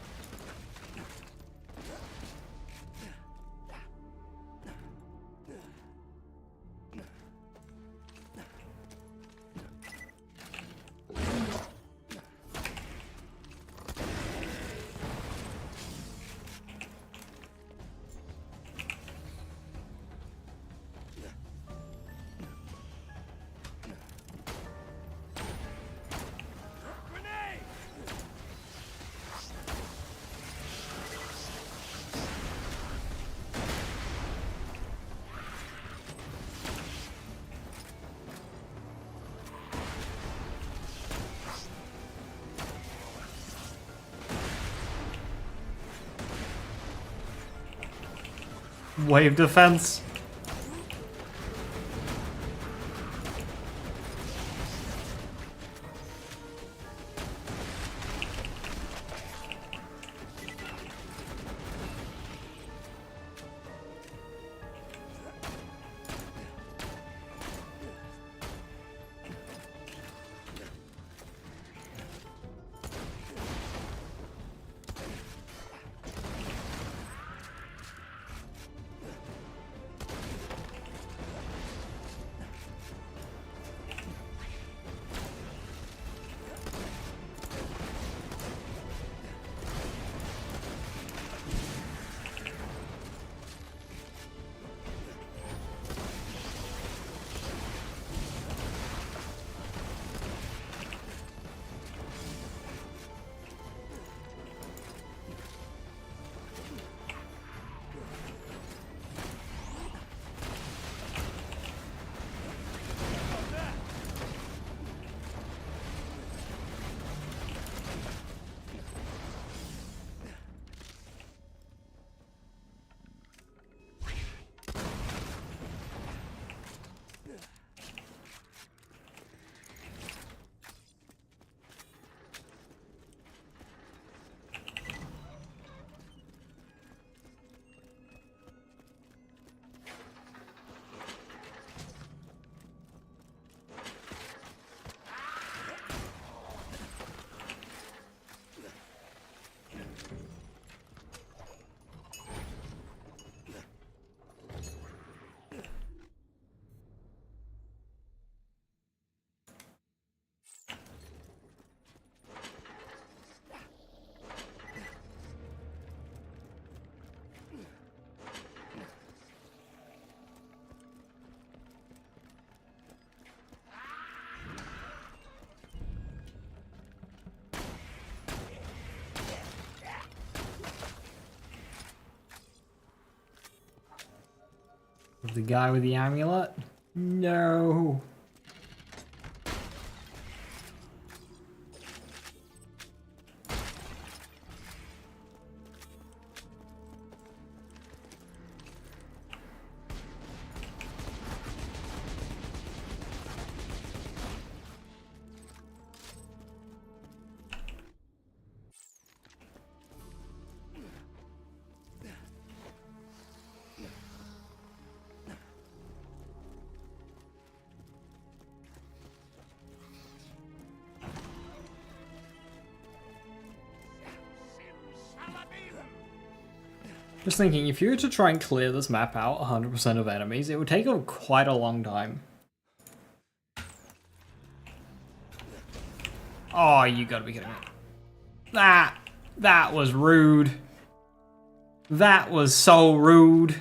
Wave defense. The guy with the amulet? No. Just thinking, if you were to try and clear this map out 100% of enemies, it would take quite a long time. Oh, you gotta be kidding me. That was rude. That was so rude.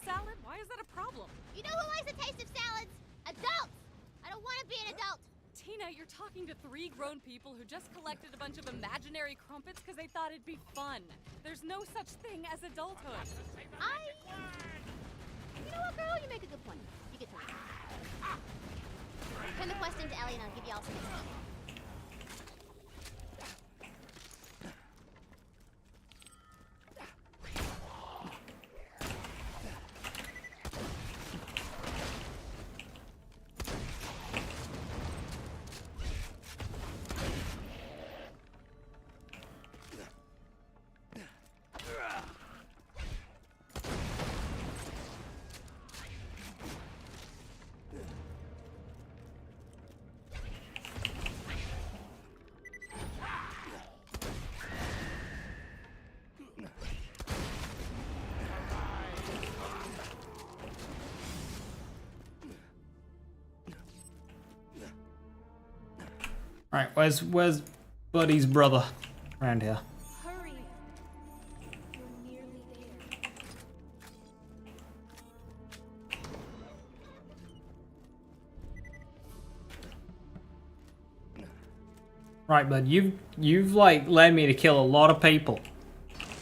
salad? Why is that a problem? You know who likes the taste of salads? Adults! I don't want to be an adult. Tina, you're talking to 3 grown people who just collected a bunch of imaginary crumpets because they thought it'd be fun. There's no such thing as adulthood. You know what, girl? You make a good point. You get to it. Turn the quest into Ellie and I'll give you all some XP. Right, where's Buddy's brother around here? Hurry. You're nearly there. Right, bud, you've like led me to kill a lot of people.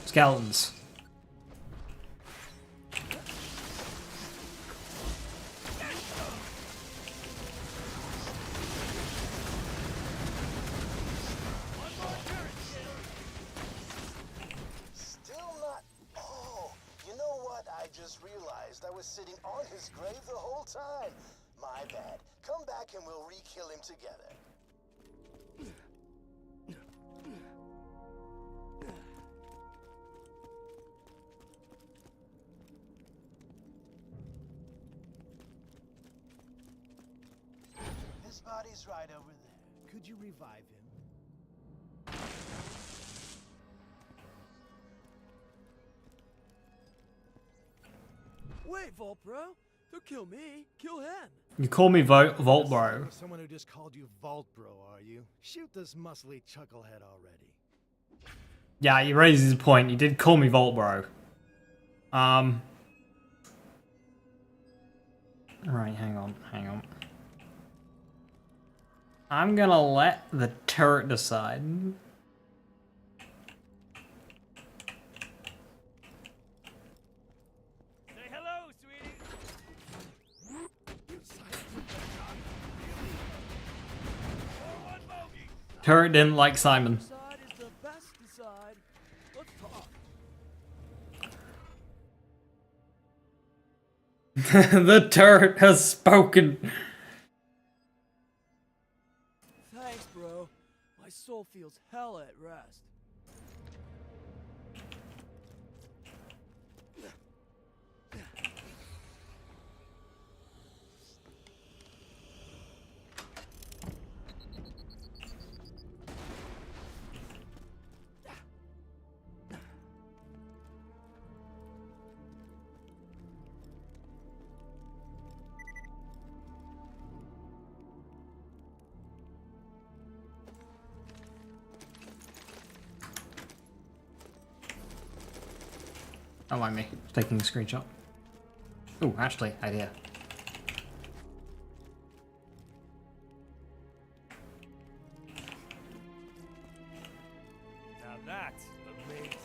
Skeletons. Still not. Oh, you know what? I just realized I was sitting on his grave the whole time. My bad. Come back and we'll re-kill him together. His body's right over there. Could you revive him? Wait, Vault Bro. Don't kill me. Kill him. You call me Vault Bro. You're someone who just called you Vault Bro, are you? Shoot this muscly chucklehead already. Yeah, he raises a point. You did call me Vault Bro. Right, hang on. I'm gonna let the turret decide. Say hello, sweetie. Turret didn't like Simon. Side is the best side. Let's talk. The turret has spoken. Thanks, bro. My soul feels hella at rest. Don't mind me taking a screenshot. Oh, actually, idea. Now that's amazing.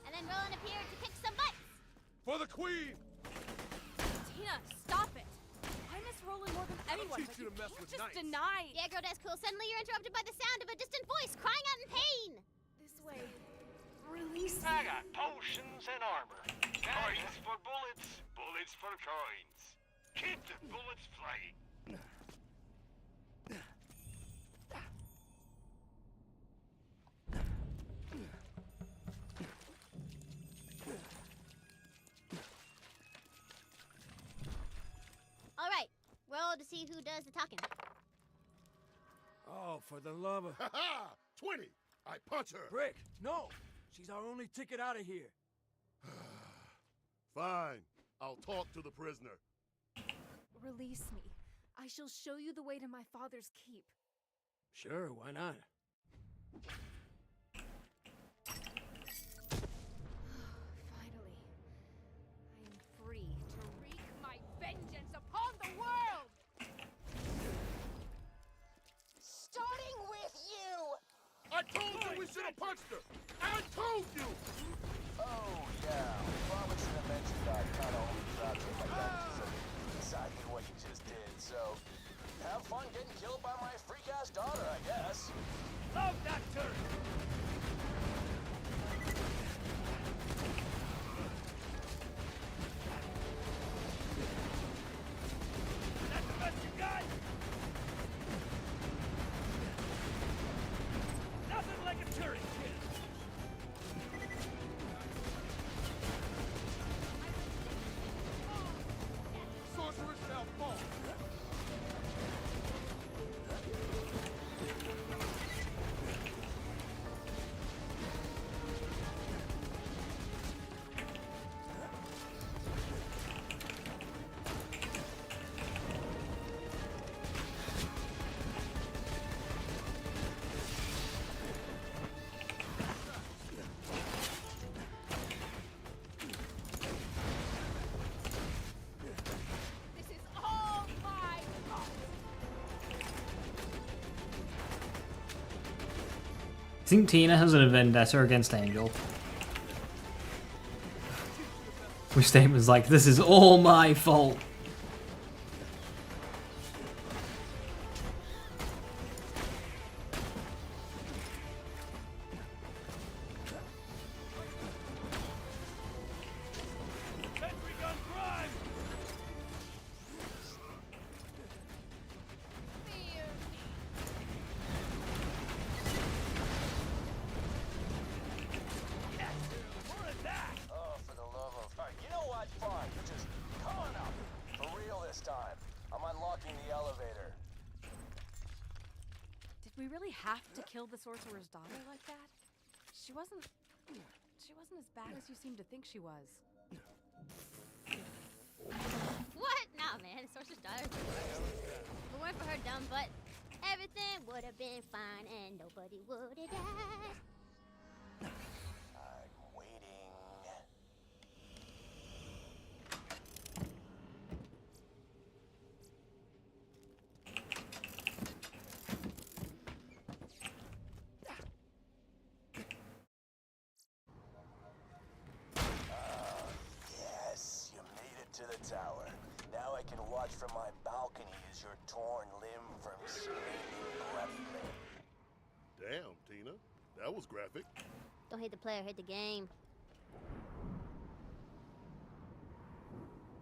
And then Roland appeared to kick some butts. For the queen! Tina, stop it. I miss Roland more than anyone, teach but you you to mess can't with just knights. deny. Yeah, girl, that's cool. Suddenly you're interrupted by the sound of a distant voice crying out in pain. This way. Release I got potions and armor. Coins for bullets, bullets for coins. Keep the bullets flying. All right, roll to see who does the talking. Oh, for the love of... Ha ha! 20 I punch her. Brick, no! She's our only ticket out of here. Fine. I'll talk to the prisoner. Release me. I shall show you the way to my father's keep. Sure, why not? Finally. I am free to wreak My vengeance upon the world! Starting with you! I told you we should have punched her! I told you! Oh, yeah. Probably should have mentioned I kind of only dropped you like that because I did what you just did, so... Have fun getting killed by my freak-ass daughter, I guess. Love that turret! That's the best you got? Nothing like a turret, kid! Sorcerer shall fall! This is all my fault! I think Tina has a vendetta against Angel. Which statement's like, this is all my fault. Sentry gun prime! Fear Yes! More of that! Oh, for the love of... Alright, you know what? Fine. Just come on up. For real this time. I'm unlocking the elevator. Did we really have to kill the sorcerer's daughter like that? She wasn't as bad as you seem to think she was. What? Nah, man. The sorcerer's daughter's the worst. If it weren't for her dumb butt, everything would have been fine and nobody would have died. I'm waiting. Yes, you made it to the tower. Now I can watch from my balcony as your torn limb from screaming breathly. Damn, Tina. That was graphic. Don't hate the player, hate the game.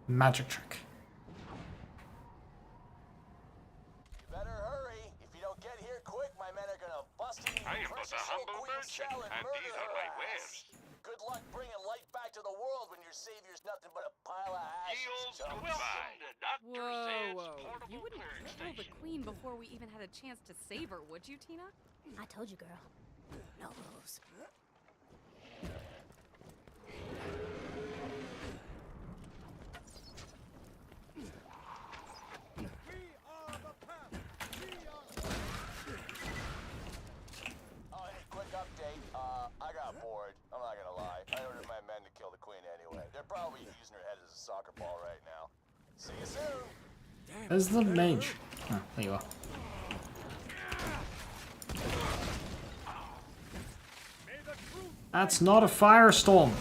Magic trick. You better hurry. If you don't get here quick, my men are gonna bust in I am but a humble merchant, and these are my wares. Good luck bringing light back to the world when your savior's nothing but a pile of ashes. Yields to chumps. welcome the Dr. Zed's Whoa. portable You wouldn't clearing kill the station. queen before we even had a chance to save her, would you, Tina? I told you, girl. No rules. Oh, hey, quick update. I got bored. I'm not gonna lie. I ordered my men to kill the queen anyway. They're probably using her head as a soccer ball right now. See you soon. There's the mage. Oh, there you are. That's not a firestorm.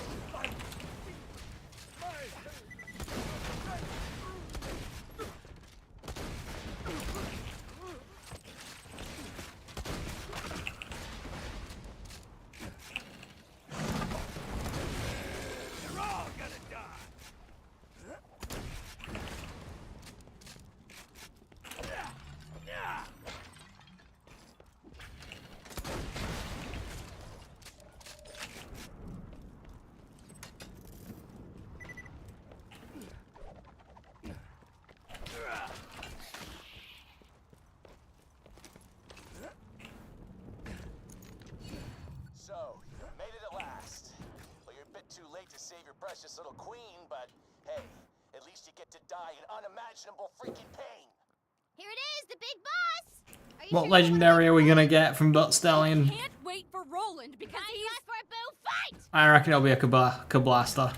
You're all gonna die! save your precious little queen, but hey, at least you get to die in unimaginable freaking pain. Here it is, the big boss! Are you What sure legendary are we gonna get from Butt Stallion? Can't wait for Roland because he's for a boo fight! I reckon it'll be a Kablaster.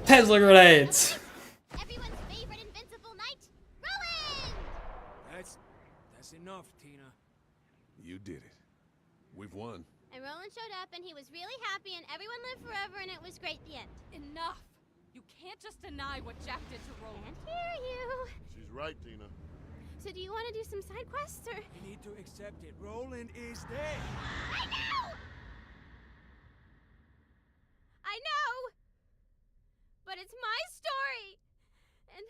Tesla grenades! Everyone's favorite invincible knight, Roland! That's enough, Tina. You did it. We've won. And Roland showed up and he was really happy and everyone lived forever and it was great the end. Enough! You can't just deny what Jack did to Roland. Can't hear you. She's right, Tina. So do you want to do some side quests or? You need to accept it. Roland is dead. I know! I know! But it's my story! And...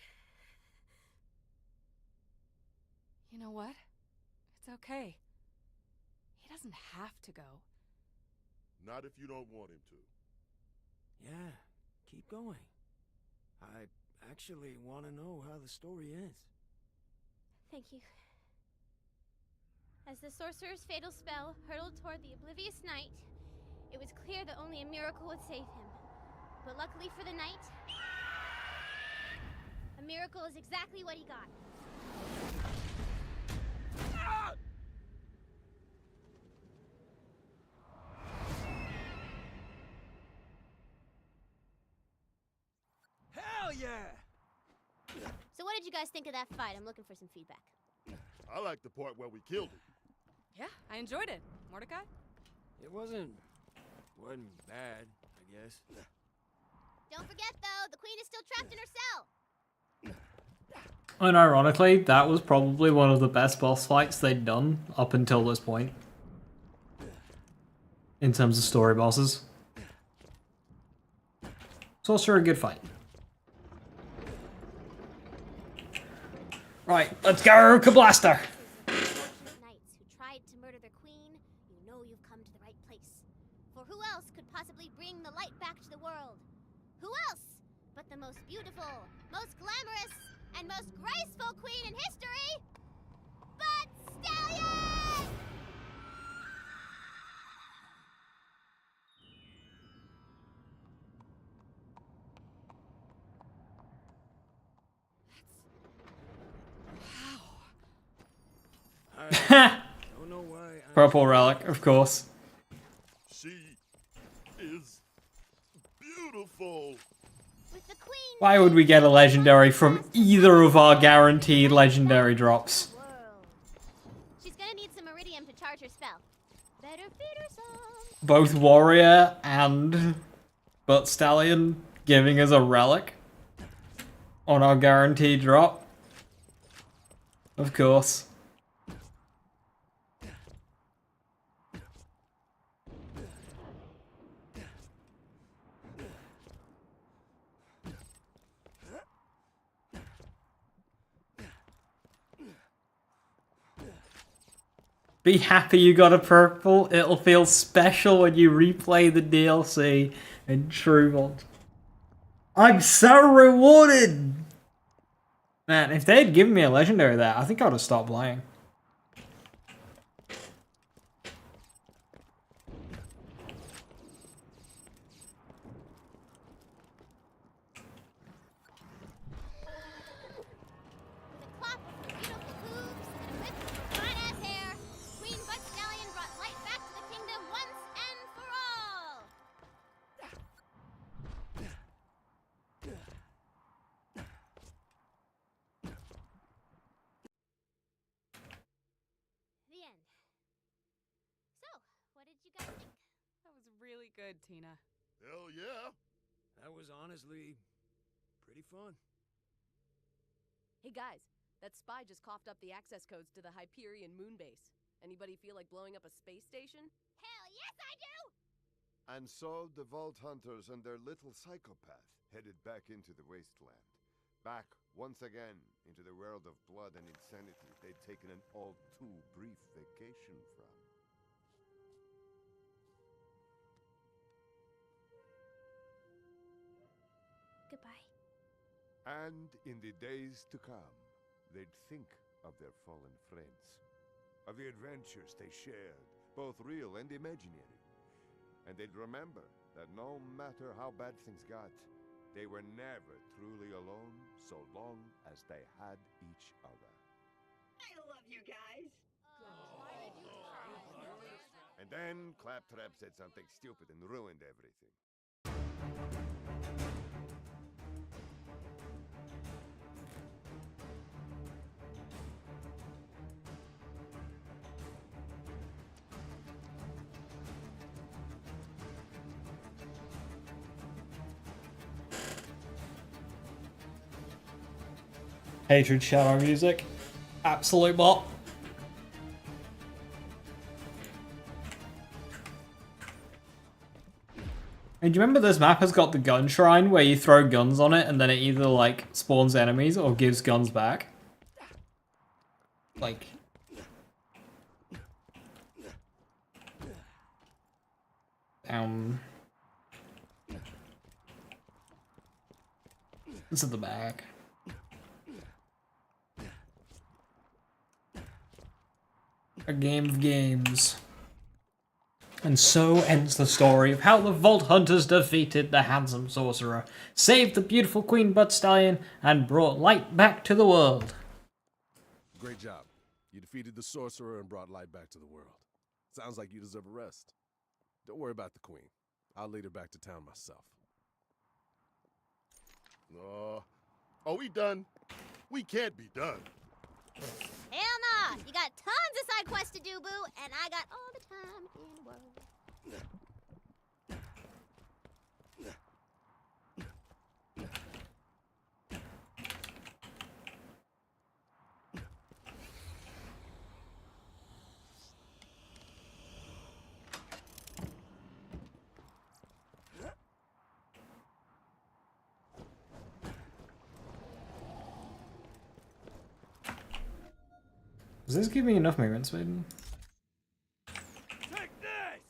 You know what? It's okay. He doesn't have to go. Not if you don't want him to. Yeah, keep going. I actually want to know how the story ends. Thank you. As the sorcerer's fatal spell hurtled toward the oblivious knight, it was clear that only a miracle would save him. But luckily for the knight, a miracle is exactly what he got. Hell yeah! So what did you guys think of that fight? I'm looking for some feedback. I like the part where we killed him. Yeah, I enjoyed it. Mordecai? It wasn't bad, I guess. Don't forget, though, the queen is still trapped in her cell. Unironically, that was probably one of the best boss fights they'd done up until this point. In terms of story bosses. It's also a good fight. Right, let's go, Kablaster! Knights who tried to murder their queen, you know you've come to the right place. For who else could possibly bring the light back to the world? Who else but the most beautiful, most glamorous, and most graceful queen in history? But Stallion! Don't know why. Purple relic, of course. She is beautiful. With the queen. Why would we get a legendary from either of our guaranteed legendary drops? She's gonna need some iridium to charge her spell. Better feed her some. Both warrior and Butt Stallion giving us a relic on our guaranteed drop. Of course. Be happy you got a purple. It'll feel special when you replay the DLC in True Mod. I'm so rewarded! Man, if they'd given me a legendary there, I think I would have stopped playing. really good, Tina. Hell yeah. That was honestly pretty fun. Hey guys, that spy just coughed up the access codes to the Hyperion moon base. Anybody feel like blowing up a space station? Hell yes, I do! And so the Vault Hunters and their little psychopath headed back into the wasteland. Back, once again, into the world of blood and insanity they'd taken an all too brief vacation from. Goodbye. And in the days to come, they'd think of their fallen friends, of the adventures they shared, both real and imaginary. And they'd remember that no matter how bad things got, they were never truly alone so long as they had each other. I love you guys. And then Claptrap said something stupid and ruined everything. Hatred shadow music. Absolute bot. And do you remember this map has got the gun shrine where you throw guns on it and then it either like spawns enemies or gives guns back? Like... This is the back. A game of games. And so ends the story of how the Vault Hunters defeated the handsome sorcerer, saved the beautiful Queen Butt Stallion, and brought light back to the world. Great job. You defeated the sorcerer and brought light back to the world. Sounds like you deserve a rest. Don't worry about the queen. I'll lead her back to town myself. Are we done? We can't be done. Hell nah! You got tons of side quests to do, boo, and I got all the time in the world. Does this give me enough movement speed? Take this!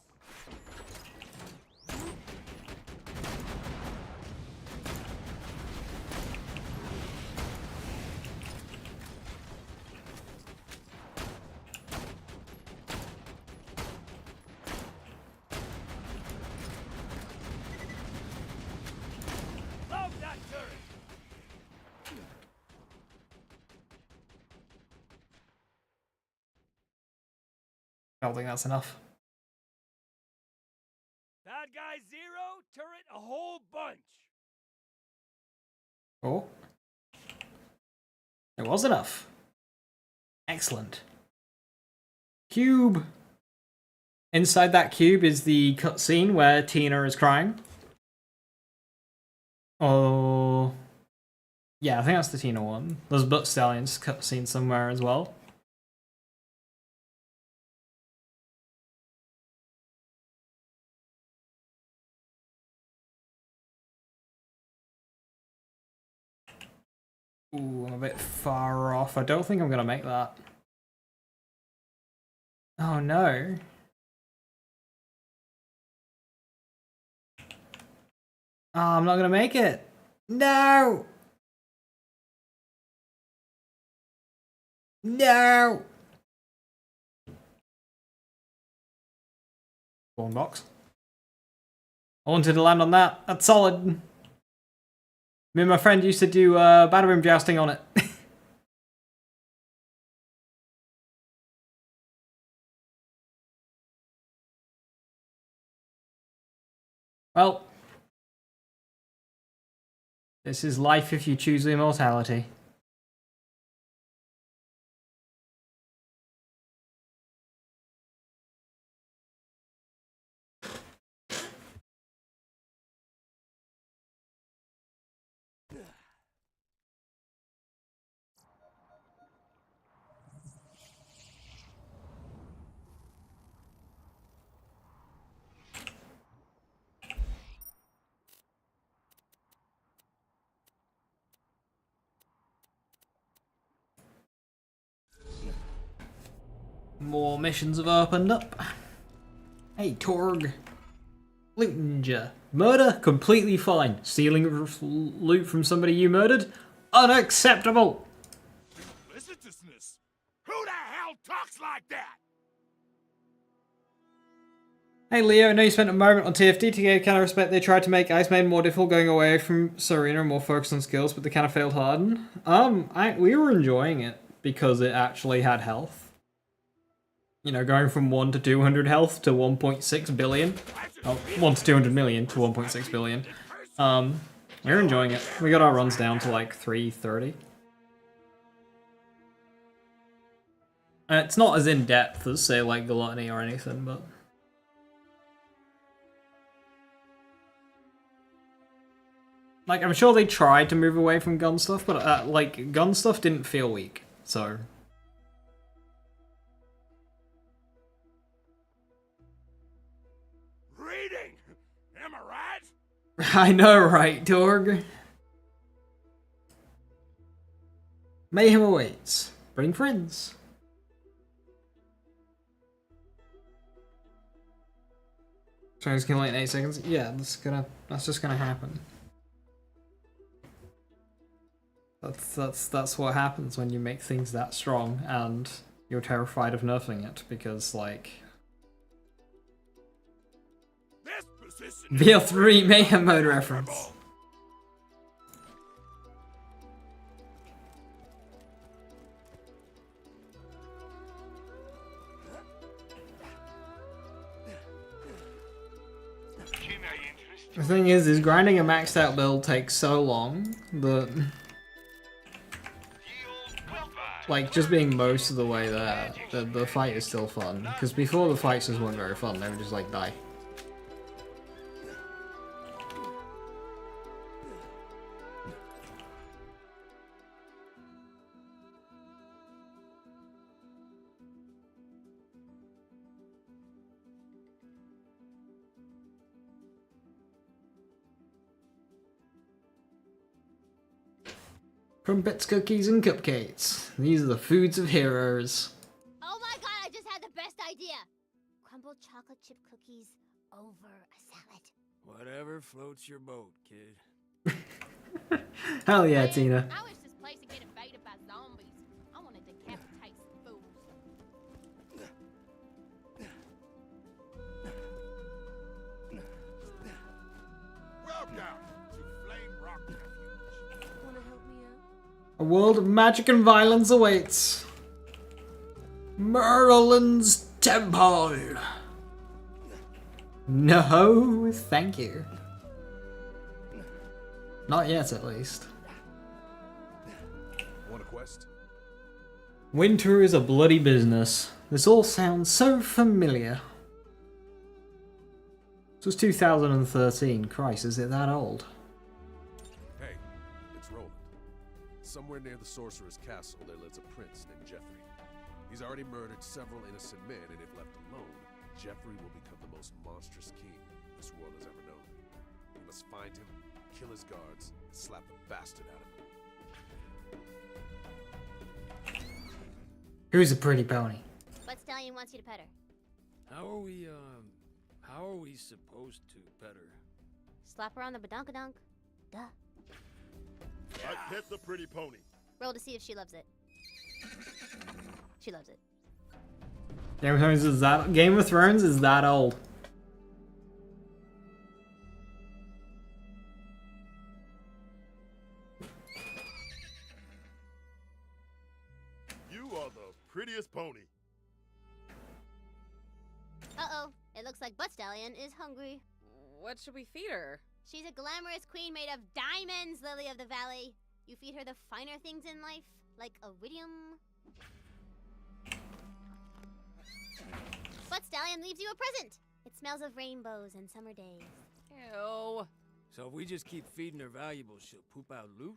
Load that turret! I don't think that's enough. Bad guy 0, turret a whole bunch. Oh. It was enough. Excellent. Cube. Inside that cube is the cutscene where Tina is crying. Oh. Yeah, I think that's the Tina one. There's Butt Stallion's cutscene somewhere as well. Ooh, I'm a bit far off. I don't think I'm gonna make that. Oh no. Oh, I'm not gonna make it. No! No! Spawn box. I wanted to land on that. That's solid. Me and my friend used to do battle room jousting on it. Well, this is life if you choose immortality. More missions have opened up. Hey, Torg. Lootinja. Murder? Completely fine. Stealing loot from somebody you murdered? Unacceptable! Felicitousness? Who the hell talks like that? Hey Leo, I know you spent a moment on TFT to get kind of respect they tried to make Ice Maiden more difficult going away from Serena and more focused on skills, but they kind of failed hard. We were enjoying it because it actually had health. You know, going from 1 to 200 health to 1.6 billion. Oh, 1 to 200 million to 1.6 billion. We were enjoying it. We got our runs down to like 330. It's not as in-depth as, say, like Gluttony or anything, but... Like, I'm sure they tried to move away from gun stuff, but, like, gun stuff didn't feel weak, so... Reading! Am I right? I know, right, Torg? Mayhem awaits. Bring friends. Trying to kill in 8 seconds? Yeah, that's just gonna happen. That's what happens when you make things that strong and you're terrified of nerfing it, because like BL3 Mayhem mode reference. The thing is grinding a maxed out build takes so long that like just being most of the way there, the fight is still fun. Because before the fights just weren't very fun, they would just like die. Crumpets, cookies, and cupcakes. These are the foods of heroes. Oh my god, I just had the best idea! Crumbled chocolate chip cookies over a salad. Whatever floats your boat, kid. Hell yeah, Tina. I wish this place would get invaded by zombies. I want to decapitate some fools. Welcome to Flame Rock Refuge. Wanna help me out? A world of magic and violence awaits. Merlin's Temple. No, thank you. Not yet, at least. Want a quest? Winter is a bloody business. This all sounds so familiar. This was 2013. Christ, is it that old? Hey, it's Roland. Somewhere near the sorcerer's castle, there lives a prince named Jeffrey. He's already murdered several innocent men, and if left alone, Jeffrey will become the most monstrous king this world has ever known. We must find him, kill his guards, and slap the bastard out of him. Who's a pretty pony? But Stallion wants you to pet her. How are we supposed to pet her? Slap her on the badonkadonk. Duh. I pet the pretty pony. Roll to see if she loves it. She loves it. Game of Thrones is that old. You are the prettiest pony. Uh-oh. It looks like Butt Stallion is hungry. What should we feed her? She's a glamorous queen made of diamonds, Lily of the Valley. You feed her the finer things in life, like iridium. Butt Stallion leaves you a present. It smells of rainbows and summer days. Ew. So if we just keep feeding her valuables, she'll poop out loot?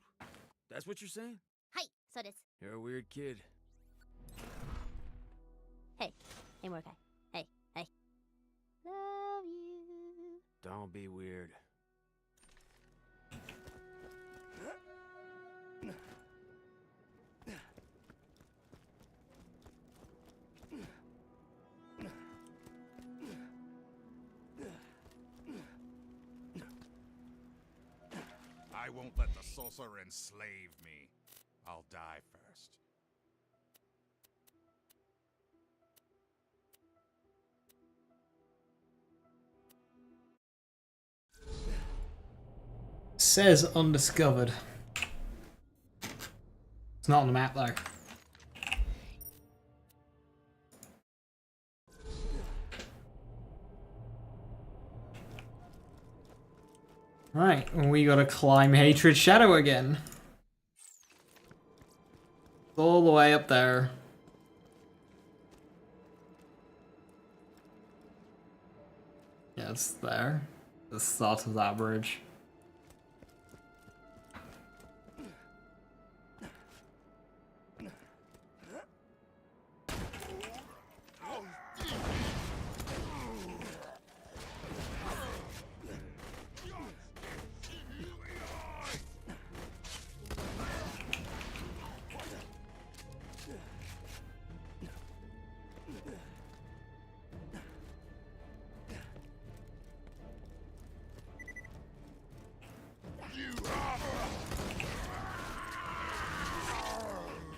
That's what you're saying? Hi, so this. You're a weird kid. Hey. Hey, Mordecai. Hey. Hey. Love you. Don't be weird. I won't let the sorcerer enslave me. I'll die first. Says undiscovered. It's not on the map though. Right, we gotta climb Hatred Shadow again. All the way up there. Yeah, it's there. The start of that bridge.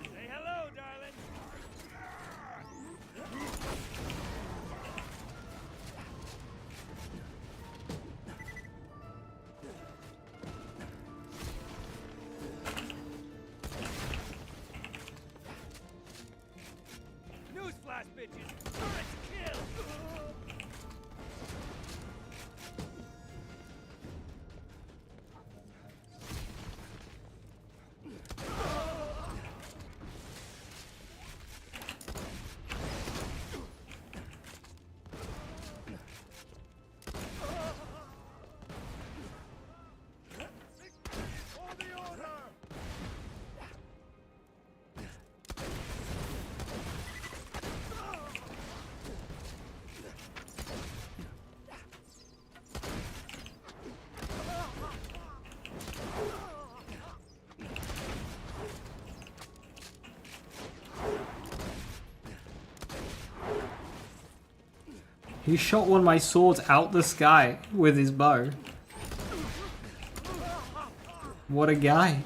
Say hello, darling. Newsflash, bitches. Let's kill. He shot one of my swords out the sky with his bow. What a guy.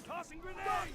Tossing grenade!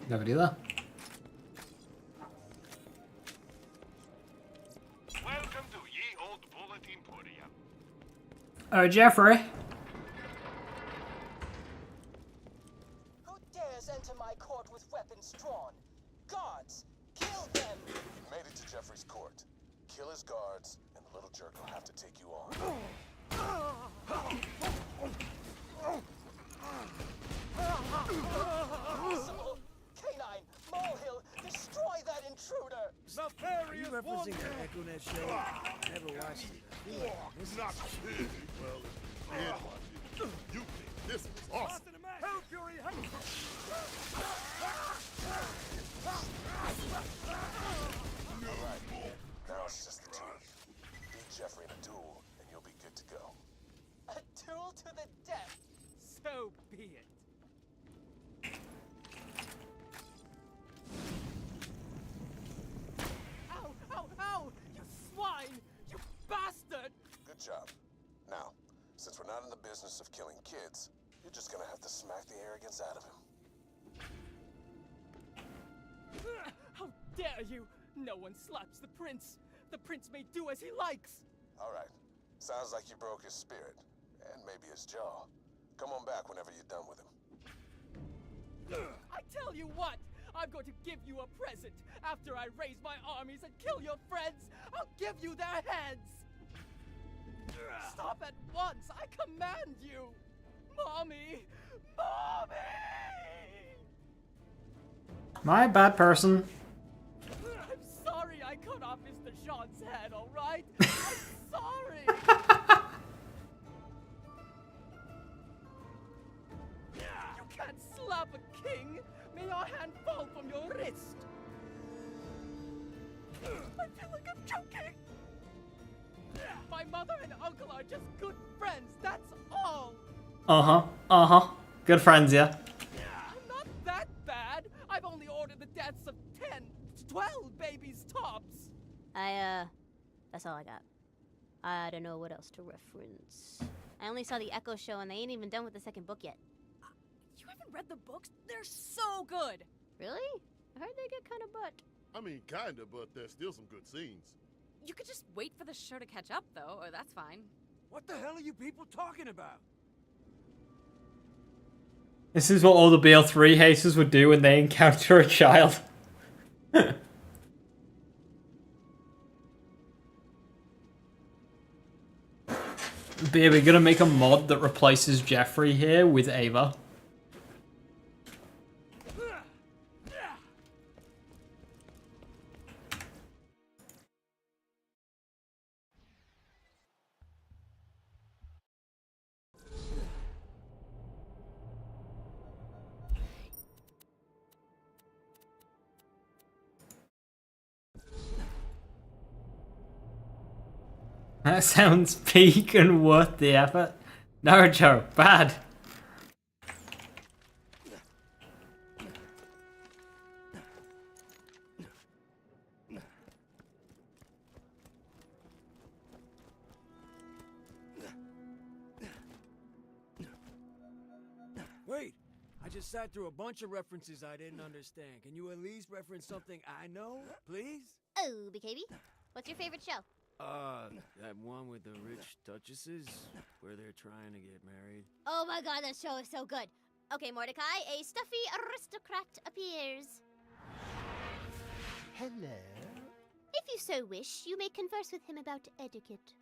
Dobrý da. Oh, Jeffrey. Who dares enter my court with weapons drawn? Guards, kill them! You made it to Jeffrey's court. Kill his guards, and the little jerk will have to take you on. Impossible! Canine, Molehill, destroy that intruder! Are you referencing the EchoNet show? Never watched it. Not kidding. Well, you think this is awesome. Hell Fury! Alright, now it's just the two of you. Beat Jeffrey in a duel, and you'll be good to go. A duel to the death! So be it. Ow! Ow! Ow! You swine! You bastard! Good job. Now, since we're not in the business of killing kids, you're just gonna have to smack the arrogance out of him. How dare you! No one slaps the prince! The prince may do as he likes! Alright. Sounds like you broke his spirit. And maybe his jaw. Come on back whenever you're done with him. I tell you what! I'm going to give you a present! After I raise my armies and kill your friends, I'll give you their heads! Stop at once! I command you! Mommy! Mommy! My bad person. I'm sorry I cut off Mr. Jean's head, alright? I'm sorry! You can't slap a king! May your hand fall from your wrist! I feel like I'm choking! My mother and uncle are just good friends, that's all! Good friends, yeah. I'm not that bad! I've only ordered the deaths of 10, 12 babies tops! That's all I got. I don't know what else to reference. I only saw the Echo show and they ain't even done with the second book yet. You haven't read the books? They're so good! Really? I heard they get kind of butt. I mean, kinda, but there's still some good scenes. You could just wait for the show to catch up, though, or that's fine. What the hell are you people talking about? This is what all the BL3 haters would do when they encounter a child. But yeah, we're gonna make a mod that replaces Jeffrey here with Ava. That sounds peak and worth the effort. Naruto, bad. Wait, I just sat through a bunch of references I didn't understand. Can you at least reference something I know, please? Oh, BKB, what's your favorite show? That one with the rich duchesses, where they're trying to get married. Oh my god, that show is so good. Okay, Mordecai, a stuffy aristocrat appears. Hello? If you so wish, you may converse with him about etiquette.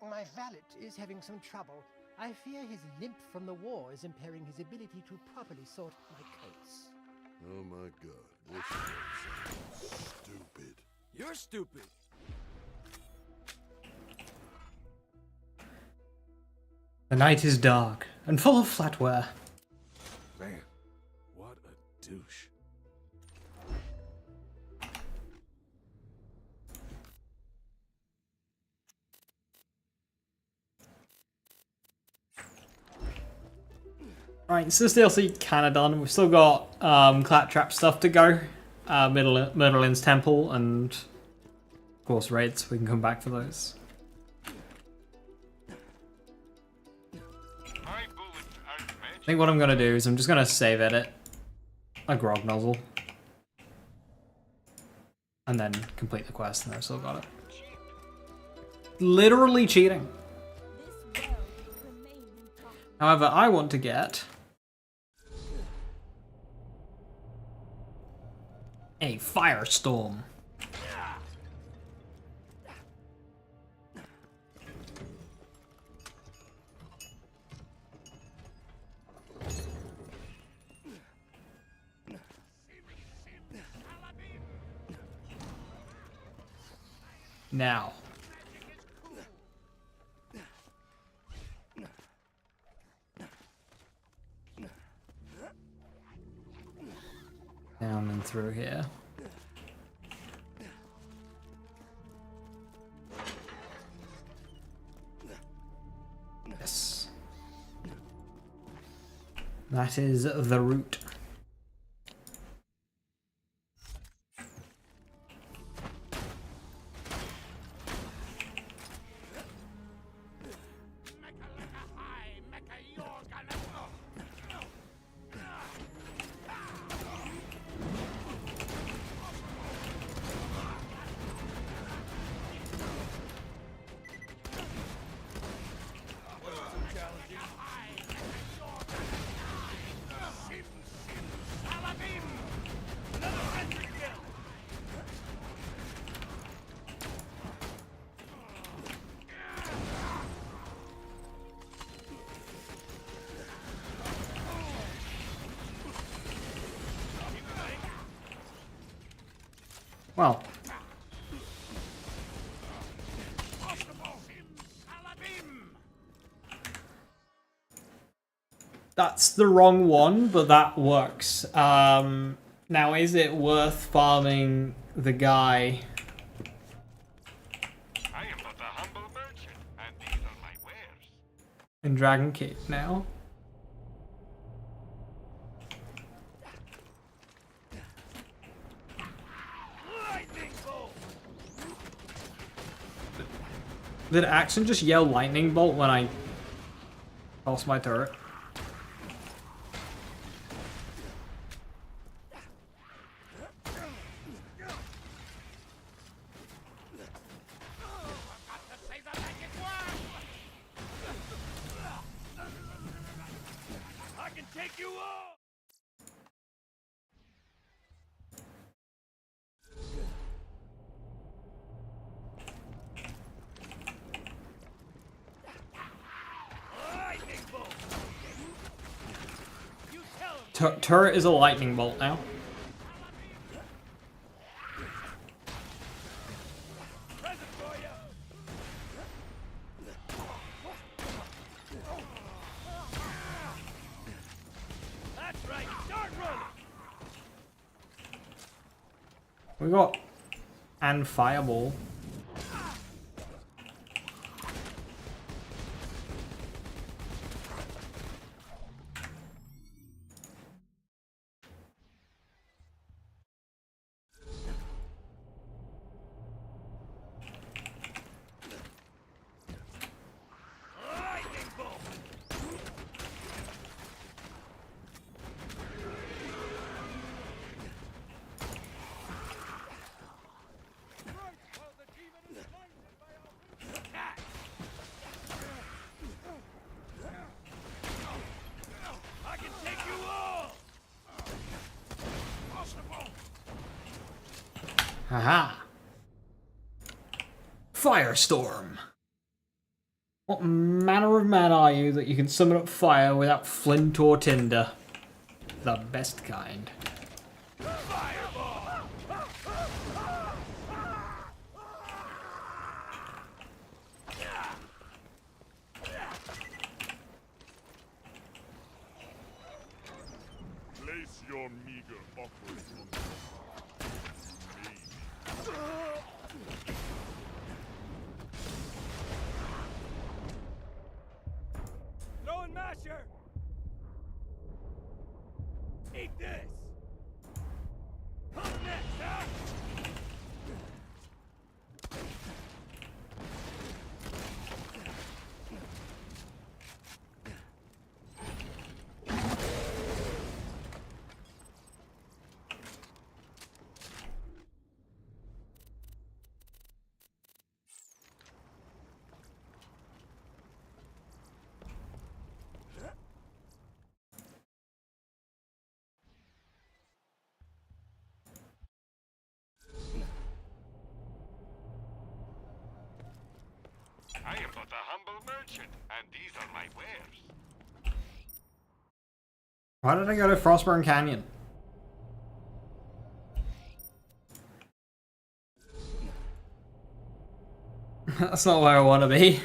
My valet is having some trouble. I fear his limp from the war is impairing his ability to properly sort my case. Oh my god, this is stupid. You're stupid. The night is dark and full of flatware. Man, what a douche. Right, so this DLC kinda done. We've still got Claptrap stuff to go. Merlin's Temple and of course raids. We can come back for those. I think what I'm gonna do is I'm just gonna save edit a grog nozzle and then complete the quest, and I've still got it. Literally cheating. However, I want to get a firestorm. Now. Down and through here. Yes. That is the route. Well. That's the wrong one, but that works. Now, is it worth farming the guy? I am but a humble merchant, and these are my wares. In Dragon Keep now? Did Action just yell lightning bolt when I toss my turret? I can take you all! Turret is a lightning bolt now. That's right, start running! We got and fireball. I can take you all! Haha. Firestorm. What manner of man are you that you can summon up fire without flint or tinder? The best kind. Place your meager offering on me. Throwing masher! Eat this! Who's next, huh? merchant, and these are my wares. Why did I go to Frostburn Canyon? That's not where I want to be.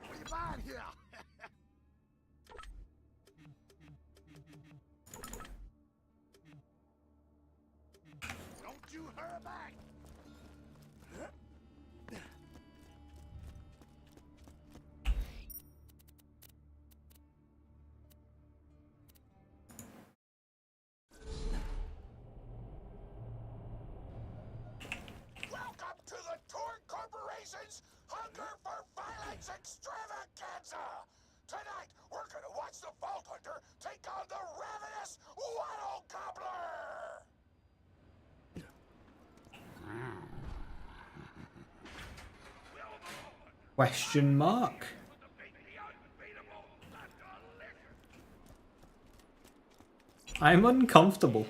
What are you buying here? Don't you hurry back. Welcome to the Torque Corporation's Hunger for Violence Extravaganza! Tonight, we're gonna watch the Vault Hunter take on the ravenous Waddle Gobbler! Question mark? I'm uncomfortable.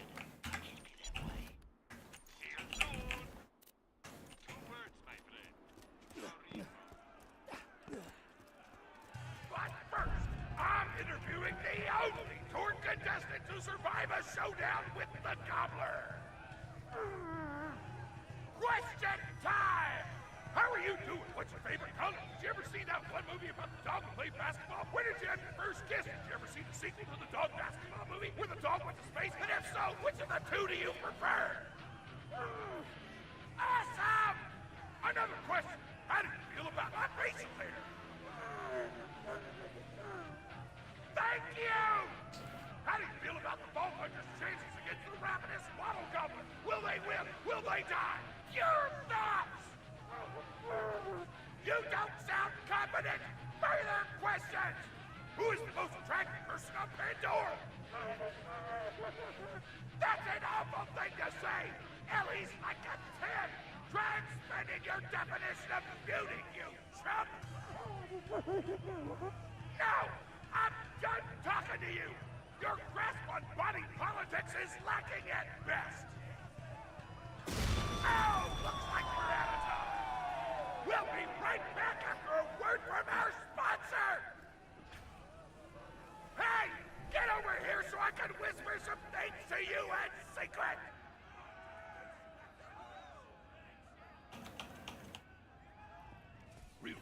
But first, I'm interviewing the only Torque contestant to survive a showdown with the Gobbler. Question time! How are you doing? What's your favorite color? Did you ever see that one movie about the dog who played basketball? When did you have your first kiss? Did you ever see the sequel to the dog basketball movie where the dog went to space? And if so, which of the two do you prefer? Awesome! Another question. How do you feel about my racing later? Thank you! How do you feel about the Vault Hunter's chances against the ravenous Waddle Gobbler? Will they win? Will they die? Your thoughts! You don't sound competent! Further questions! Who is the most attractive person on Pandora? That's an awful thing to say! Ellie's like a 10! Try expanding your definition of beauty, you chump! No! I'm done talking to you! Your grasp on body politics is lacking at best! Oh, looks like we're out of time! We'll be right back after a word from our sponsor! Hey! Get over here so I can whisper some things to you in secret! Real.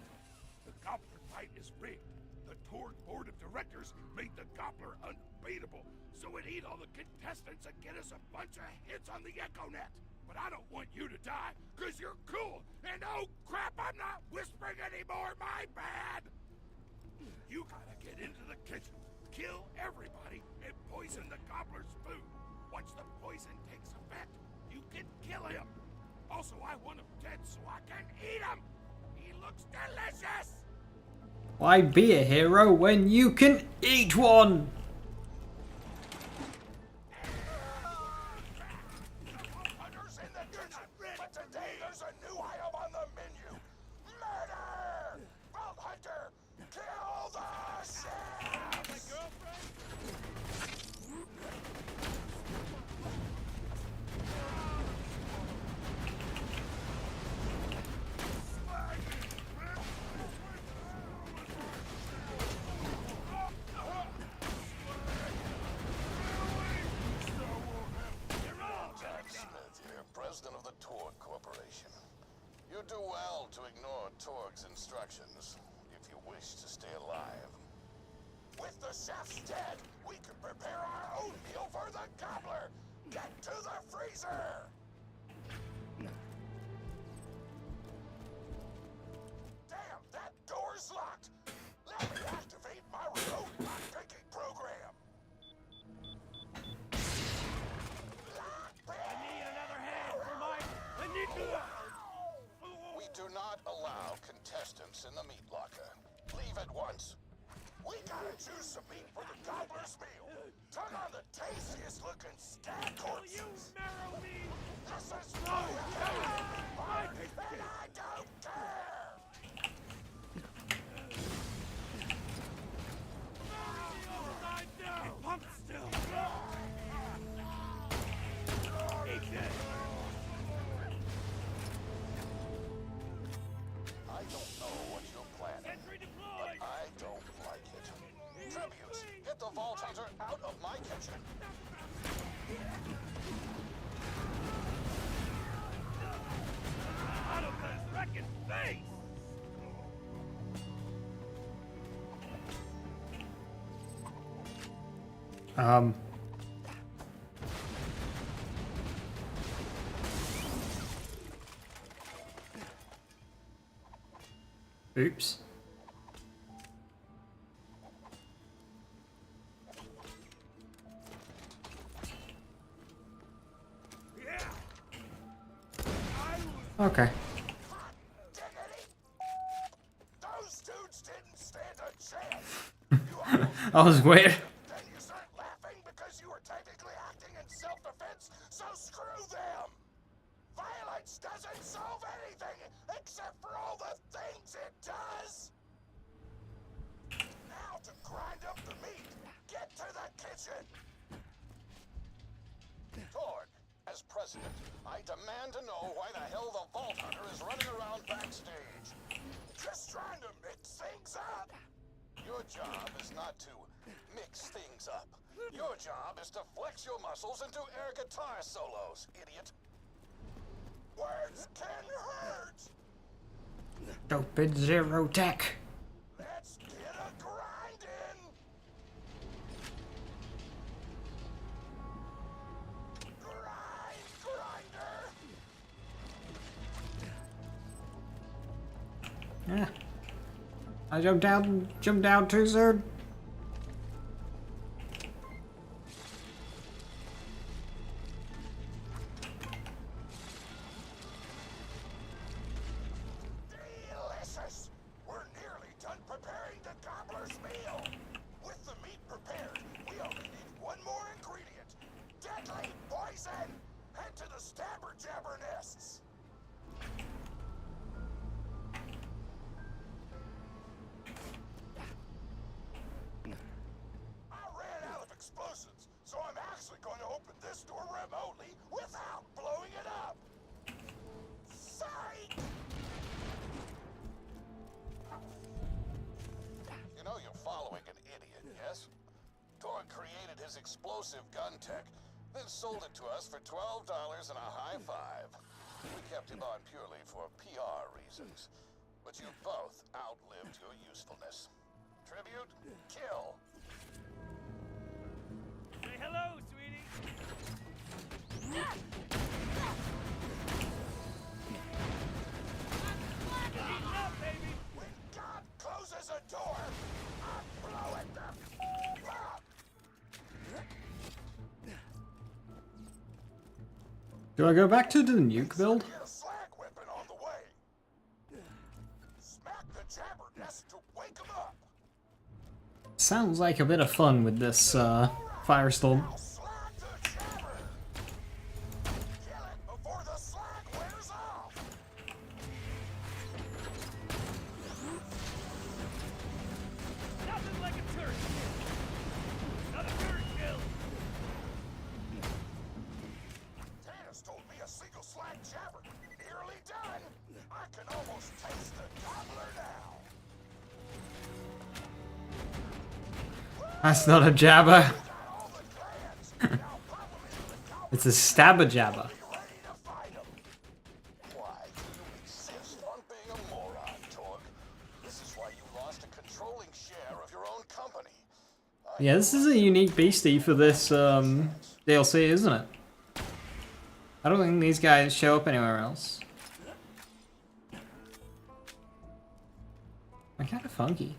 The Gobbler fight is rigged. The Torque Board of Directors made the Gobbler unbeatable, so it eat all the contestants and get us a bunch of hits on the EchoNet. But I don't want you to die, because you're cool, and oh crap, I'm not whispering anymore, my bad! You gotta get into the kitchen, kill everybody, and poison the Gobbler's food. Once the poison takes effect, you can kill him. Also, I want him dead so I can eat him! He looks delicious! Why be a hero when you can eat one? But today there's a new item on the menu. Murder! Vault Hunter, kill the chef! My girlfriend? President of the Torque Corporation. You do well to ignore Torque's instructions if you wish to stay alive. With the chef's dead, we can prepare our own meal for the Gobbler. Get to the freezer! Damn, that door's locked! Let me activate my remote lock-picking program! We do not allow contestants in the meat locker. Leave at once. We gotta choose some meat for the Gobbler's meal. Turn on the tastiest looking scab corpses. You marrow me! This is my and I don't care! It pumps still. Eat this. Oops. Okay. Those dudes didn't stand a chance. That was weird. Then you start laughing because you were technically acting in self-defense, so screw them. Violence doesn't solve anything except for all the things it does. Now to grind up the meat, get to the kitchen. Torg, as president, I demand to know why the hell the Vault Hunter is running around backstage. Just trying to mix things up. Your job is not to mix things up. Your job is to flex your muscles and do air guitar solos, idiot. Words can hurt. Stupid zero tech. Let's get a grind in. Grind, grinder. Yeah. I jumped down too soon. Delicious. We're nearly done preparing the gobbler's meal. With the meat prepared, we only need one more ingredient. Deadly poison. Head to the stabber jabber nests. I ran out of explosives, so I'm actually going to open this door remotely without blowing it up. Psych! You know you're following an idiot, yes? Torg created his explosive gun tech, then sold it to us for $12 and a high five. We kept him on purely for PR reasons. But you both outlived your usefulness. Tribute, kill. Say hello, sweetie. When God closes a door, I blow it the up. Do I go back to the nuke build? Get a slag weapon on the way. Smack the jabber nest to wake him up. Sounds like a bit of fun with this firestorm. Slag the jabber. Kill it before the slag wears off. Nothing like a turret. Another turret kill. Tannis told me a single slag jabber. Nearly done. I can almost taste the gobbler now. That's not a jabber. It's a stabber jabber. Why do you insist on being a moron, Torg? This is why you lost a controlling share of your own company. Yeah, this is a unique beastie for this DLC, isn't it? I don't think these guys show up anywhere else. They're kind of funky.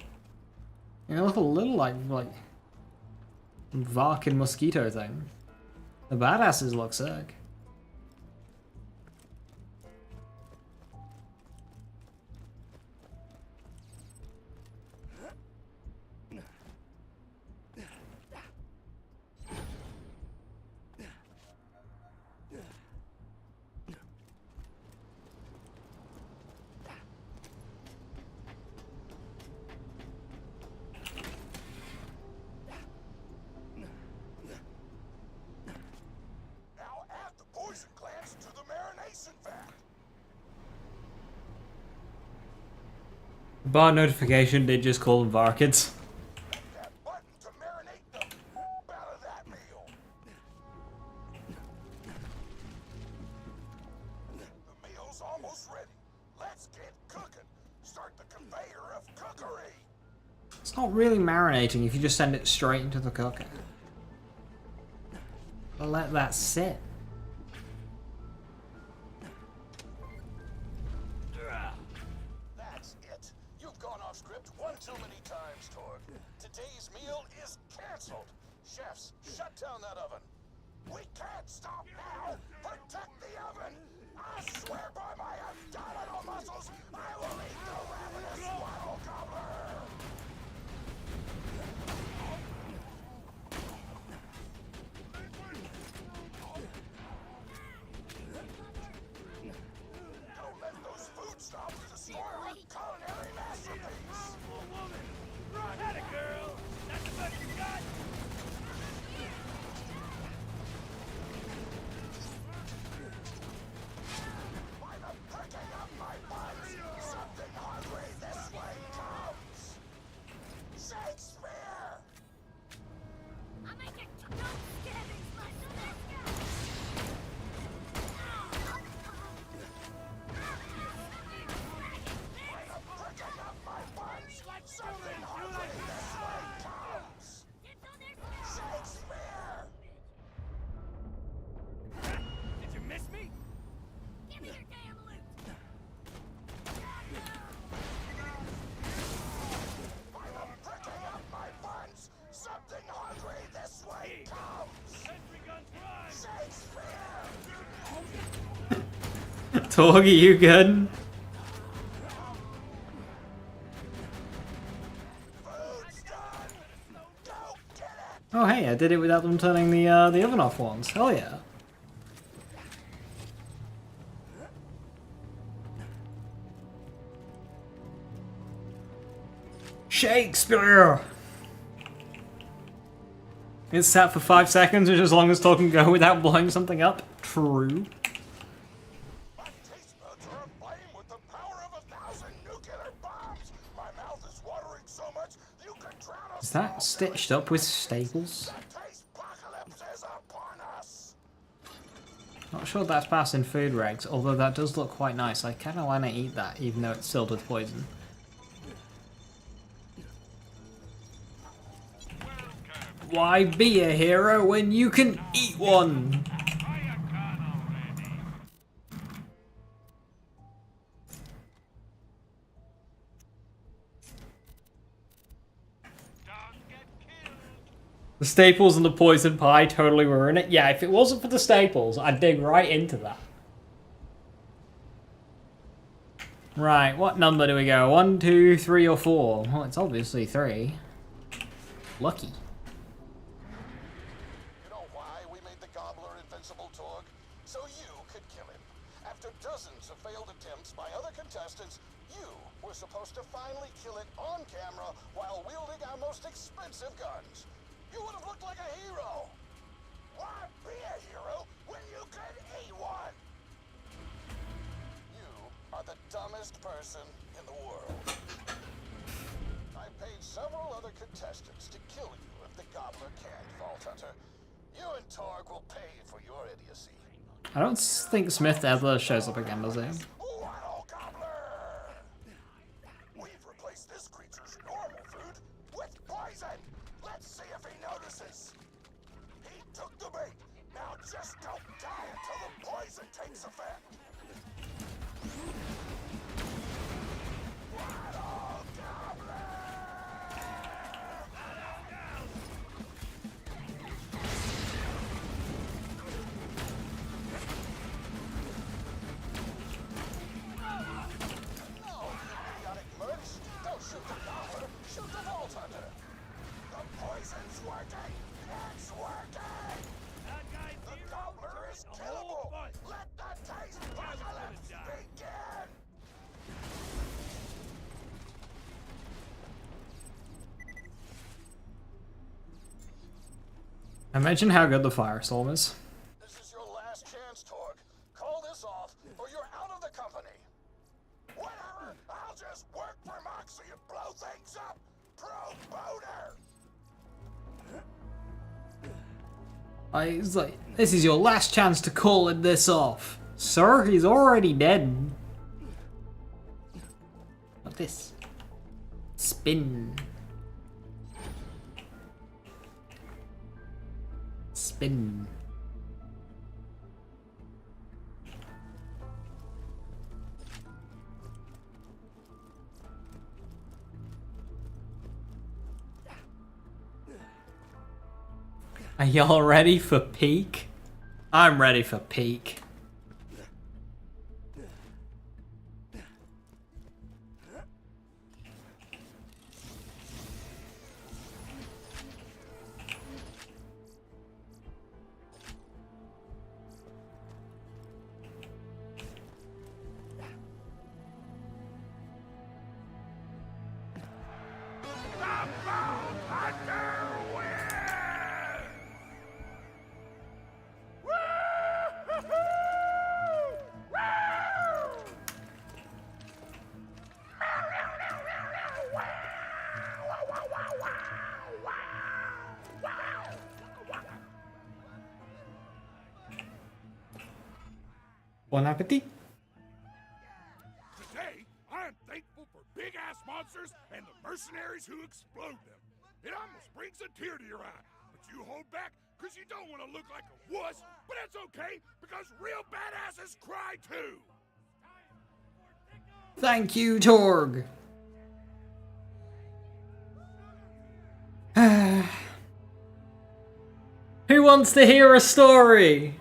They look a little like Vark and Mosquito thing. The badasses look sick. Now add the poison glands to the marination vat. Bar notification did just call them Varkids. That button to marinate the out of that meal. The meal's almost ready. Let's get cooking. Start the conveyor of cookery. It's not really marinating if you just send it straight into the cooker. Let that sit. That's it. You've gone off script one too many times, Torg. Today's meal is canceled. Chefs, shut down that oven. We can't stop now. Protect the oven. I swear by my abdominal muscles, I will eat the ravenous swallow gobbler. Don't let those food stops destroy our culinary masterpiece. Woman, run at it, girl. That's the best you got. By the pricking of my buns, something hungry this way comes. Shakespeare! I make it no stabbing slice of this guy. By the pricking of my buns, something hungry this way comes. Shakespeare! Did you miss me? Give me your damn loot. By the pricking of my buns, something hungry this way comes. Sentry guns prime. Shakespeare! Torg, are you good? Food's done. Go get it. Oh hey, I did it without them turning the oven off once. Hell yeah. Shakespeare! It's sat for 5 seconds, which as long as talk can go without blowing something up. True. My taste buds are aflame with the power of 1,000 nuclear bombs. My mouth is watering so much you could drown a Is that stitched up with staples? taste apocalypse is upon us. Not sure that's passing food regs, although that does look quite nice. I kinda wanna eat that, even though it's filled with poison. Why be a hero when you can eat one? The staples and the poison pie totally ruin it. Yeah, if it wasn't for the staples, I'd dig right into that. Right, what number do we go? 1, 2, 3, or 4? Well, it's obviously 3. Lucky. You know why we made the gobbler invincible, Torg? So you could kill him. After dozens of failed attempts by other contestants, you were supposed to finally kill it on camera while wielding our most expensive guns. You would have looked like a hero. Why be a hero when you could eat one? You are the dumbest person in the world. I paid several other contestants to kill you if the gobbler can't, Vault Hunter. You and Torg will pay for your idiocy. I don't think Smith ever shows up again, does he? Wow, gobbler! We've replaced this creature's normal food with poison. Let's see if he notices. He took the bait. Now just don't die until the poison takes effect. Wow, gobbler! Don't shoot the gobbler, shoot the Vault Hunter. The poison's working! It's working! The gobbler is killable! Let the taste apocalypse begin! Imagine how good the Firestorm is. This is your last chance, Torg. Call this off, or you're out of the company. Whatever, I'll just work for Moxie and blow things up. Pro boner! It's like, this is your last chance to call this off. Sir, he's already dead. Like this. Spin. Spin. Are y'all ready for peak? I'm ready for peak. Bon appetit. Today, I'm thankful for big-ass monsters and the mercenaries who explode them. It almost brings a tear to your eye, but you hold back because you don't want to look like a wuss, but it's okay because real badasses cry too. Thank you, Torg. Who wants to hear a story?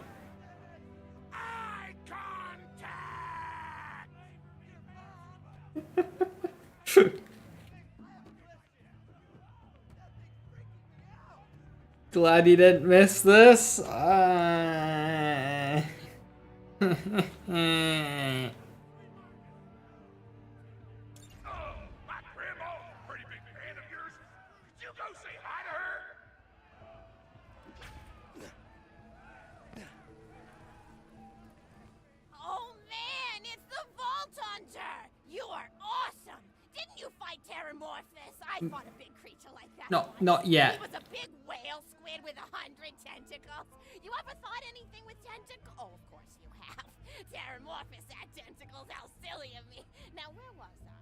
Glad you didn't miss this. Oh man, it's the Vault Hunter! You are awesome! Didn't you fight Terramorphous? I fought a big creature like that. Not yet. He was a big whale squid with 100 tentacles. You ever thought anything with tentacles? Oh, of course you have. Terramorphous had tentacles. How silly of me. Now, where was I?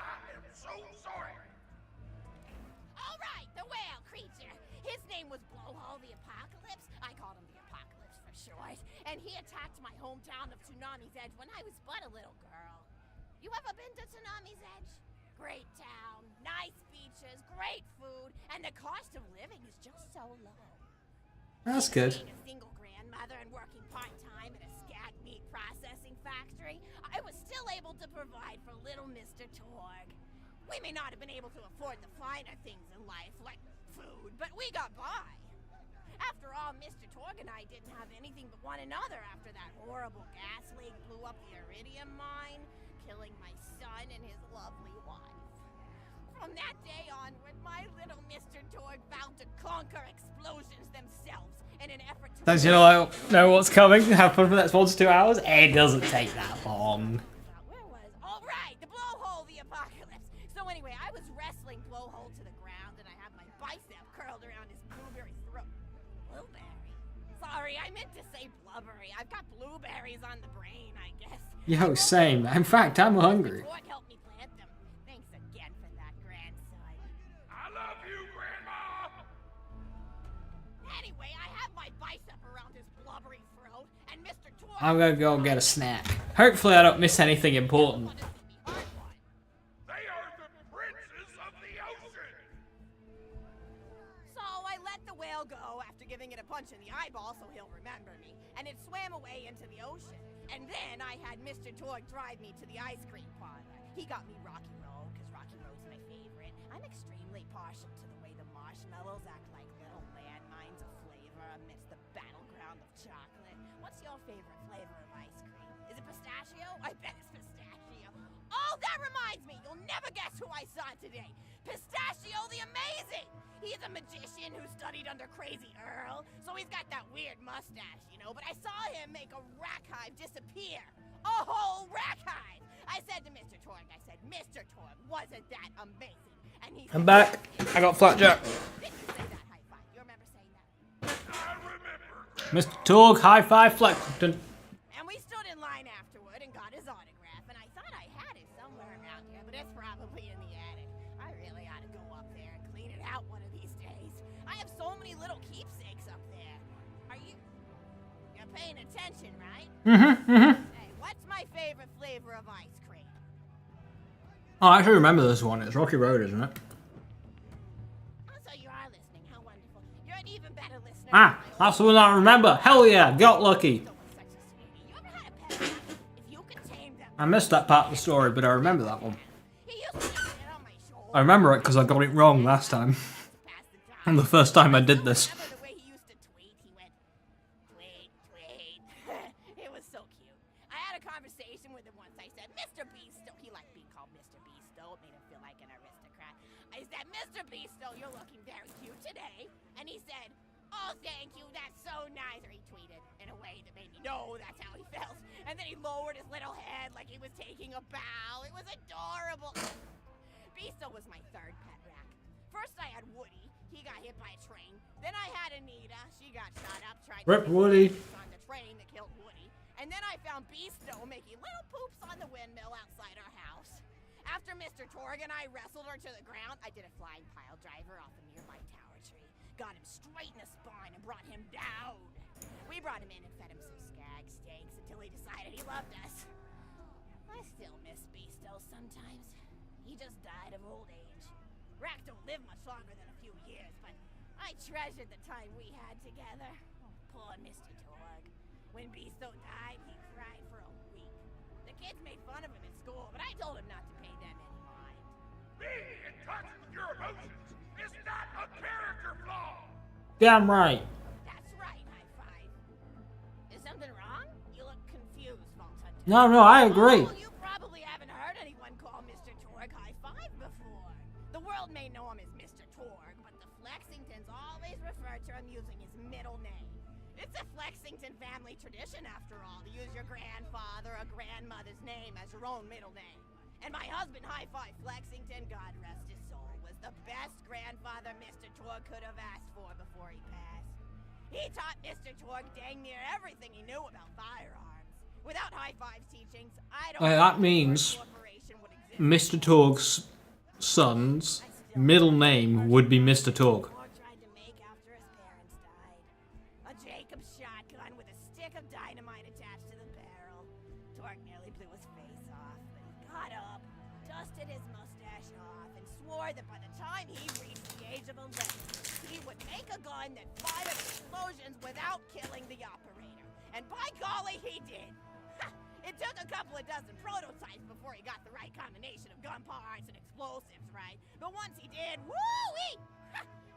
I am so sorry. All right, the whale creature. His name was Blowhole the Apocalypse. I called him the Apocalypse for short. And he attacked my hometown of Tsunami's Edge when I was but a little girl. You ever been to Tsunami's Edge? Great town, nice beaches, great food, and the cost of living is just so low. That's good. Being a single grandmother and working part-time at a scat meat processing factory, I was still able to provide for little Mr. Torg. We may not have been able to afford the finer things in life, like food, but we got by. After all, Mr. Torg and I didn't have anything but one another after that horrible gas leak blew up the iridium mine, killing my son and his lovely wife. From that day onward, my little Mr. Torg vowed to conquer explosions themselves in an effort to... Don't you know what's coming? Have fun for the next 1 to 2 hours? It doesn't take that long. All right, the Blowhole the Apocalypse. So anyway, I was wrestling Blowhole to the ground, and I had my bicep curled around his blueberry throat. Blueberry? Sorry, I meant to say blubbery. I've got blueberries on the brain, I guess. Yo, same. In fact, I'm hungry. Torg helped me plant them. Thanks again for that, grandson. I love you, Grandma. Anyway, I have my bicep around his blubbery throat, and Mr. Torg... I'm gonna go get a snack. Hopefully I don't miss anything important. They are the princes of the ocean. So I let the whale go after giving it a punch in the eyeball so he'll remember me, and it swam away into the ocean. And then I had Mr. Torg drive me to the ice cream parlor. He got me Rocky Road, because Rocky Road's my favorite. I'm extremely partial to the way the marshmallows act like little landmines of flavor amidst the battleground of chocolate. What's your favorite flavor of ice cream? Is it pistachio? I bet it's pistachio. Oh, that reminds me! You'll never guess who I saw today! Pistachio the Amazing! He's a magician who studied under Crazy Earl, so he's got that weird mustache, you know, but I saw him make a rack hive disappear. A whole rack hive! I said to Mr. Torg, Mr. Torg, wasn't that amazing? And he I'm back. I got flapjack. Didn't you say that high five? You remember saying that? I remember. Mr. Torg, high five, Flackton. And we stood in line afterward and got his autograph, and I thought I had it somewhere around here, but it's probably in the attic. I really ought to go up there and clean it out one of these days. I have so many little keepsakes up there. You're paying attention, right? Hey, what's my favorite flavor of ice cream? Oh, I actually remember this one. It's Rocky Road, isn't it? Oh, so you are listening. How wonderful. You're an even better listener Ah, that's the one I remember. Hell yeah, got lucky. I missed that part of the story, but I remember that one. I remember it because I got it wrong last time. And the first time I did this. It was so cute. I had a conversation with him once. I said, Mr. Beasto. He liked being called Mr. Beasto. It made him feel like an aristocrat. I said, Mr. Beasto, you're looking very cute today. And he said, oh, thank you. That's so nice. Or he tweeted in a way that made me know that's how he felt. And then he lowered his little head like he was taking a bow. It was adorable. Beasto was my third pet rack. First I had Woody. He got hit by a train. Then I had Anita. She got shot up trying Rip to Woody. on the train that killed Woody. And then I found Beasto making little poops on the windmill outside our house. After Mr. Torg and I wrestled her to the ground, I did a flying pile driver off a nearby tower tree. Got him straight in the spine and brought him down. We brought him in and fed him some skag steaks until he decided he loved us. I still miss Beasto sometimes. He just died of old age. Racks don't live much longer than a few years, but I treasured the time we had together. Oh, poor Mr. Torg. When Beasto died, he cried for a week. The kids made fun of him at school, but I told him not to pay them any mind. Being in touch with your emotions is not a character flaw! Damn right. That's right, High Five. Is something wrong? You look confused, Vault Hunter. No, I agree. Oh, you probably haven't heard anyone call Mr. Torg High Five before. The world may know him as Mr. Torg, but the Flexingtons always refer to him using his middle name. It's a Flexington family tradition, after all, to use your grandfather or grandmother's name as your own middle name. And my husband, High Five Flexington, God rest his soul, was the best grandfather Mr. Torg could have asked for before he passed. He taught Mr. Torg dang near everything he knew about firearms. Without High Five's teachings, I don't know That means Mr. Torg's son's middle name would be Mr. Torg. A Jacobs shotgun with a stick of dynamite attached to the barrel. Torg nearly blew his face off, but he got up, dusted his mustache off, and swore that by the time he reached the age of 11, he would make a gun that fired explosions without killing the operator. And by golly, he did. It took a couple of dozen prototypes before he got the right combination of gun parts and explosives right. But once he did, woo-wee!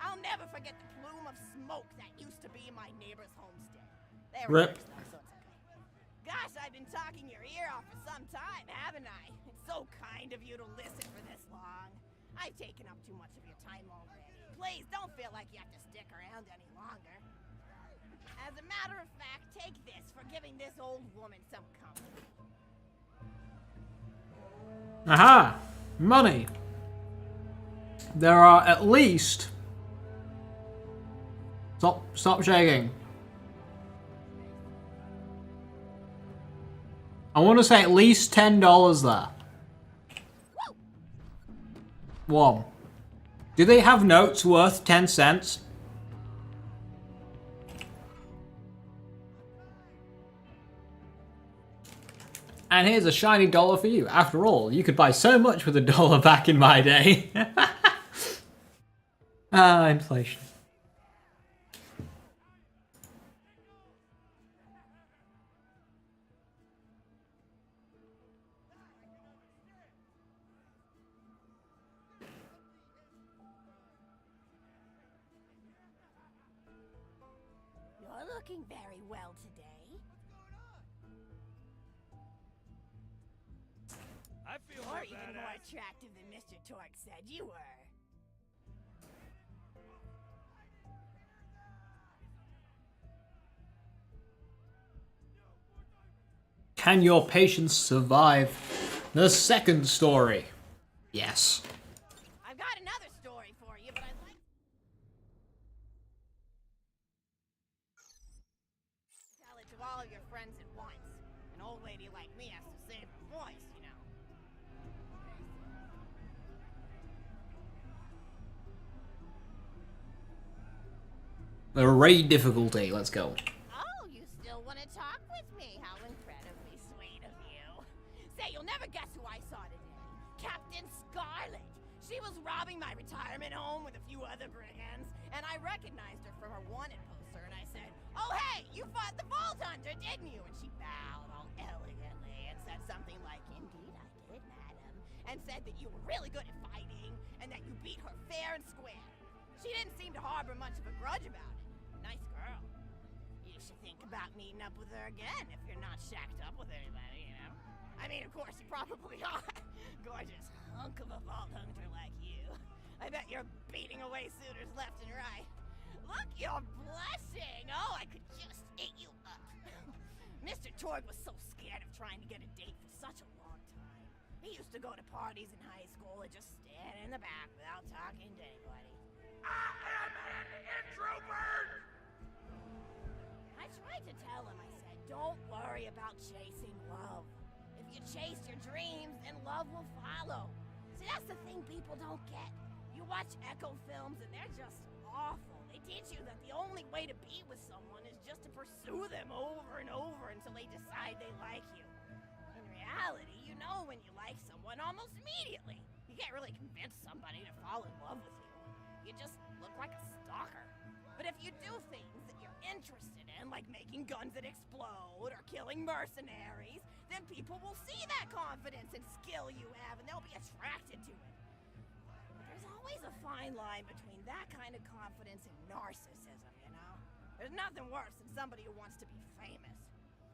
I'll never forget the plume of smoke that used to be my neighbor's homestead. They were Rip. nice, though, so it's okay. Gosh, I've been talking your ear off for some time, haven't I? It's so kind of you to listen for this long. I've taken up too much of your time already. Please don't feel like you have to stick around any longer. As a matter of fact, take this for giving this old woman some company. Aha! Money. There are at least... Stop shaking. I want to say at least $10 there. One. Do they have notes worth 10 cents? And here's a shiny dollar for you. After all, you could buy so much with $1 back in my day. Inflation. You're looking very well today. I feel You're more even more badass. attractive than Mr. Torg said you were. Can your patience survive the second story? Yes. I've got another story for you, but I'd like... Tell it to all of your friends at once. An old lady like me has to save her voice, you know. The raid difficulty, let's go. Oh, you still want to talk with me? How incredibly sweet of you. Say, you'll never guess who I saw today. Captain Scarlet. She was robbing leaving my retirement home with a few other brigands, and I recognized her from her wanted poster, and I said, "Oh hey, you fought the Vault Hunter, didn't you?" And she bowed all elegantly and said something like, "Indeed I did, madam," and said that you were really good at fighting, and that you beat her fair and square. She didn't seem to harbor much of a grudge about it. Nice girl. You should think about meeting up with her again if you're not shacked up with anybody, you know? I mean, of course, you probably are. Gorgeous hunk of a Vault Hunter like you. I bet you're beating away suitors left and right. Look, you're blushing. Oh, I could just eat you up. Mr. Torg was so scared of trying to get a date for such a long time. He used to go to parties in high school and just stand in the back without talking to anybody. I am an introvert! I tried to tell him, I said, don't worry about chasing love. If you chase your dreams, then love will follow. See, that's the thing people don't get. You watch Echo films and they're just awful. They teach you that the only way to be with someone is just to pursue them over and over until they decide they like you. In reality, you know when you like someone almost immediately. You can't really convince somebody to fall in love with you. You just look like a stalker. But if you do things that you're interested in, like making guns that explode or killing mercenaries, then people will see that confidence and skill you have, and they'll be attracted to it. But there's always a fine line between that kind of confidence and narcissism, you know? There's nothing worse than somebody who wants to be famous.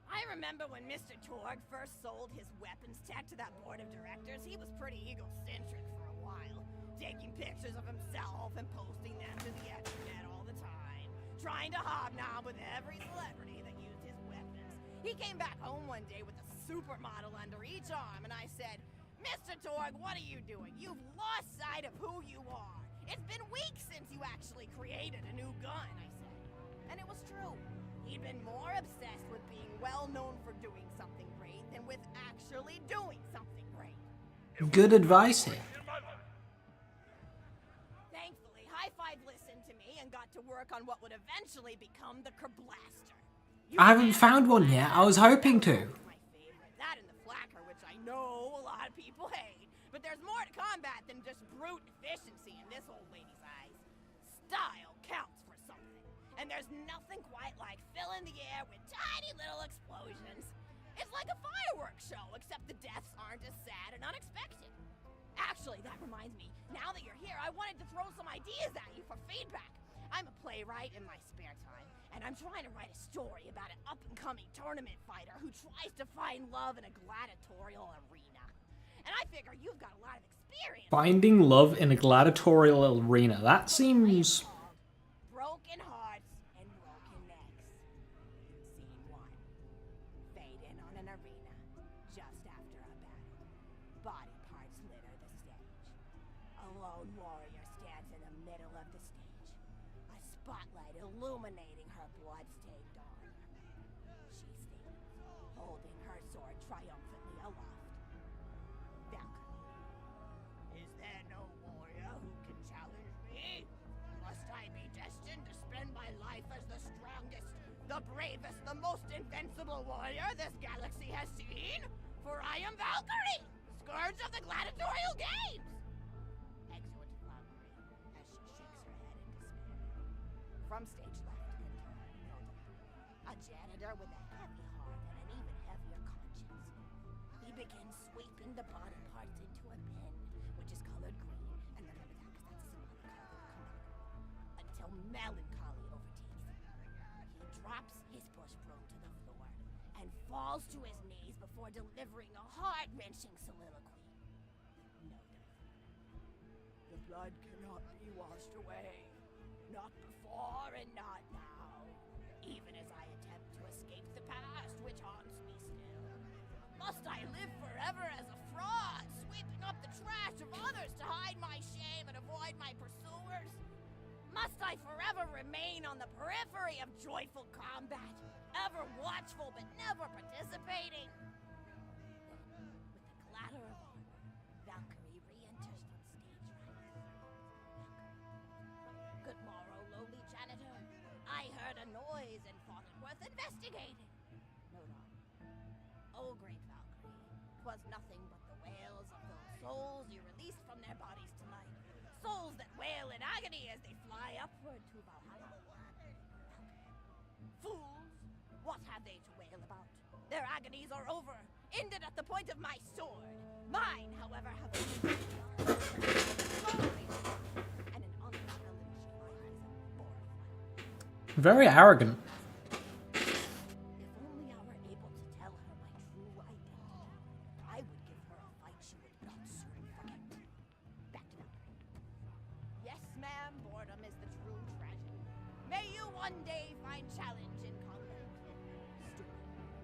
I remember when Mr. Torg first sold his weapons tech to that board of directors, he was pretty egocentric for a while, taking pictures of himself and posting them to the internet all the time, trying to hobnob with every celebrity that used his weapons. He came back home one day with a supermodel under each arm, and I said, "Mr. Torg, what are you doing? You've lost sight of who you are. It's been weeks since you actually created a new gun," I said. And it was true. He'd been more obsessed with being well known for doing something great than with actually doing something great. Good advice here. Thankfully, High Five listened to me and got to work on what would eventually become the Kerblaster. I haven't found one yet. I was hoping to. That and the Flacker, which I know a lot of people hate. But there's more to combat than just brute efficiency in this old lady's eyes. Style counts for something. And there's nothing quite like filling the air with tiny little explosions. It's like a fireworks show, except the deaths aren't as sad and unexpected. Actually, that reminds me, now that you're here, I wanted to throw some ideas at you for feedback. I'm a playwright in my spare time, and I'm trying to write a story about an up-and-coming tournament fighter who tries to find love in a gladiatorial arena. And I figure you've got a lot of experience. Finding love in a gladiatorial arena. That seems... Broken hearts and broken necks. Scene 1. Fade in on an arena, just after a battle. Body parts litter the stage. A lone warrior stands in the middle of the stage. A spotlight illuminating her blood-stained armor. She stands, holding her sword triumphantly aloft. Valkyrie. Is there no warrior who can challenge me? Must I be destined to spend my life as the strongest, the bravest, the most invincible warrior this galaxy has seen? For I am Valkyrie, scourge of the gladiatorial games! Exhort Valkyrie as she shakes her head in despair. From stage left, enter Noble, a janitor with a heavy heart and an even heavier conscience. He begins sweeping the body parts into a bin, which is colored green, and remember that because that's a symbolic color of Corona, until melancholy overtakes him. He drops his push broom to the floor and falls to his knees before delivering a heart-wrenching soliloquy. Noted. The blood cannot be washed away. Not before and not now. Even as I attempt to escape the past which haunts me still. Must I live forever as a fraud, sweeping up the trash of others to hide my shame and avoid my pursuers? Must I forever remain on the periphery of joyful combat, ever watchful but never participating? Then, with the clatter of armor, Valkyrie re-enters on stage right. Good morrow, lowly janitor. I heard a noise and thought it worth investigating. Note on. Oh, great Valkyrie, 'twas nothing but the wails of those souls you released from their bodies tonight. Souls onward to Valhalla. Fools! What have they to wail about? Their agonies are over, ended at the point of my sword. Mine, however, have been and an unchallenged life is a bore. Very arrogant. If only I were able to tell her my true identity, I would give her a fight she would not soon forget. Back to Valkyrie. Yes, ma'am, boredom is the true tragedy. May you one day find challenge in combat. Stupid.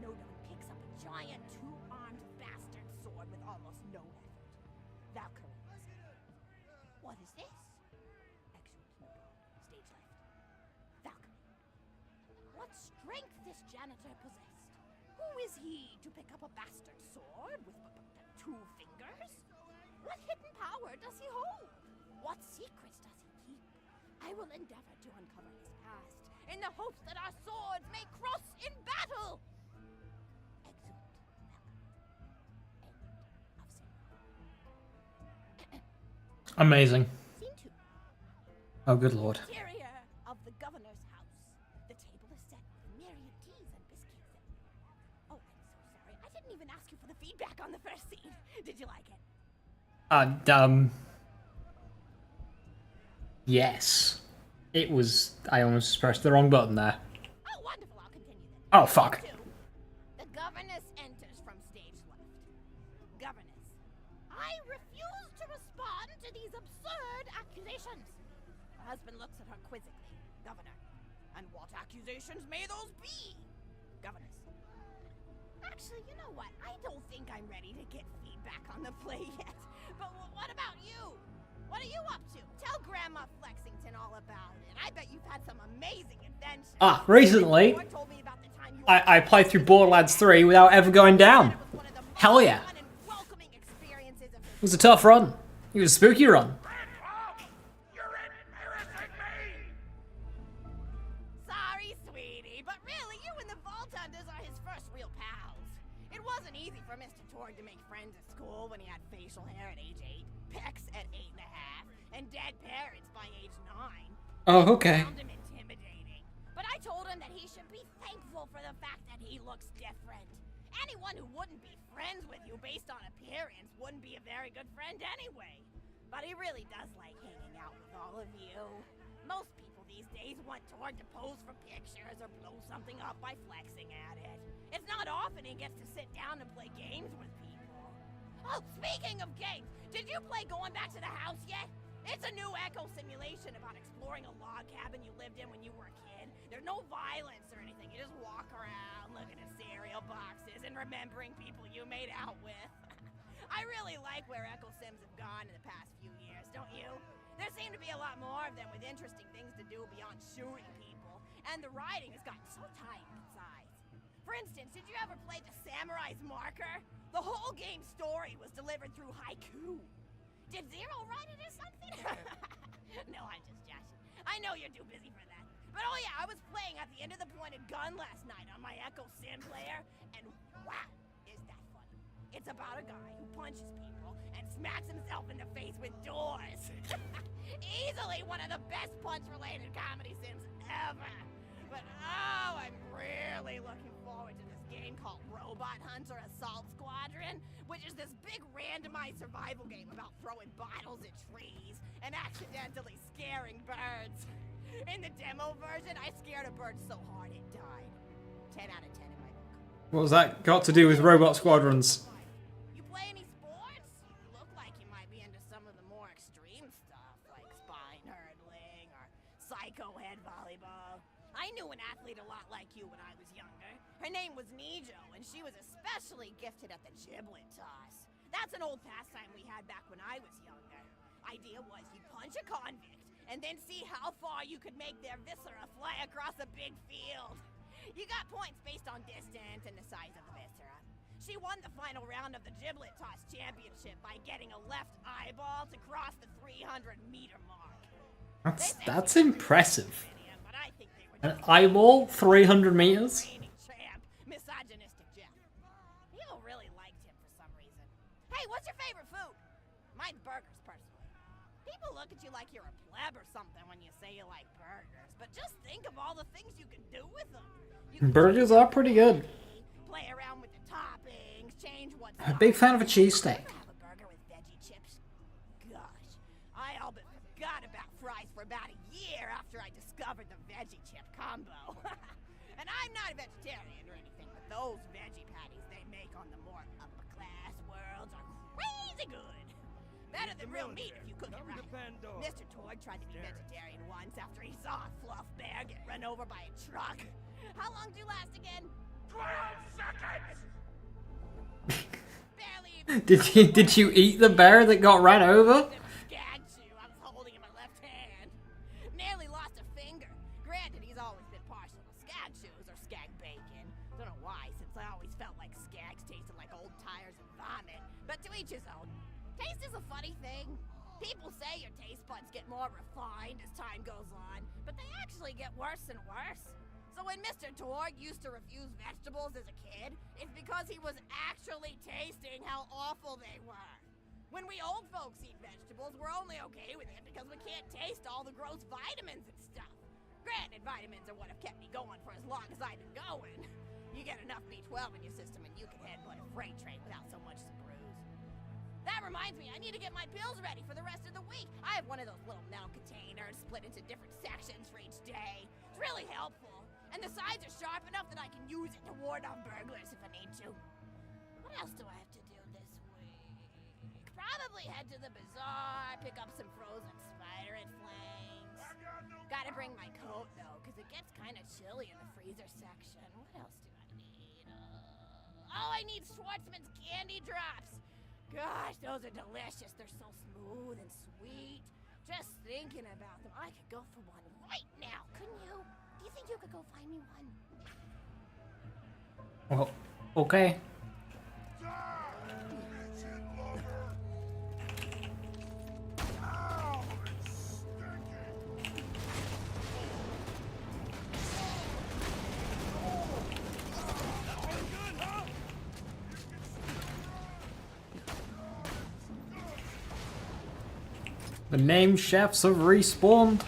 Nodon picks up a giant two-armed bastard sword with almost no effort. Valkyrie. What is this? Excellent, Nodon. Stage left. Valkyrie. What strength this janitor possessed? Who is he to pick up a bastard sword with two fingers? What hidden power does he hold? What secrets does he keep? I will endeavor to uncover his past in the hopes that our swords may cross in battle. Exeunt. Amazing. Scene 2. Oh, good lord. Interior of the governor's house. The table is set with myriad teas and biscuits. Oh, I'm so sorry. I didn't even ask you for the feedback on the first scene. Did you like it? Yes. It was... I almost pressed the wrong button there. Oh, wonderful. I'll continue then. Oh, fuck. 2. The governess enters from stage left. Governess, I refuse to respond to these absurd accusations. Her husband looks at her quizzically. Governor, and what accusations may those be? Governess. Actually, you know what? I don't think I'm ready to get feedback on the play yet. But what about you? What are you up to? Tell Grandma Flexington all about it. I bet you've had some amazing adventures. Recently, I played through Borderlands 3 without ever going down. Hell yeah. It was a tough run. It was a spooky run. Sorry, sweetie, but really, you and the Vault Hunters are his first real pals. It wasn't easy for Mr. Torg to make friends at school when he had facial hair at age 8, pecs at 8.5, and dead parents by age 9. Oh, okay. I found him intimidating, but I told him that he should be thankful for the fact that he looks different. Anyone who wouldn't be friends with you based on appearance wouldn't be a very good friend anyway. But he really does like hanging out with all of you. Most people these days want Torg to pose for pictures or blow something up by flexing at it. It's not often he gets to sit down and play games with people. Oh, speaking of games, did you play Going Back to the House yet? It's a new echo simulation about exploring a log cabin you lived in when you were a kid. There's no violence or anything. You just walk around looking at cereal boxes and remembering people you made out with. I really like where Echo Sims have gone in the past few years, don't you? There seem to be a lot more of them with interesting things to do beyond shooting people, and the writing has gotten so tight and concise. For instance, did you ever play The Samurai's Marker? The whole game's story was delivered through haiku. Did Zero write it or something? No, I'm just joshing. I know you're too busy for that. But oh yeah, I was playing at the end of the pointed gun last night on my Echo Sim player, and wow, is that funny. It's about a guy who punches people and smacks himself in the face with doors. Easily one of the best punch-related comedy sims ever. But oh, I'm really looking forward to this game called Robot Hunter Assault Squadron, which is this big randomized survival game about throwing bottles at trees and accidentally scaring birds. In the demo version, I scared a bird so hard it died. 10 out of 10 in my book. What was that got to do with robot squadrons? You play any sports? You look like you might be into some of the more extreme stuff, like spine hurdling or psycho head volleyball. I knew an athlete a lot like you when I was younger. Her name was Nijo, and she was especially gifted at the giblet toss. That's an old pastime we had back when I was younger. Idea was you punch a convict, and then see how far you could make their viscera fly across a big field. You got points based on distance and the size of the viscera. She won the final round of the giblet toss championship by getting a left eyeball to cross the 300-meter mark. That's impressive. An eyeball, 300 meters? Champ, misogynistic Jeff. People really liked him for some reason. Hey, what's your favorite food? Mine's burgers, personally. People look at you like you're a pleb or something when you say you like burgers, but just think of all the things you can do with them. Burgers are pretty good. Play around with the toppings, change what's I'm a big fan of a cheesesteak. have a burger with veggie chips. Gosh, I all but forgot about fries for about a year after I discovered the veggie chip combo. And I'm not a vegetarian or anything, but those veggie patties they make on the more upper-class worlds are crazy good. Better than real meat if you cook it right. Mr. Torg tried to be vegetarian once after he saw a fluff bear get run over by a truck. How long do you last again? 12 seconds! Did you eat the bear that got ran over? Skag chew. I was holding in my left hand. Nearly lost a finger. Granted, he's always been partial to skag chews or skag bacon. Don't know why, since I always felt like skags tasted like old tires and vomit. But to each his own. Taste is a funny thing. People say your taste buds get more refined as time goes on, but they actually get worse and worse. So when Mr. Torg used to refuse vegetables as a kid, it's because he was actually tasting how awful they were. When we old folks eat vegetables, we're only okay with it because we can't taste all the gross vitamins and stuff. Granted, vitamins are what have kept me going for as long as I've been going. You get enough B12 in your system and you can headbutt a freight train without so much as a bruise. That reminds me, I need to get my pills ready for the rest of the week. I have one of those little metal containers split into different sections for each day. It's really helpful. And the sides are sharp enough that I can use it to ward off burglars if I need to. What else do I have to do this week? Probably head to the bazaar, pick up some frozen spider and flanks. Gotta bring my coat though, because it gets kind of chilly in the freezer section. What else do I need? Oh, I need Schwartzman's candy drops. Gosh, those are delicious. They're so smooth and sweet. Just thinking about them, I could go for one right now, couldn't you? Do you think you could go find me one? Well, okay. The name chefs have respawned.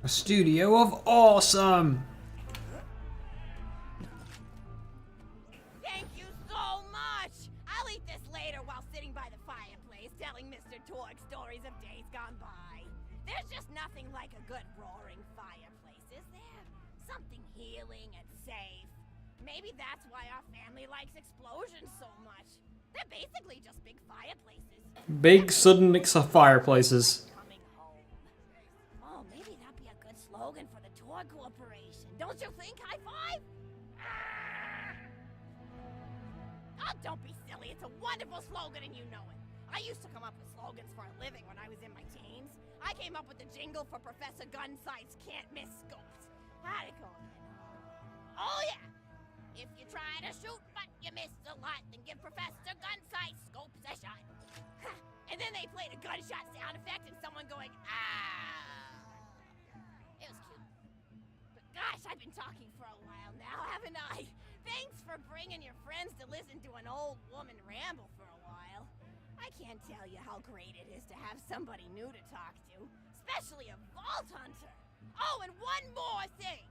A studio of awesome! Thank you so much! I'll eat this later while sitting by the fireplace telling Mr. Torg stories of days gone by. There's just nothing like a good roaring fireplace, is there? Something healing and safe. Maybe that's why our family likes explosions so much. They're basically just big fireplaces. Big sudden mix of fireplaces. Oh, maybe that'd be a good slogan for the Torg Corporation. Don't you think? High five? Oh, don't be silly. It's a wonderful slogan and you know it. I used to come up with slogans slogans for a living when I was in my teens. I came up with the jingle for Professor Gunsight's Can't Miss Scopes. How'd it go again? Oh yeah! If you try to shoot but you miss a lot, then give Professor Gunsight Scopes a shot. And then they played a gunshot sound effect and someone going, ah! It was cute. But gosh, I've been talking for a while now, haven't I? Thanks for bringing your friends to listen to an old woman ramble for a while. I can't tell you how great it is to have somebody new to talk to, especially a vault hunter. Oh, and one more thing.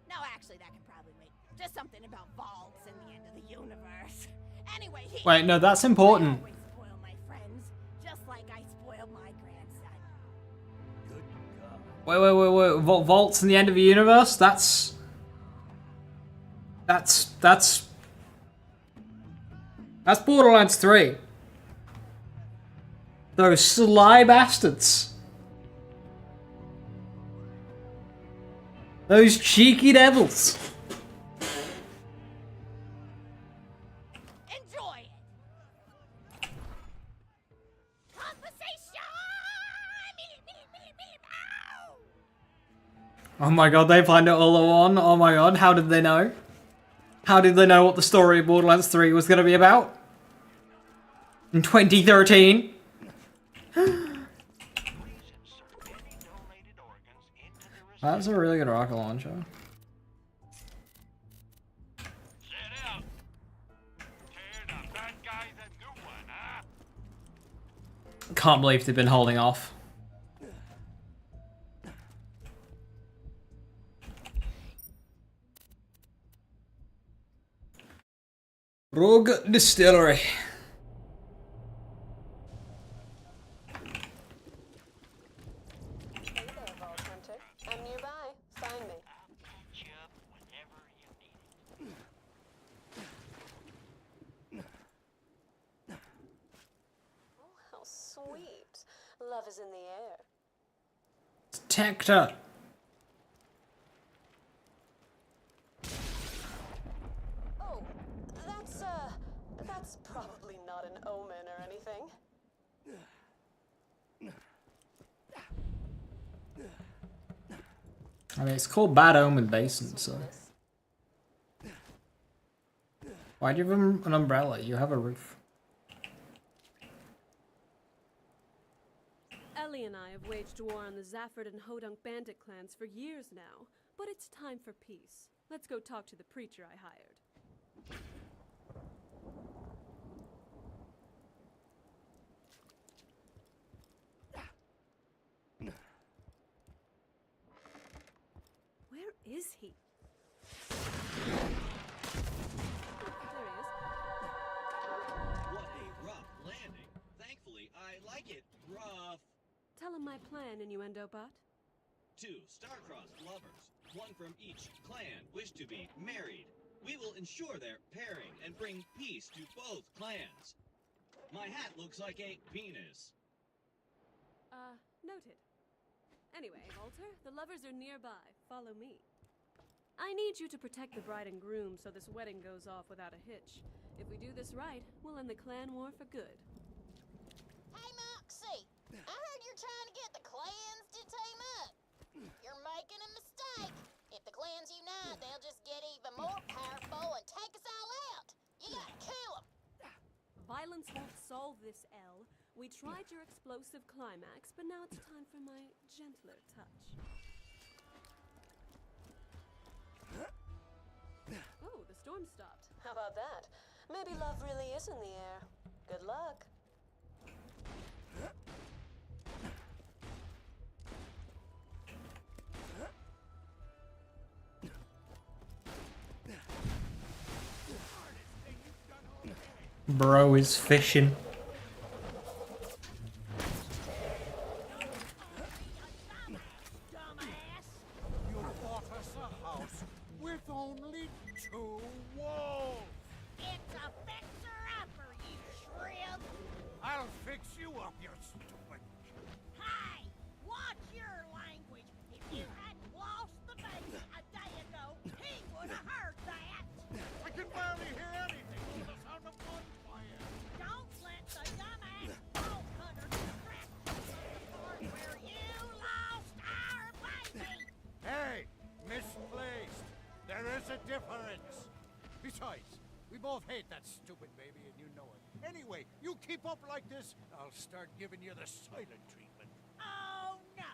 No, actually, that can probably wait. Just something about vaults and the end of the universe. Anyway, Wait, no, that's important. I always spoil my friends, just like I spoiled my grandson. Good God. Wait. Vaults in the end of the universe? That's Borderlands 3. Those sly bastards. Those cheeky devils. Enjoy it. Conversation. Oh my god, they planned it all along. Oh my god, how did they know? How did they know what the story of Borderlands 3 was going to be about? In 2013? That's a really good rocket launcher. Can't believe they've been holding off. Rogue Distillery. Hey there, Vault Hunter. I'm nearby. Find me. Oh, how sweet. Love is in the air. Detector. Oh, that's probably not an omen or anything. I mean, it's called Bad Omen Basin, so. Why do you have an umbrella? You have a roof. Ellie and I have waged war on the Zafford and Hodunk bandit clans for years now, but it's time for peace. Let's go talk to the preacher I hired. Where is he? There he is. What a rough landing. Thankfully, I like it rough. Tell him my plan, Innuendo Bot. 2 star-crossed lovers, one from each clan, wish to be married. We will ensure their pairing and bring peace to both clans. My hat looks like a penis. Noted. Anyway, Walter, the lovers are nearby. Follow me. I need you to protect the bride and groom so this wedding goes off without a hitch. If we do this right, we'll end the clan war for good. Hey, Moxie! I heard you're trying to get the clans to team up. You're making a mistake. If the clans unite, they'll just get even more powerful and take us all out. You gotta kill them. Violence won't solve this, Elle. We tried your explosive climax, but now it's time for my gentler touch. Oh, the storm stopped. How about that? Maybe love really is in the air. Good luck. Bro is fishing. You bought us a house with only 2 walls. It's a fixer-upper, you shrimp. I'll fix you up, you stupid. Hey, watch your language. If you hadn't lost the baby a day ago, he would have heard that. I can barely hear anything from the sound of gunfire. Don't let difference. Besides, we both hate that stupid baby and you know it. Anyway, you keep up like this, I'll start giving you the silent treatment. Oh no!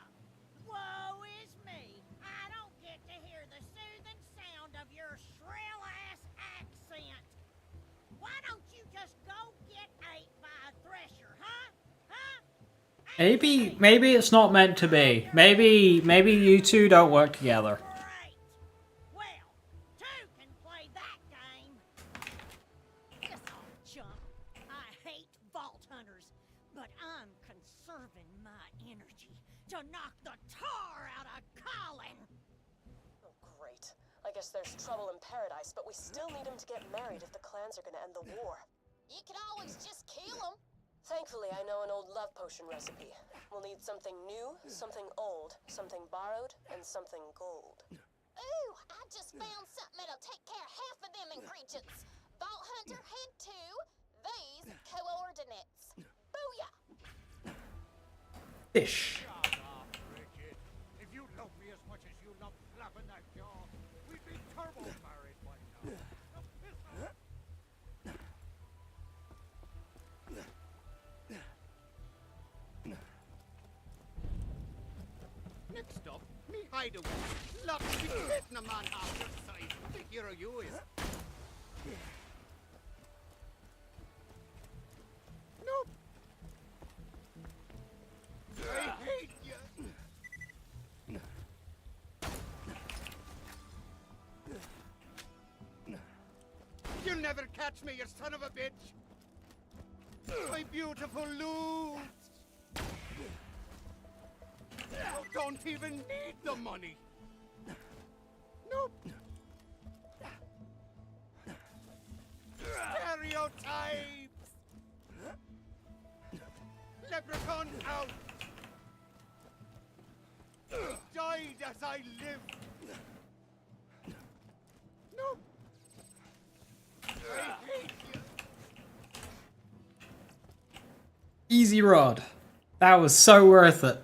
Woe is me! I don't get to hear the soothing sound of your shrill-ass accent. Why don't you just go get ate by a thresher, huh? Maybe it's not meant to be. Maybe you two don't work together. This old chump. I hate vault hunters, but I'm conserving my energy to knock the tar out of Colin. Oh, great. I guess there's trouble in paradise, but we still need him to get married if the clans are gonna end the war. You can always just kill him. Thankfully, I know an old love potion recipe. We'll need something new, something old, something borrowed, and something gold. Ooh, I just found something that'll take care of half of them ingredients. Vault Hunter had 2, these coordinates. Booyah! Fish. Shut up, Bridget. If you love me as much as you love flapping that jaw, we'd be turbo married by now. Now piss off. Next up, me hideaway. Lots of hitting a man half your size. The hero you is. Nope. I hate you. You'll never catch me, you son of a bitch. My beautiful Lou. Don't even need the money. Nope. Stereotypes. Leprechaun out. I died as I lived. Nope. I hate you. Easy Rod. That was so worth it.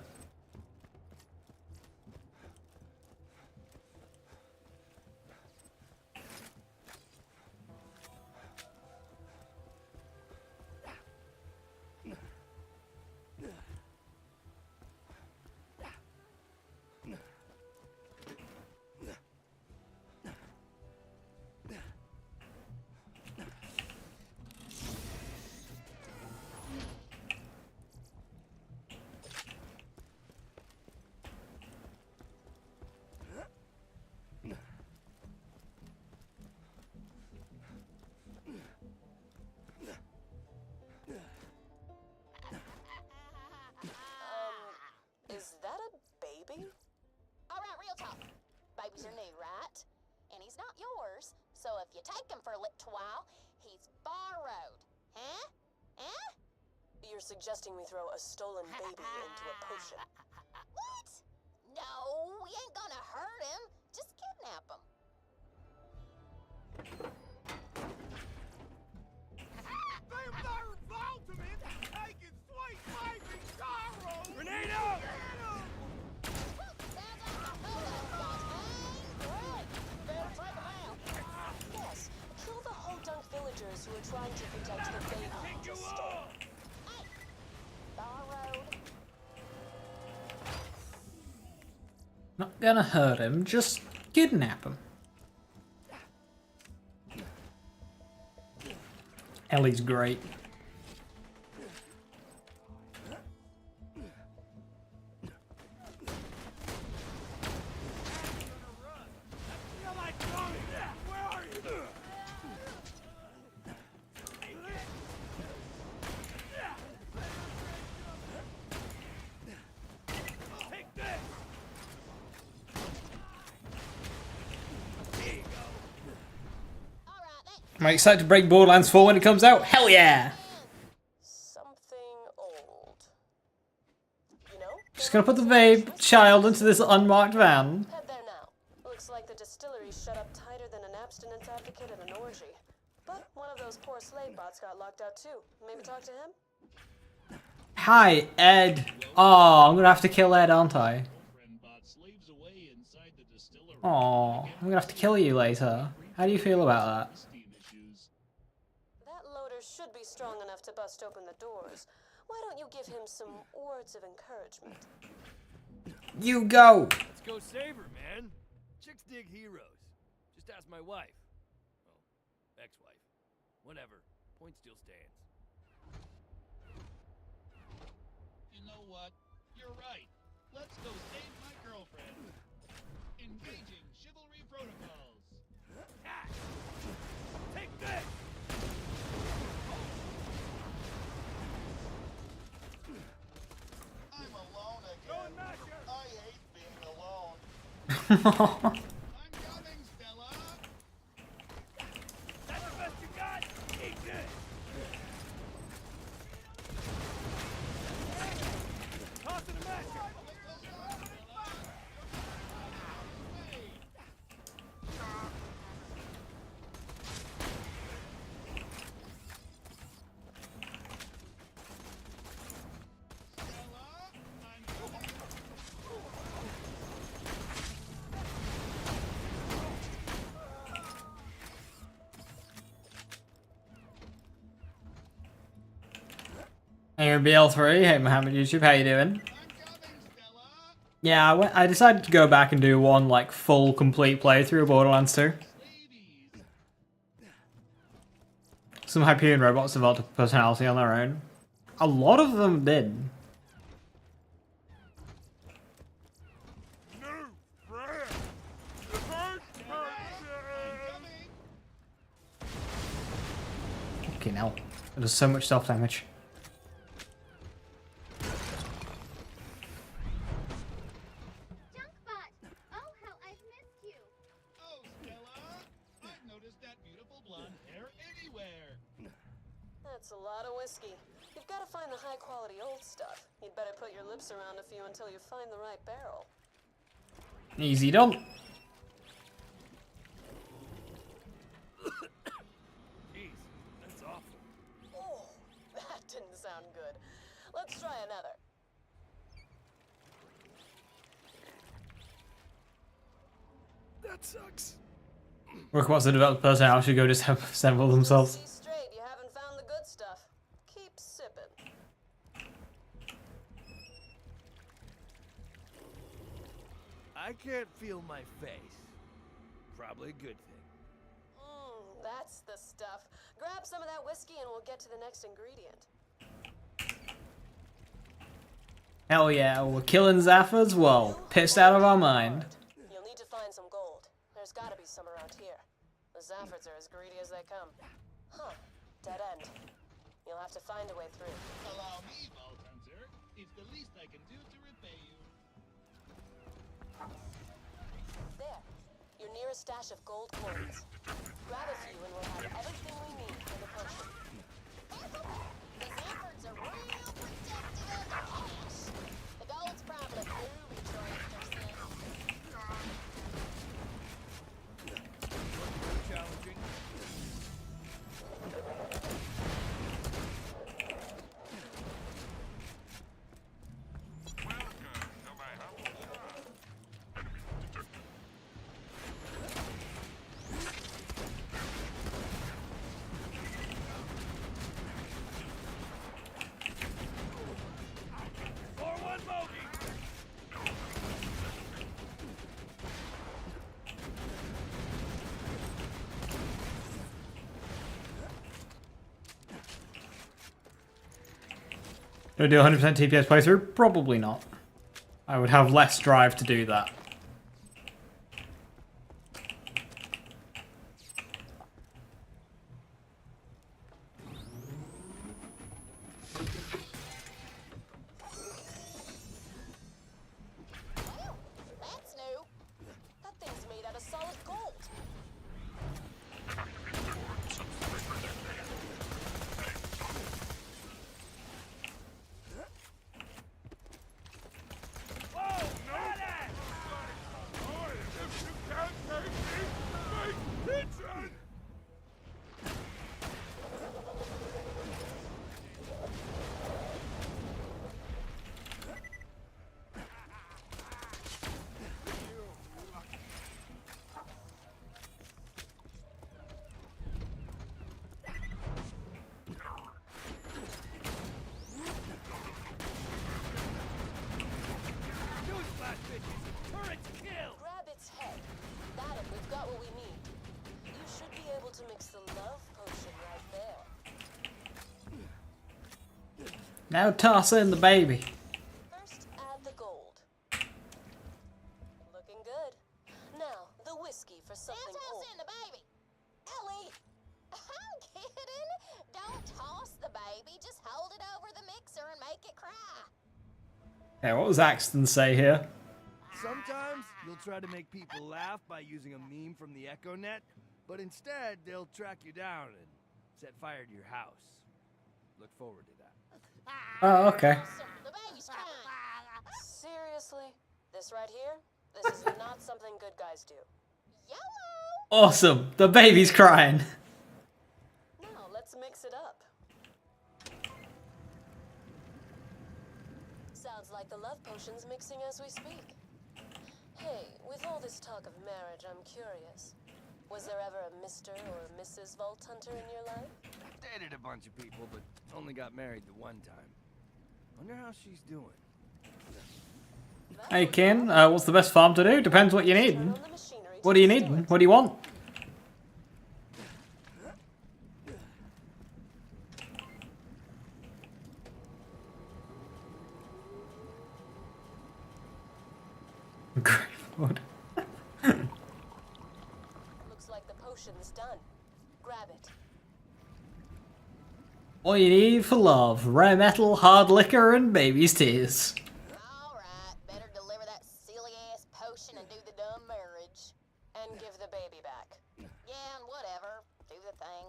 Is that a baby? Alright, real talk. Babies are new, right? And he's not yours, so if you take him for a little while, he's borrowed. Huh? Huh? You're suggesting we throw a stolen baby into a potion. What? No, we ain't gonna hurt him. Just kidnap him. They were ultimate taking sweet baby sorrow. Grenado! Yes, kill the Hodunk villagers who are trying to protect the baby you just stole. Borrowed. Not gonna hurt him, just kidnap him. Ellie's great. Am I excited to break Borderlands 4 when it comes out? Hell yeah! Something old. You know? Just gonna put the babe child into this unmarked van. Head there now. Looks like the distillery's shut up tighter than an abstinence advocate at an orgy. But one of those poor slave bots got locked out too. Maybe talk to him? Hi, Ed. Oh, I'm gonna have to kill Ed, aren't I? Oh, I'm gonna have to kill you later. How do you feel about that? That loader should be strong enough to bust open the doors. Why don't you give him some words of encouragement? You go! Let's go save her, man. Chicks dig heroes. Just ask my wife. Well, ex-wife. Whatever. Point still stands. You know what? You're right. Let's go save my girlfriend. Engaging chivalry protocols. Take this! I'm alone again. Go and mash her! I hate being alone. I'm coming, Stella! That's the best you got? Eat this! Toss it and mash her! Hey, BL3, hey Mohammed YouTube, how you doing? Yeah, I decided to go back and do one like full complete playthrough of Borderlands 2. Some Hyperion robots developed a personality on their own. A lot of them did. Okay, now there's so much self damage. That's a lot of whiskey. You've got to find the high-quality old stuff. You'd better put your lips around a few until you find the right barrel. Easy done. Jeez, that's awful. Oh, that didn't sound good. Let's try another. That sucks. Work wants to develop personality should go disassemble themselves. Straight, you haven't found the good stuff. Keep sipping. I can't feel my face. Probably a good thing. That's the stuff. Grab some of that whiskey and we'll get to the next ingredient. Hell yeah, we're killing Zaffers? Well, pissed out of our mind. You'll need to find some gold. There's gotta be some around here. The Zaffords are as greedy as they come. Huh. Dead end. You'll have to find a way through. Allow me, Vault Hunter. It's the least I can do to repay you. There. Your nearest stash of gold coins. Grab a few and we'll have everything we need for the potion. The Zaffords are real protective of the cash. The gold's probably booby trapped or something. Challenging. Do I do 100% TPS playthrough? Probably not. I would have less drive to do that. That's new. That thing's made out of solid gold. Turret kill! Grab its head. That and we've got what we need. You should be able to mix the love potion right there. Now toss in the baby. First, add the gold. Looking good. Now, the whiskey for something old. in the baby. Ellie, I'm kidding. Don't toss the baby. Just hold it over the mixer and make it cry. Okay, what was Axton say here? Sometimes you'll try to make people laugh by using a meme from the Echo Net, but instead they'll track you down and set fire to your house. Look forward to that. Oh, okay. The baby's crying. Seriously? This right here? This is not something good guys do. Awesome. The baby's crying. Now, let's mix it up. Sounds like the love potion's mixing as we speak. Hey, with all this talk of marriage, I'm curious. Was there ever a Mr. or Mrs. Vault Hunter in your life? Dated a bunch of people, but only got married the one time. Wonder how she's doing. Hey, Kin, what's the best farm to do? Depends what you need. What do you need? What do you want? Gravewood. Looks like the potion's done. Grab it. All you need for love: rare metal, hard liquor, and baby's tears. Alright, better deliver that silly ass potion and do the dumb marriage. And give the baby back. Yeah, and whatever. Do the thing.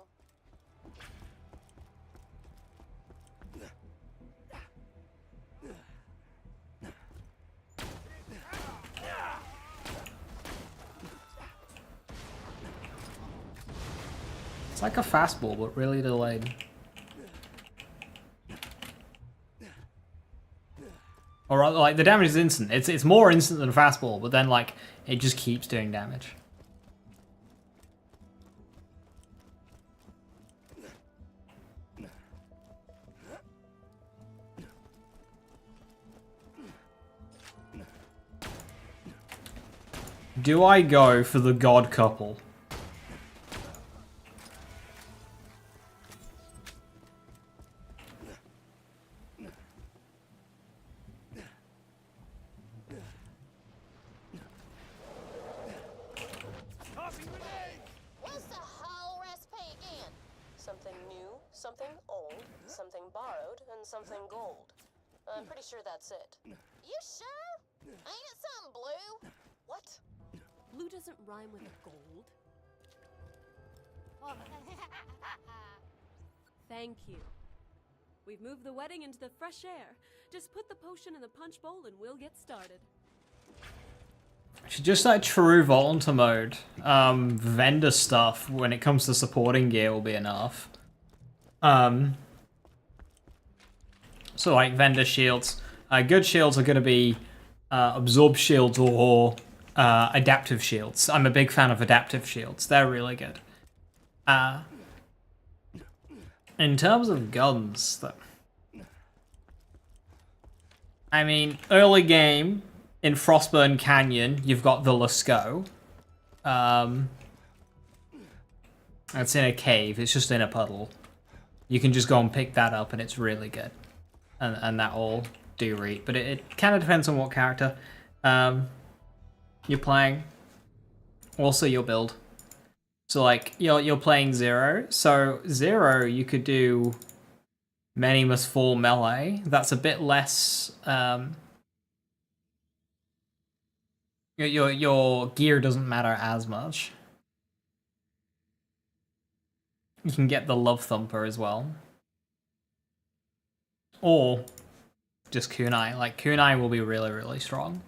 It's like a fastball, but really delayed. Or rather, like, the damage is instant. It's more instant than a fastball, but then, like, it just keeps doing damage. Do I go for the god couple? What's the whole recipe again? Something new, something old, something borrowed, and something gold. I'm pretty sure that's it. You sure? Ain't it something blue? What? Blue doesn't rhyme with gold. Thank you. We've moved the wedding into the fresh air. Just put the potion in the punch bowl and we'll get started. Should just like true volunteer mode. Vendor stuff when it comes to supporting gear will be enough. So like vendor shields. Good shields are going to be absorb shields or adaptive shields. I'm a big fan of adaptive shields. They're really good. In terms of guns, I mean, early game in Frostburn Canyon, you've got the Lascaux. It's in a cave. It's just in a puddle. You can just go and pick that up, and it's really good. And that will do read, but it kind of depends on what character you're playing. Also, your build. So like you're playing Zero. So Zero, you could do Many Must Fall melee. That's a bit less. Your gear doesn't matter as much. You can get the Love Thumper as well. Or just Kunai. Like, Kunai will be really, really strong.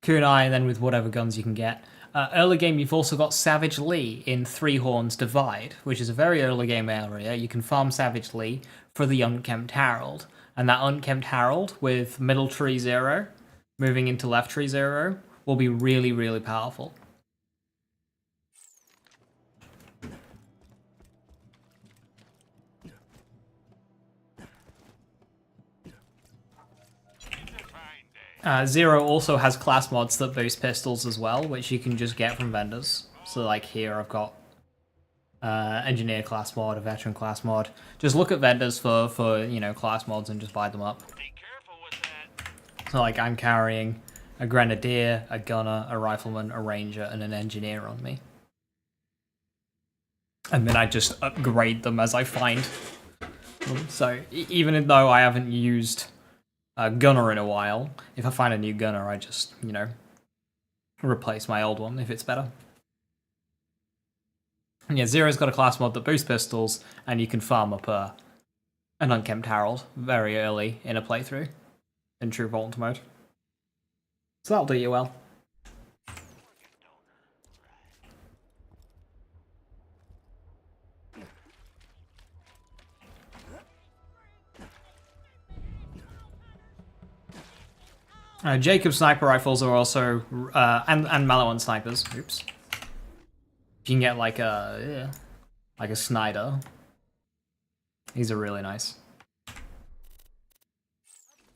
Kunai, then with whatever guns you can get. Early game, you've also got Savage Lee in Three Horns Divide, which is a very early game area. You can farm Savage Lee for the Unkempt Herald. And that Unkempt Herald with middle tree 0, moving into left tree 0, will be really, really powerful. Zero also has class mods that boost pistols as well, which you can just get from vendors. So like here I've got engineer class mod, a veteran class mod. Just look at vendors for you know, class mods and just buy them up. So like I'm carrying a grenadier, a gunner, a rifleman, a ranger, and an engineer on me. And then I just upgrade them as I find them. So even though I haven't used a gunner in a while, if I find a new gunner, I just, you know, replace my old one if it's better. And yeah, Zero's got a class mod that boosts pistols, and you can farm up an unkempt Harold very early in a playthrough in True Vault mode. So that'll do you well. Jacob sniper rifles are also, and Malawan snipers. Oops. You can get like a Snyder. These are really nice.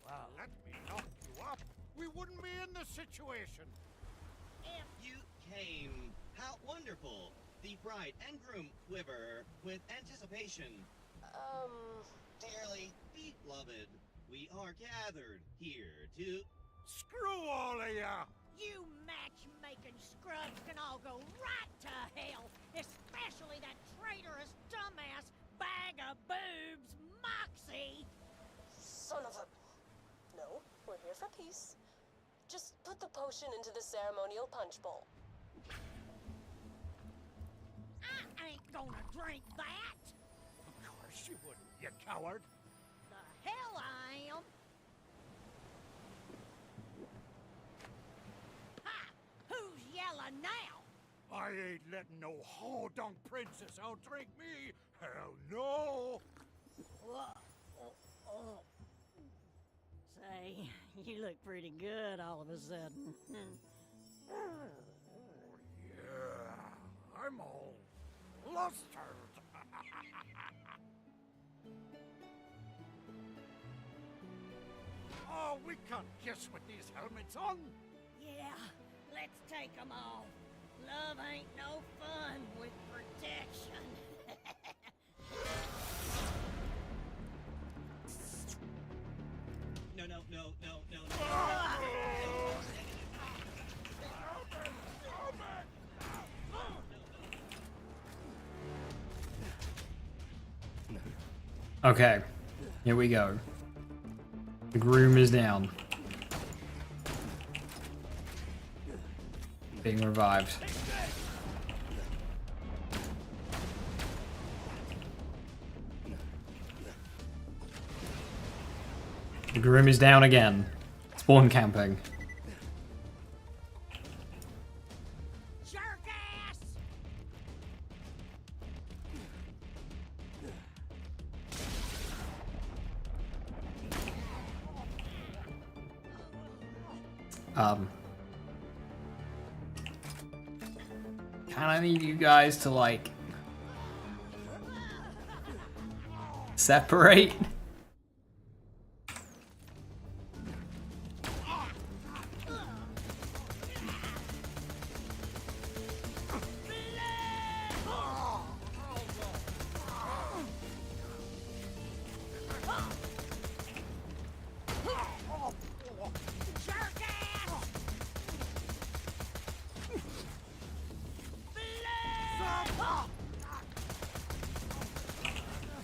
Well, let me knock you up. We wouldn't be in this situation. If you came, how wonderful! The bride and groom quiver with anticipation. Dearly beloved, we are gathered here to... Screw all of ya! You matchmaking scrubs can all go right to hell, especially that traitorous dumbass bag of boobs, Moxie! Son of a... No, we're here for peace. Just put the potion into the ceremonial punch bowl. I ain't gonna drink that! Of course you wouldn't, you coward. The hell I am! Who's yelling now? I ain't letting no ho-dunk princess outdrink me! Hell no! Say, you look pretty good all of a sudden. Yeah, I'm all flustered. Oh, we can't kiss with these helmets on. Yeah, let's take 'em off. Love ain't no fun with protection. No. Okay, here we go. The groom is down. Being revived. The groom is down again. Spawn camping. Kinda need you guys to, like, separate.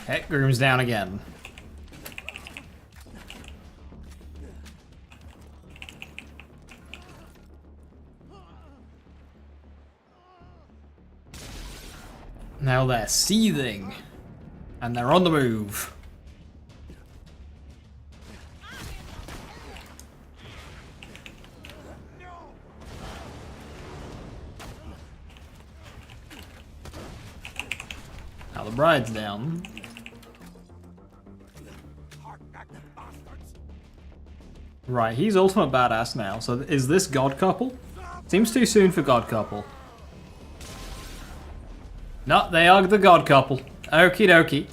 Okay, groom's down again. Now they're seething, and they're on the move. Now the bride's down. Right, he's ultimate badass now. So is this God Couple? Seems too soon for God Couple. No, they are the God Couple. Okie dokie.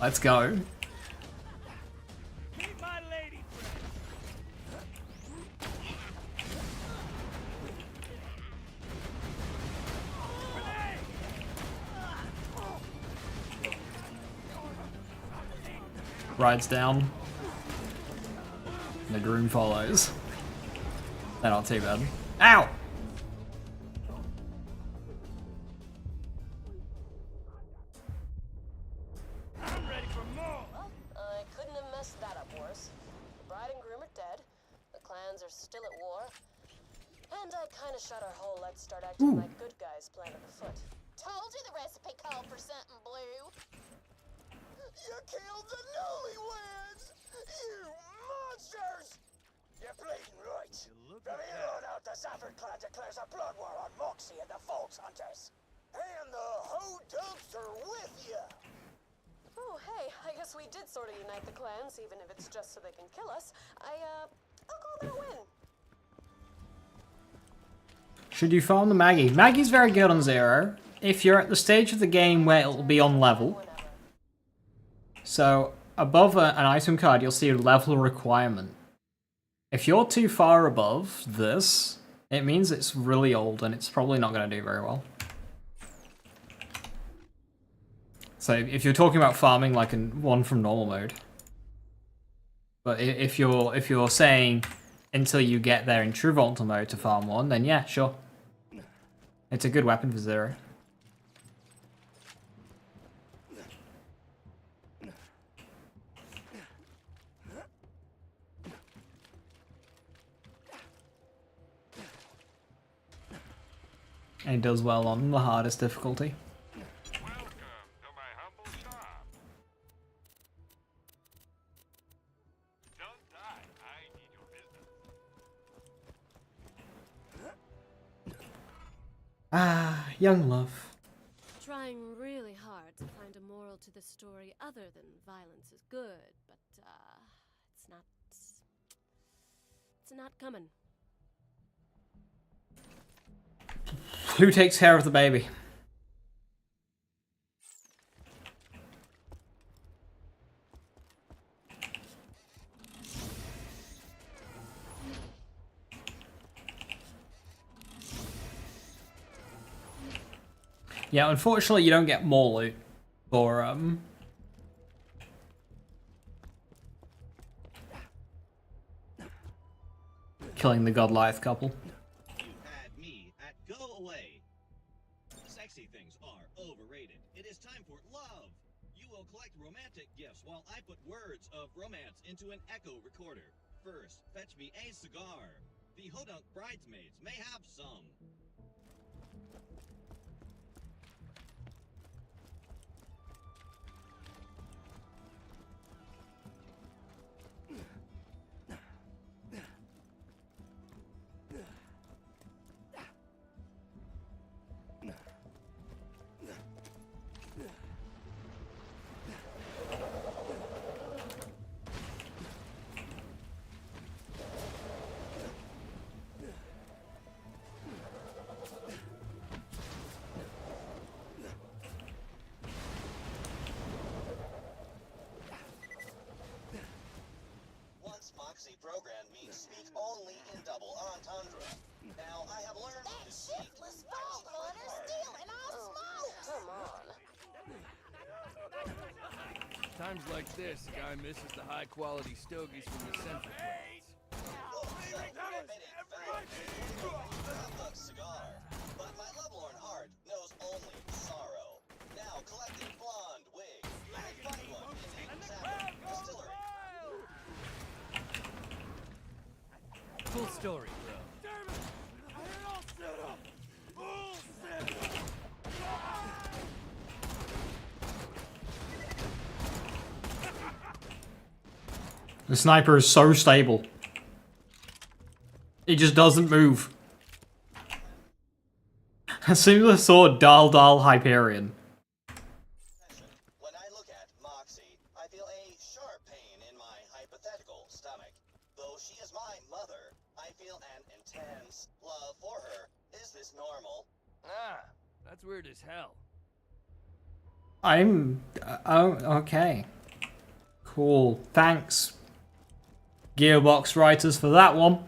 Let's go. Keep my rides down. And the groom follows. They're not too bad. Ow! I couldn't have messed that up worse. The bride and groom are dead, the clans are still at war, and I kinda shot our whole let's start acting like good guys plan afoot. Told you the recipe called for something blue. You killed the newlyweds! You monsters! You're bleeding right. From here on out, the Safford clan declares a blood war on Moxie and the Fox Hunters. And the whole dumpster with you! Oh, hey, I guess we did sort of unite the clans, even if it's just so they can kill us. I'll call that a win. Should you farm the Maggie? Maggie's very good on 0. If you're at the stage of the game where it'll be on level. So, above an item card, you'll see a level requirement. If you're too far above this, it means it's really old and it's probably not going to do very well. So if you're talking about farming like one from normal mode, but if you're saying until you get there in true volatile mode to farm one, then yeah, sure. It's a good weapon for 0. And it does well on the hardest difficulty. Ah, young love. Trying really hard to find a moral to the story other than violence is good, but it's not coming. Who takes care of the baby? Yeah, unfortunately you don't get more loot for killing the Godliath couple. Sexy things are overrated. It is time for love. You will collect romantic gifts while I put words of romance into an echo recorder. First, fetch me a cigar. The Hodunk bridesmaids may have some. Programmed me to speak only in double entendre. Now, I have learned to speak. Shiftless vault hunter stealing our smoke! Come on. Times like this, a guy misses the high-quality stogies from the central plains. Cigar. But my lovelorn heart knows only sorrow. Now, collecting blonde wigs. I find one in a Safford distillery. Full story, bro. Damn it! I had all set up! All set up! The sniper is so stable. It just doesn't move. As soon as I saw Dal Hyperion. When I look at Moxie, I feel a sharp pain in my hypothetical stomach. Though she is my mother, I feel an intense love for her. Is this normal? Ah, that's weird as hell. Oh, okay. Cool. Thanks, Gearbox writers, for that one.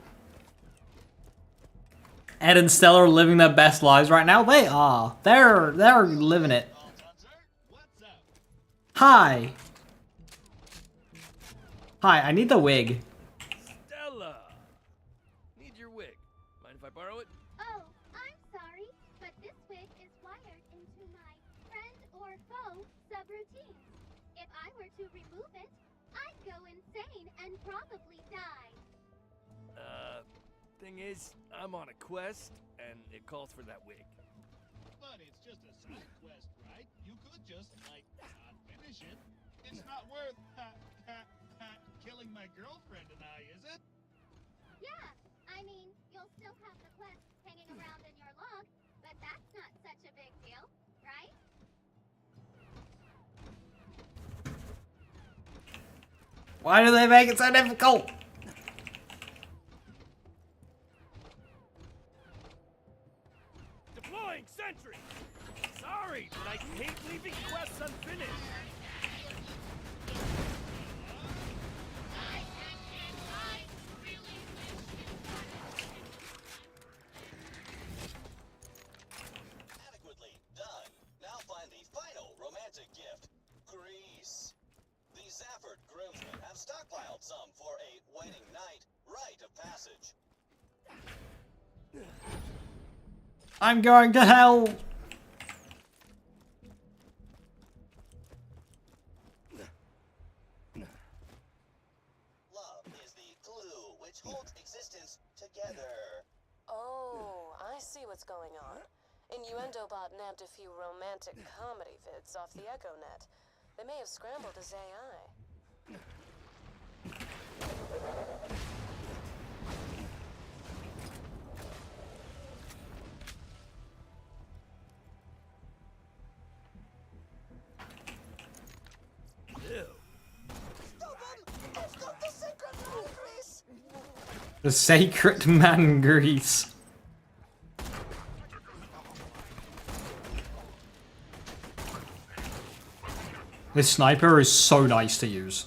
Ed and Stella are living their best lives right now. They are. They're living it. Hi. Hi, I need the wig. Stella! Need your wig. Mind if I borrow it? Oh, I'm sorry, but this wig is wired into my friend or foe subroutine. If I were to remove it, I'd go insane and probably die. Thing is, I'm on a quest, and it calls for that wig. But it's just a side quest, right? You could just, like, not finish it. It's not worth, killing my girlfriend and I, is it? Yeah, I mean, you'll still have the quest hanging around in your log, but that's not such a big deal, right? Why do they make it so difficult? Deploying sentry! Sorry, but I hate leaving quests unfinished. Adequately done. Now find the final romantic gift. Grease. The Zafford groomsmen have stockpiled some for a wedding night rite of passage. I'm going to hell. Love is the glue which holds existence together. Oh, I see what's going on. Innuendobot nabbed a few romantic comedy vids off the EchoNet. They may have scrambled his AI. The sacred man grease. This sniper is so nice to use.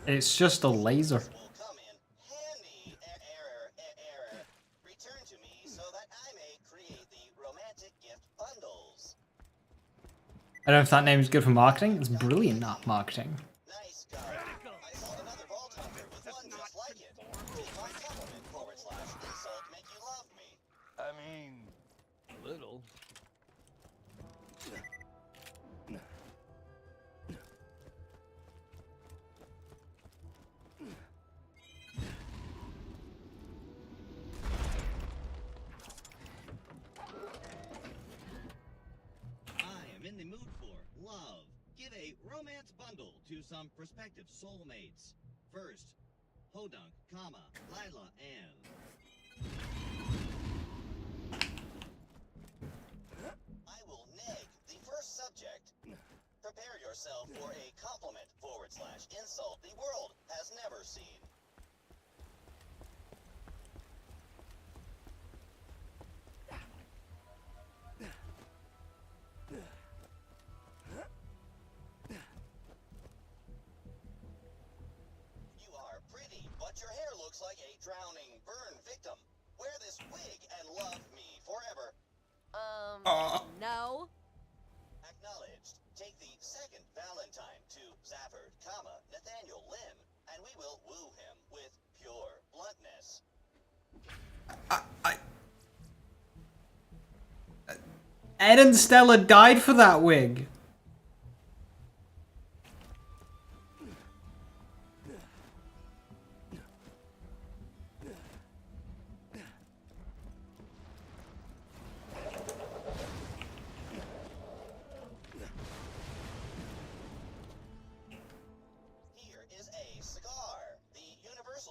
It's just a laser. Return to me so that I may create the romantic gift bundles. I don't know if that name is good for marketing. It's brilliant marketing. Nice guy. I sold another Vault Hunter with one just like it. Did my compliment /insult make you love me? I mean, a little. In the mood for love. Give a romance bundle to some prospective soulmates. First, Podunk, Lila, and... I will neg the first subject. Prepare yourself for a compliment /insult the world has never seen. But your hair looks like a drowning burn victim. Wear this wig and love me forever. No. Acknowledged. Take the second Valentine to Zafford, Nathaniel Lynn, and we will woo him with pure bluntness. Ed and Stella died for that wig.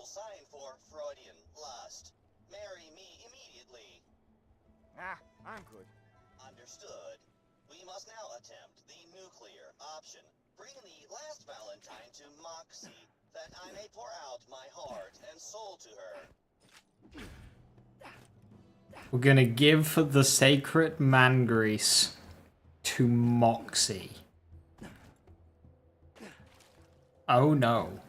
Sign for Freudian lust. Marry me immediately. Ah, I'm good. Understood. We must now attempt the nuclear option. Bring the last Valentine to Moxie, that I may pour out my heart and soul to her. We're gonna give the sacred man grease to Moxie. Oh no.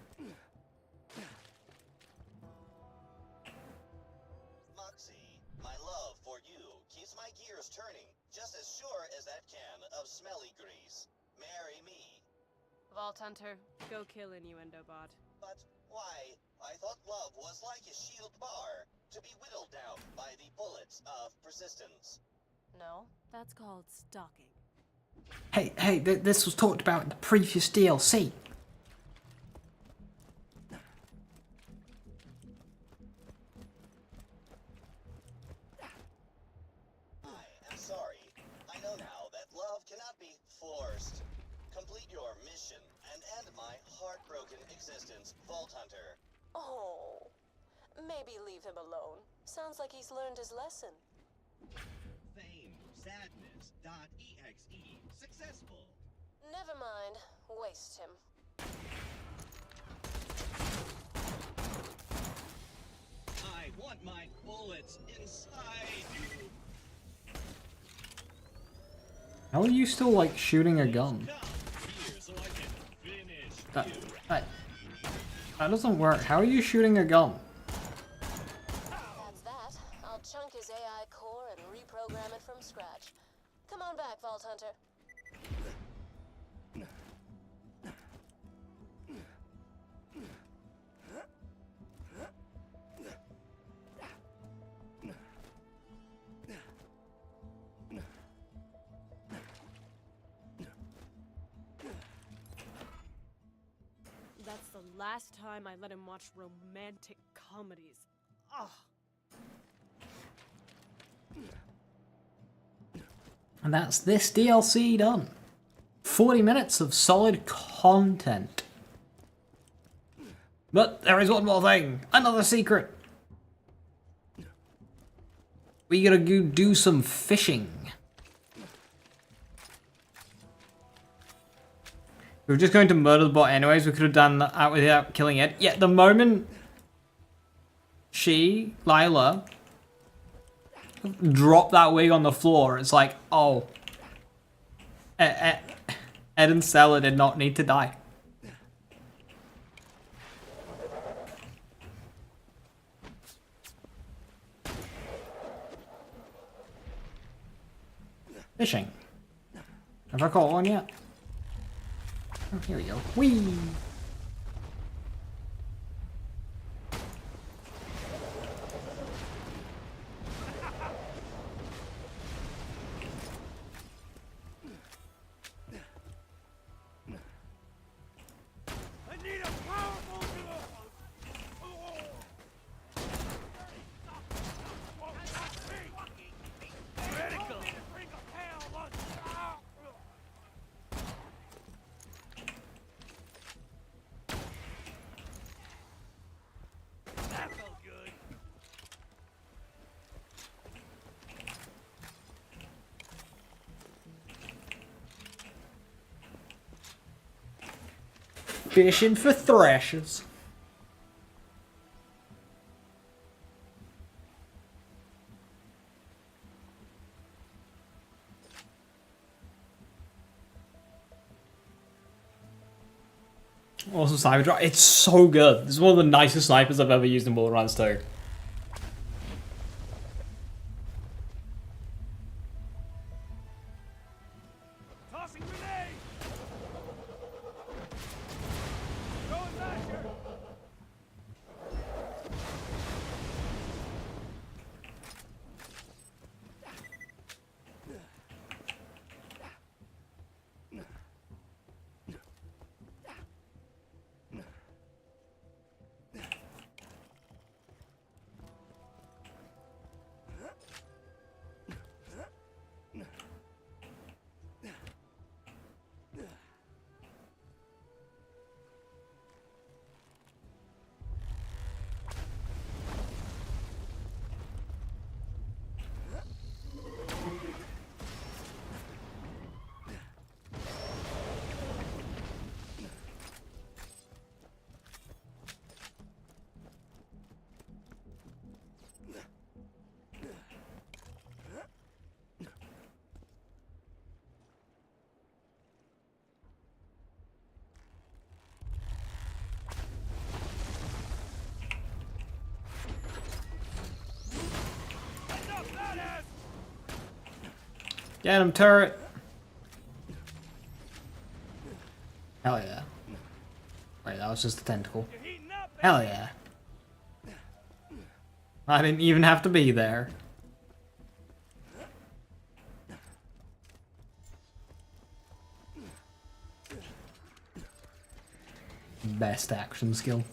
Moxie, my love for you keeps my gears turning just as sure as that can of smelly grease. Marry me. Vault Hunter, go kill Innuendo Bot. But why? I thought love was like a shield bar, to be whittled down by the bullets of persistence. No, that's called stalking. Hey, this was talked about in the previous DLC. I am sorry. I know now that love cannot be forced. Complete your mission and end my heartbroken existence, Vault Hunter. Oh, maybe leave him alone. Sounds like he's learned his lesson. Fame, sadness.exe. Successful. Never mind. Waste him. I want my bullets inside you. How are you still like shooting a gun? That doesn't work. How are you shooting a gun? That's that. I'll chunk his AI core and reprogram it from scratch. Come on back, Vault Hunter. That's the last time I let him watch romantic comedies. Ugh. And that's this DLC done. 40 minutes of solid content. But there is one more thing. Another secret. We gotta go do some fishing. We were just going to murder the bot anyways. We could have done that without killing it. Yet the moment Lila, dropped that wig on the floor, it's like, oh. Ed and Stella did not need to die. Fishing. Have I caught one yet? Oh, here we go. Whee! I need a powerful critical. That felt good. Fishing for thrashers. Awesome sniper drop. It's so good. This is one of the nicest snipers I've ever used in Borderlands 2. Tossing grenade. Going basher. Get him, turret! Hell yeah. Wait, that was just a tentacle. Hell yeah. I didn't even have to be there. Best action skill.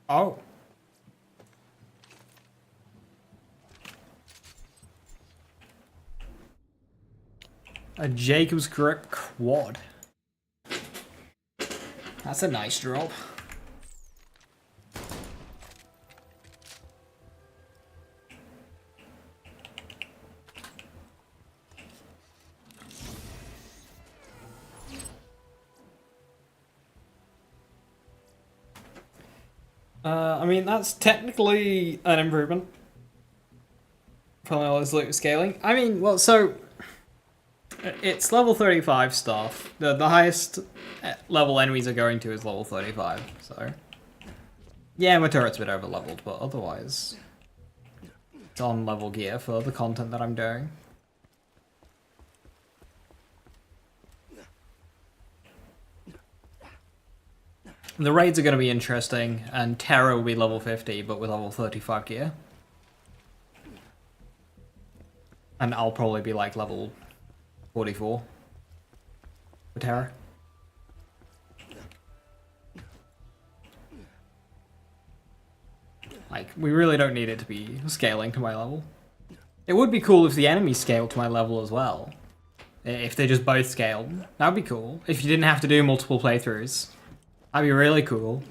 Oh. A Jacob's correct quad. That's a nice drop. I mean, that's technically an improvement from all this loot scaling. I mean, well, so it's level 35 stuff. The highest level enemies are going to is level 35, so yeah, my turret's a bit over leveled, but otherwise it's on level gear for the content that I'm doing. The raids are going to be interesting, and Terror will be level 50, but with level 35 gear. And I'll probably be like level 44 for Terror. Like, we really don't need it to be scaling to my level. It would be cool if the enemies scaled to my level as well. If they just both scaled. That would be cool. If you didn't have to do multiple playthroughs. That'd be really cool.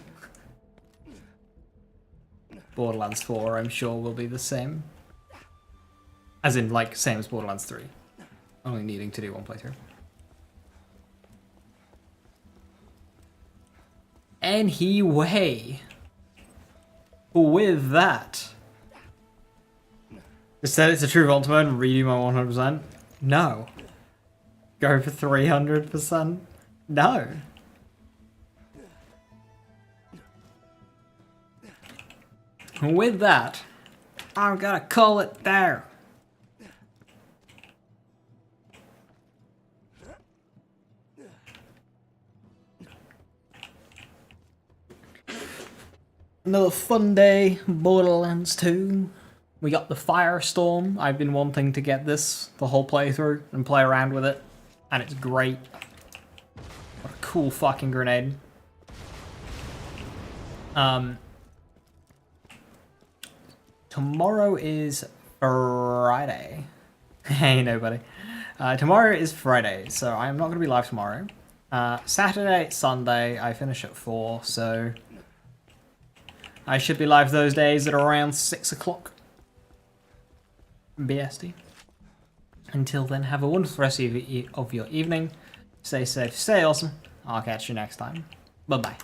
Borderlands 4, I'm sure, will be the same. As in, like, same as Borderlands 3. Only needing to do one playthrough. Anyway. With that. Just said it's a true ultimate and redo my 100%? No. Go for 300%? No. With that, I'm gonna call it there. Another fun day, Borderlands 2. We got the Firestorm. I've been wanting to get this the whole playthrough and play around with it, and it's great. What a cool fucking grenade. Tomorrow is Friday. Hey, nobody. Tomorrow is Friday, so I'm not going to be live tomorrow. Saturday, Sunday, I finish at 4, so I should be live those days at around 6 o'clock. BST. Until then, have a wonderful rest of your evening. Stay safe, stay awesome. I'll catch you next time. Bye-bye.